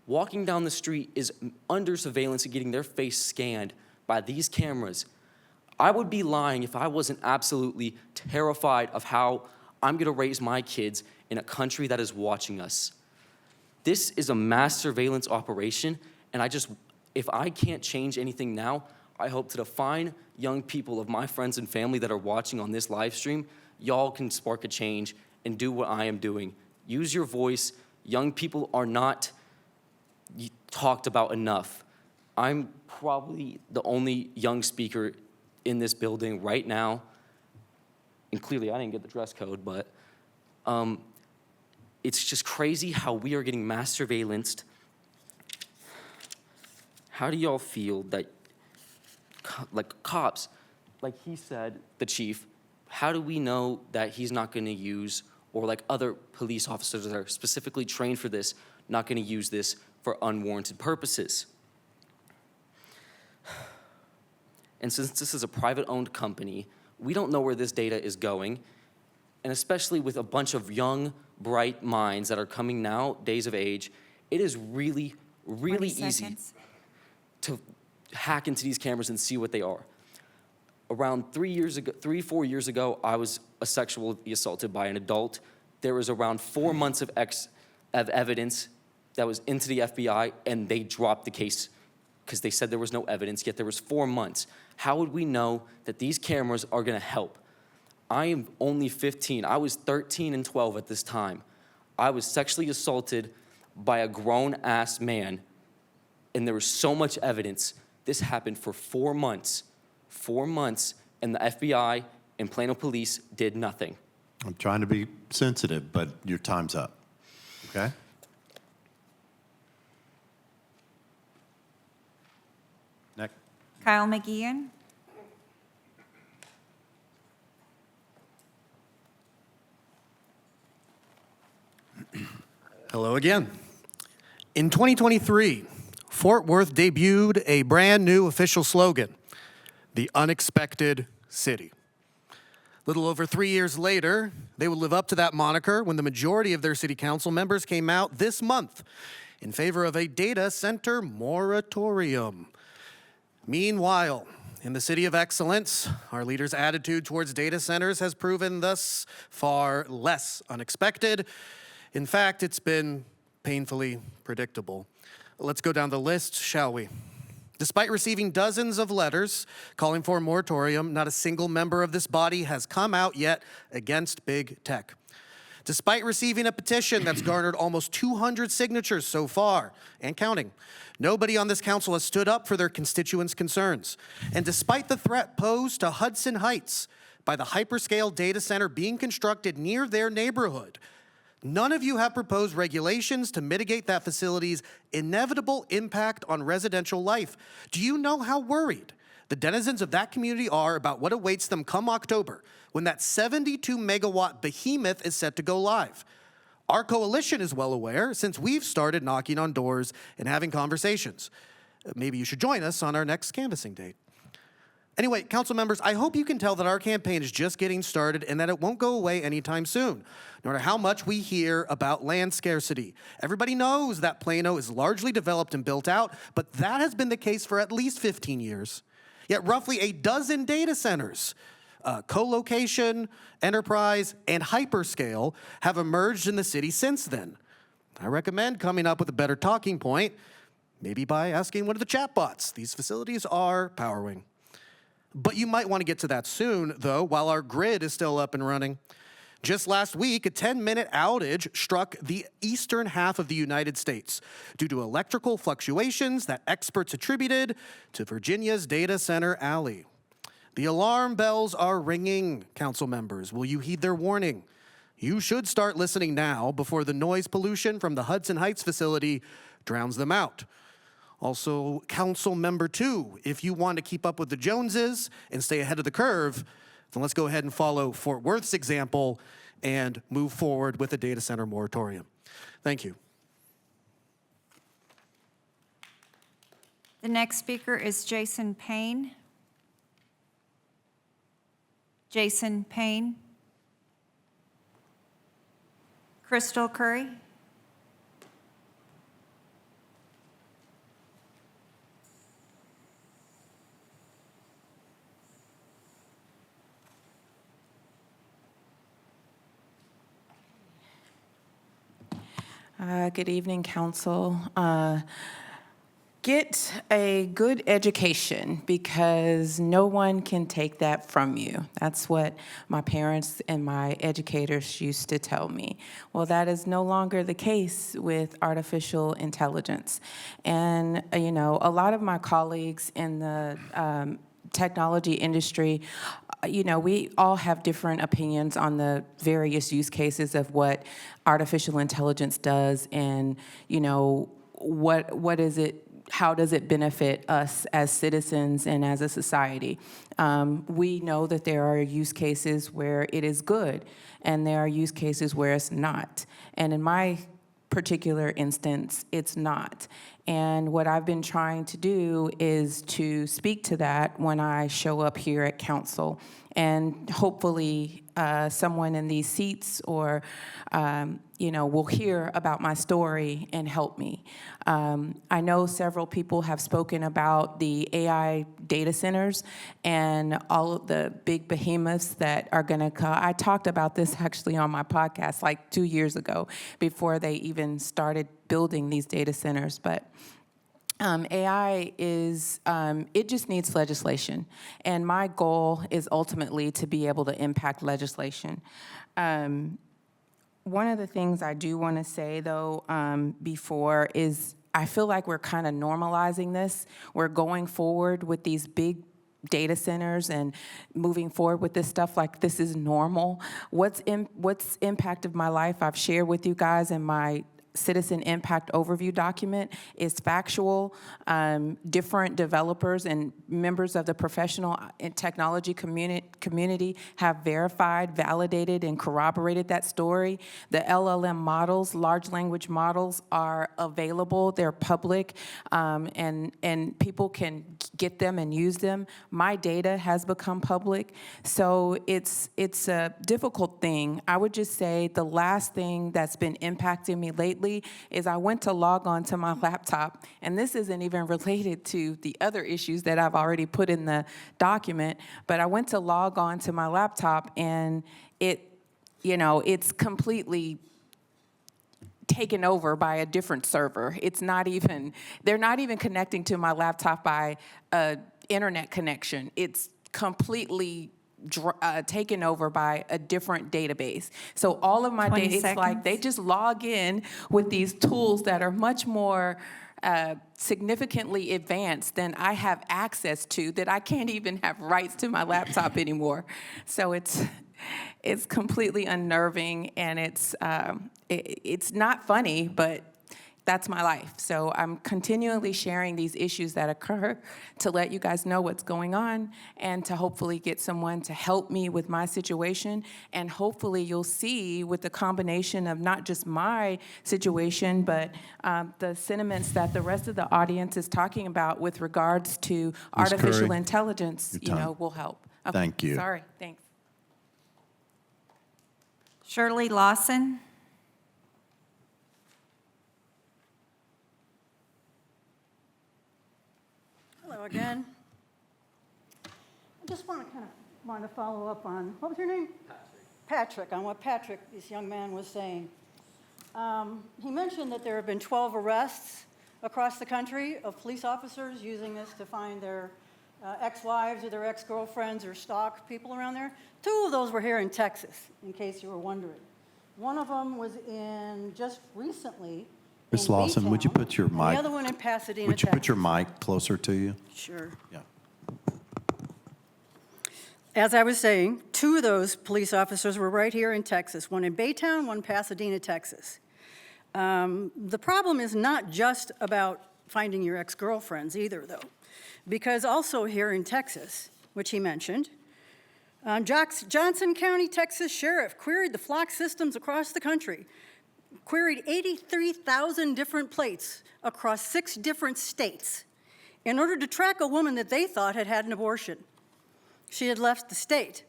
walking down the street is under surveillance and getting their face scanned by these cameras, I would be lying if I wasn't absolutely terrified of how I'm gonna raise my kids in a country that is watching us. This is a mass surveillance operation, and If I can't change anything now, I hope to the fine young people of my friends and family that are watching on this live stream, y'all can spark a change and do what I am doing. Use your voice. Young people are not talked about enough. I'm probably the only young speaker in this building right now, and clearly I didn't get the dress code, but it's just crazy how we are getting mass surveillanced. How do y'all feel that, like cops, like he said, the chief, how do we know that he's not gonna use, or like other police officers that are specifically trained for this, not gonna use this for unwarranted purposes? And since this is a private-owned company, we don't know where this data is going, and especially with a bunch of young, bright minds that are coming now, days of age, it is really, really 20 easy seconds. to hack into these cameras and see what they are. Around 4 years ago, I was sexually assaulted by an adult. There was around 4 months of evidence that was into the FBI, and they dropped the case because they said there was no evidence, yet there was 4 months. How would we know that these cameras are gonna help? I am only 15. I was 13 and 12 at this time. I was sexually assaulted by a grown-ass man, and there was so much evidence. This happened for 4 months. 4 months, and the FBI and Plano Police did nothing. I'm trying to be sensitive, but your time's up, okay? Next. Kyle McGeehan. Hello again. In 2023, Fort Worth debuted a brand new official slogan, the unexpected city. Little over 3 years later, they would live up to that moniker when the majority of their city council members came out this month in favor of a data center moratorium. Meanwhile, in the city of excellence, our leaders' attitude towards data centers has proven thus far less unexpected. In fact, it's been painfully predictable. Let's go down the list, shall we? Despite receiving dozens of letters calling for a moratorium, not a single member of this body has come out yet against big tech. Despite receiving a petition that's garnered almost 200 signatures so far, and counting, nobody on this council has stood up for their constituents' concerns. And despite the threat posed to Hudson Heights by the hyperscale data center being constructed near their neighborhood, none of you have proposed regulations to mitigate that facility's inevitable impact on residential life. Do you know how worried the denizens of that community are about what awaits them come October when that 72 megawatt behemoth is set to go live? Our coalition is well aware since we've started knocking on doors and having conversations. Maybe you should join us on our next canvassing date. Anyway, council members, I hope you can tell that our campaign is just getting started and that it won't go away anytime soon, no matter how much we hear about land scarcity. Everybody knows that Plano is largely developed and built out, but that has been the case for at least 15 years. Yet roughly a dozen data centers, co-location, enterprise, and hyperscale have emerged in the city since then. I recommend coming up with a better talking point, maybe by asking one of the chatbots these facilities are powering. But you might want to get to that soon, though, while our grid is still up and running. Just last week, a 10-minute outage struck the eastern half of the United States due to electrical fluctuations that experts attributed to Virginia's data center alley. The alarm bells are ringing, council members. Will you heed their warning? You should start listening now before the noise pollution from the Hudson Heights facility drowns them out. Also, Council Member 2, if you want to keep up with the Joneses and stay ahead of the curve, then let's go ahead and follow Fort Worth's example and move forward with a data center moratorium. Thank you. The next speaker is Jason Payne. Jason Payne. Crystal Curry. Good evening, Council. get a good education, because no one can take that from you. That's what my parents and my educators used to tell me. Well, that is no longer the case with artificial intelligence. And, you know, a lot of my colleagues in the technology industry, you know, we all have different opinions on the various use cases of what artificial intelligence does, and, you know, what is it, how does it benefit us as citizens and as a society? We know that there are use cases where it is good, and there are use cases where it's not. And in my particular instance, it's not. And what I've been trying to do is to speak to that when I show up here at council. And hopefully someone in these seats or, you know, will hear about my story and help me. I know several people have spoken about the AI data centers and all of the big behemoths that are going to come. I talked about this actually on my podcast like 2 years ago, before they even started building these data centers. But AI is, it just needs legislation. And my goal is ultimately to be able to impact legislation. One of the things I do want to say, though, before is I feel like we're kind of normalizing this. We're going forward with these big data centers and moving forward with this stuff like this is normal. What's impacted my life, I've shared with you guys in my citizen impact overview document, is factual. Different developers and members of the professional and technology community have verified, validated, and corroborated that story. The LLM models, large language models, are available. They're public, and people can get them and use them. My data has become public, so it's a difficult thing. I would just say the last thing that's been impacting me lately is I went to log on to my laptop, and this isn't even related to the other issues that I've already put in the document, but I went to log on to my laptop, and it's completely taken over by a different server. It's not even, they're not even connecting to my laptop by an internet connection. It's completely taken over by a different database. So all of my 20 data, it's like they just log in with these tools that are much more significantly advanced than I have access to, that I can't even have rights to my laptop anymore. So it's completely unnerving, and it's not funny, but that's my life. So I'm continually sharing these issues that occur to let you guys know what's going on, and to hopefully get someone to help me with my situation. And hopefully you'll see, with the combination of not just my situation, but the sentiments that the rest of the audience is talking about with regards to Ms. artificial Curry, intelligence, your time. will help. Okay, Thank you. Sorry, thanks. Shirley Lawson. Hello again. I just want to follow up on, what was your name? Patrick, on what Patrick, this young man, was saying. He mentioned that there have been 12 arrests across the country of police officers using this to find their ex-wives or their ex-girlfriends or stalk people around there. 2 of those were here in Texas, in case you were wondering. One of them was in just recently. Ms. Lawson, would you put your And mic? the other one in Pasadena, Would you put your Texas. mic closer to you? Sure. Yeah. As I was saying, 2 of those police officers were right here in Texas, one in Baytown, one in Pasadena, Texas. The problem is not just about finding your ex-girlfriends either, though, because also here in Texas, which he mentioned, Johnson County, Texas Sheriff queried the flock systems across the country, queried 83,000 different plates across 6 different states in order to track a woman that they thought had had an abortion. She had left the state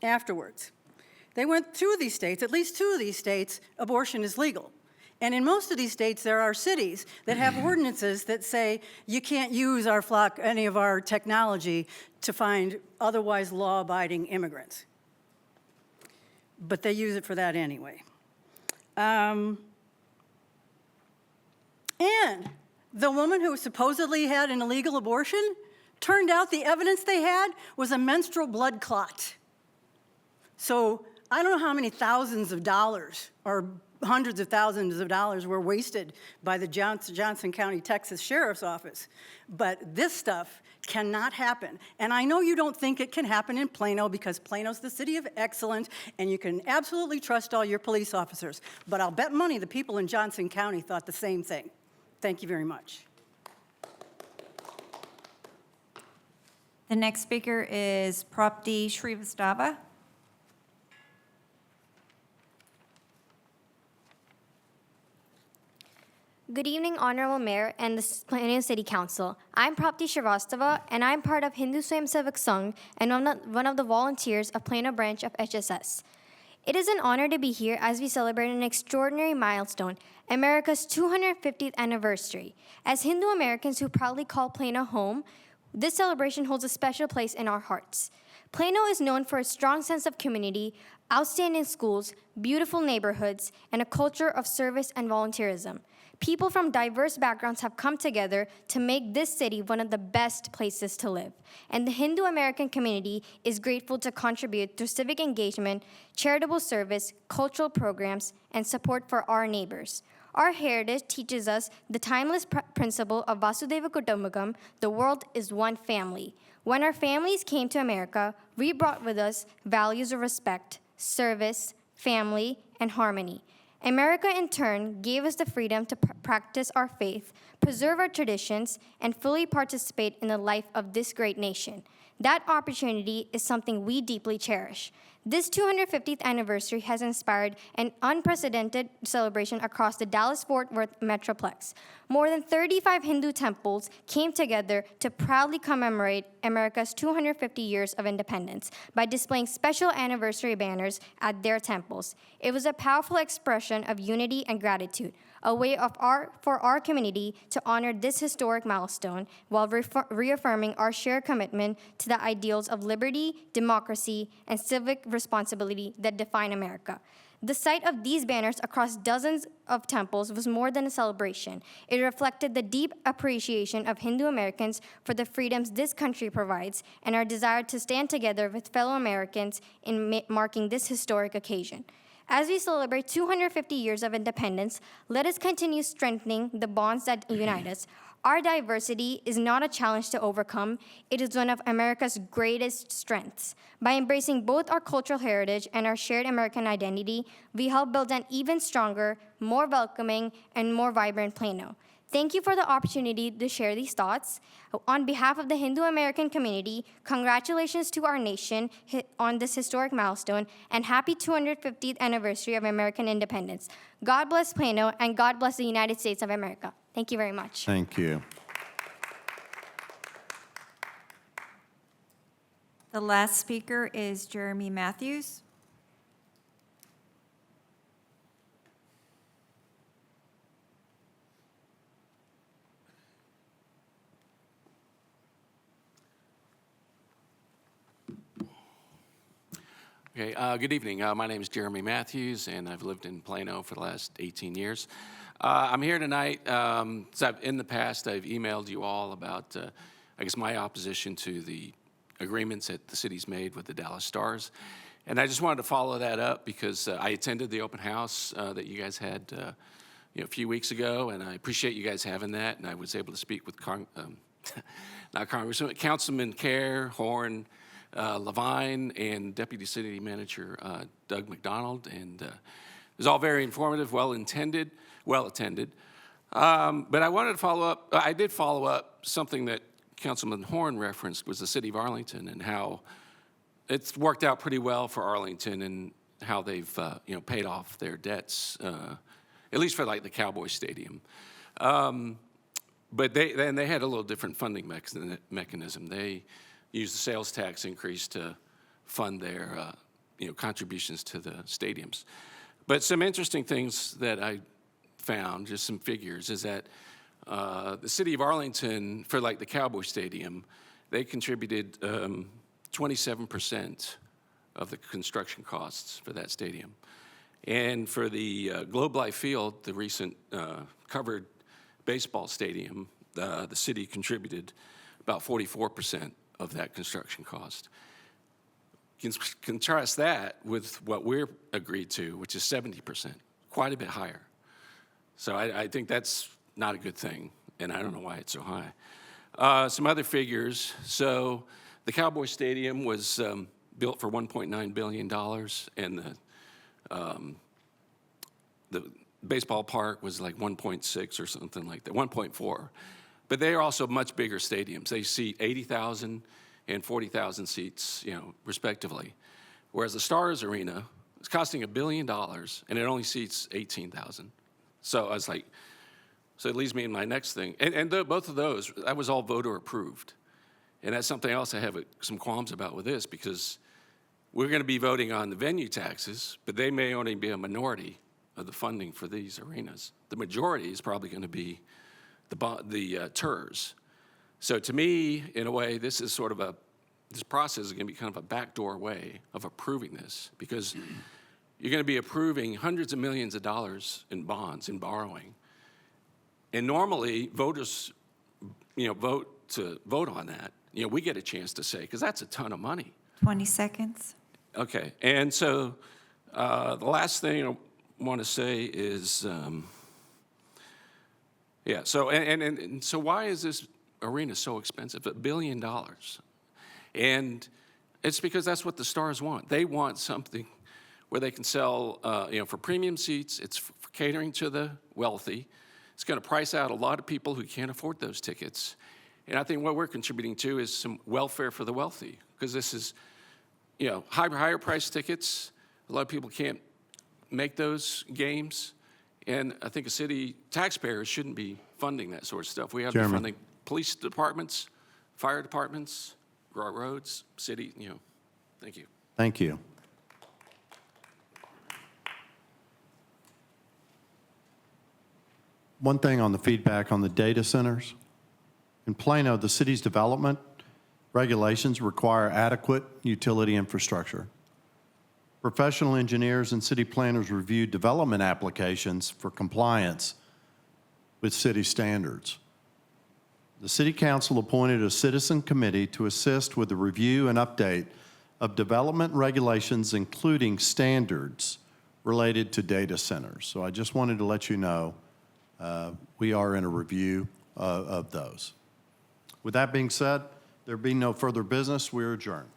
afterwards. They went through these states, at least 2 of these states, abortion is legal. And in most of these states, there are cities that have ordinances that say you can't use our flock, any of our technology, to find otherwise law-abiding immigrants. But they use it for that anyway. And The woman who supposedly had an illegal abortion, turned out the evidence they had was a menstrual blood clot. So I don't know how many thousands of dollars or hundreds of thousands of dollars were wasted by the Johnson County, Texas Sheriff's Office. But this stuff cannot happen. And I know you don't think it can happen in Plano because Plano's the city of excellence and you can absolutely trust all your police officers. But I'll bet money the people in Johnson County thought the same thing. Thank you very much. The next speaker is Prapti Srivastava. Good evening, Honorable Mayor and the Plano City Council. I'm Prapti Srivastava, and I'm part of Hindu Swayam Sevak Sangh and one of the volunteers of Plano branch of HSS. It is an honor to be here as we celebrate an extraordinary milestone, America's 250th anniversary. As Hindu Americans who proudly call Plano home, this celebration holds a special place in our hearts. Plano is known for its strong sense of community, outstanding schools, beautiful neighborhoods, and a culture of service and volunteerism. People from diverse backgrounds have come together to make this city one of the best places to live. And the Hindu American community is grateful to contribute through civic engagement, charitable service, cultural programs, and support for our neighbors. Our heritage teaches us the timeless principle of Vasudhaiva Kutumbakam, the world is one family. When our families came to America, we brought with us values of respect, service, family, and harmony. America, in turn, gave us the freedom to practice our faith, preserve our traditions, and fully participate in the life of this great nation. That opportunity is something we deeply cherish. This 250th anniversary has inspired an unprecedented celebration across the Dallas-Fort Worth Metroplex. More than 35 Hindu temples came together to proudly commemorate America's 250 years of independence by displaying special anniversary banners at their temples. It was a powerful expression of unity and gratitude, a way for our community to honor this historic milestone while reaffirming our shared commitment to the ideals of liberty, democracy, and civic responsibility that define America. The sight of these banners across dozens of temples was more than a celebration. It reflected the deep appreciation of Hindu Americans for the freedoms this country provides and our desire to stand together with fellow Americans in marking this historic occasion. As we celebrate 250 years of independence, let us continue strengthening the bonds that unite us. Our diversity is not a challenge to overcome. It is one of America's greatest strengths. By embracing both our cultural heritage and our shared American identity, we help build an even stronger, more welcoming, and more vibrant Plano. Thank you for the opportunity to share these thoughts. On behalf of the Hindu American community, congratulations to our nation on this historic milestone and happy 250th anniversary of American independence. God bless Plano and God bless the United States of America. Thank you very much. Thank you. The last speaker is Jeremy Matthews. Okay, good evening. My name is Jeremy Matthews, and I've lived in Plano for the last 18 years. I'm here tonight, so in the past, I've emailed you all about, I guess, my opposition to the agreements that the city's made with the Dallas Stars. And I just wanted to follow that up because I attended the open house that you guys had a few weeks ago, and I appreciate you guys having that. And I was able to speak with Councilman Kerr, Horn, Levine, and Deputy City Manager Doug McDonald, and it was all very informative, well attended. But I wanted to follow up. I did follow up something that Councilman Horn referenced was the city of Arlington and how it's worked out pretty well for Arlington and how they've paid off their debts, at least for like the Cowboy Stadium. But they had a little different funding mechanism. They used the sales tax increase to fund their contributions to the stadiums. But some interesting things that I found, just some figures, is that the city of Arlington, for like the Cowboy Stadium, they contributed 27% of the construction costs for that stadium. And for the Globe Life Field, the recent covered baseball stadium, the city contributed about 44% of that construction cost. Contrast that with what we're agreed to, which is 70%, quite a bit higher. So I think that's not a good thing, and I don't know why it's so high. Some other figures. So the Cowboy Stadium was built for $1.9 billion, and the baseball park was like 1.6 or something like that, 1.4. But they are also much bigger stadiums. They seat 80,000 and 40,000 seats, respectively. Whereas the Stars Arena is costing $1 billion, and it only seats 18,000. So I was like, so it leads me in my next thing. And both of those, that was all voter approved. And that's something else I have some qualms about with this, because we're going to be voting on the venue taxes, but they may only be a minority of the funding for these arenas. The majority is probably going to be the TERS. So to me, in a way, this is sort of this process is going to be kind of a backdoor way of approving this, because you're going to be approving hundreds of millions of dollars in bonds and borrowing. And normally, voters, vote on that. We get a chance to say, because that's a ton of money. 20 seconds. Okay, and so the last thing I want to say is, so why is this arena so expensive? $1 billion. And it's because that's what the Stars want. They want something where they can sell, for premium seats. It's for catering to the wealthy. It's going to price out a lot of people who can't afford those tickets. And I think what we're contributing to is some welfare for the wealthy, because this is, higher price tickets. A lot of people can't make those games. And I think a city taxpayer shouldn't be funding that sort of stuff. We have to be funding police departments, fire departments, roads, city, Thank you. Thank you. One thing on the feedback on the data centers. In Plano, the city's development regulations require adequate utility infrastructure. Professional engineers and city planners review development applications for compliance with city standards. The City Council appointed a citizen committee to assist with the review and update of development regulations, including standards related to data centers. So I just wanted to let you know we are in a review of those. With that being said, there being no further business, we are adjourned.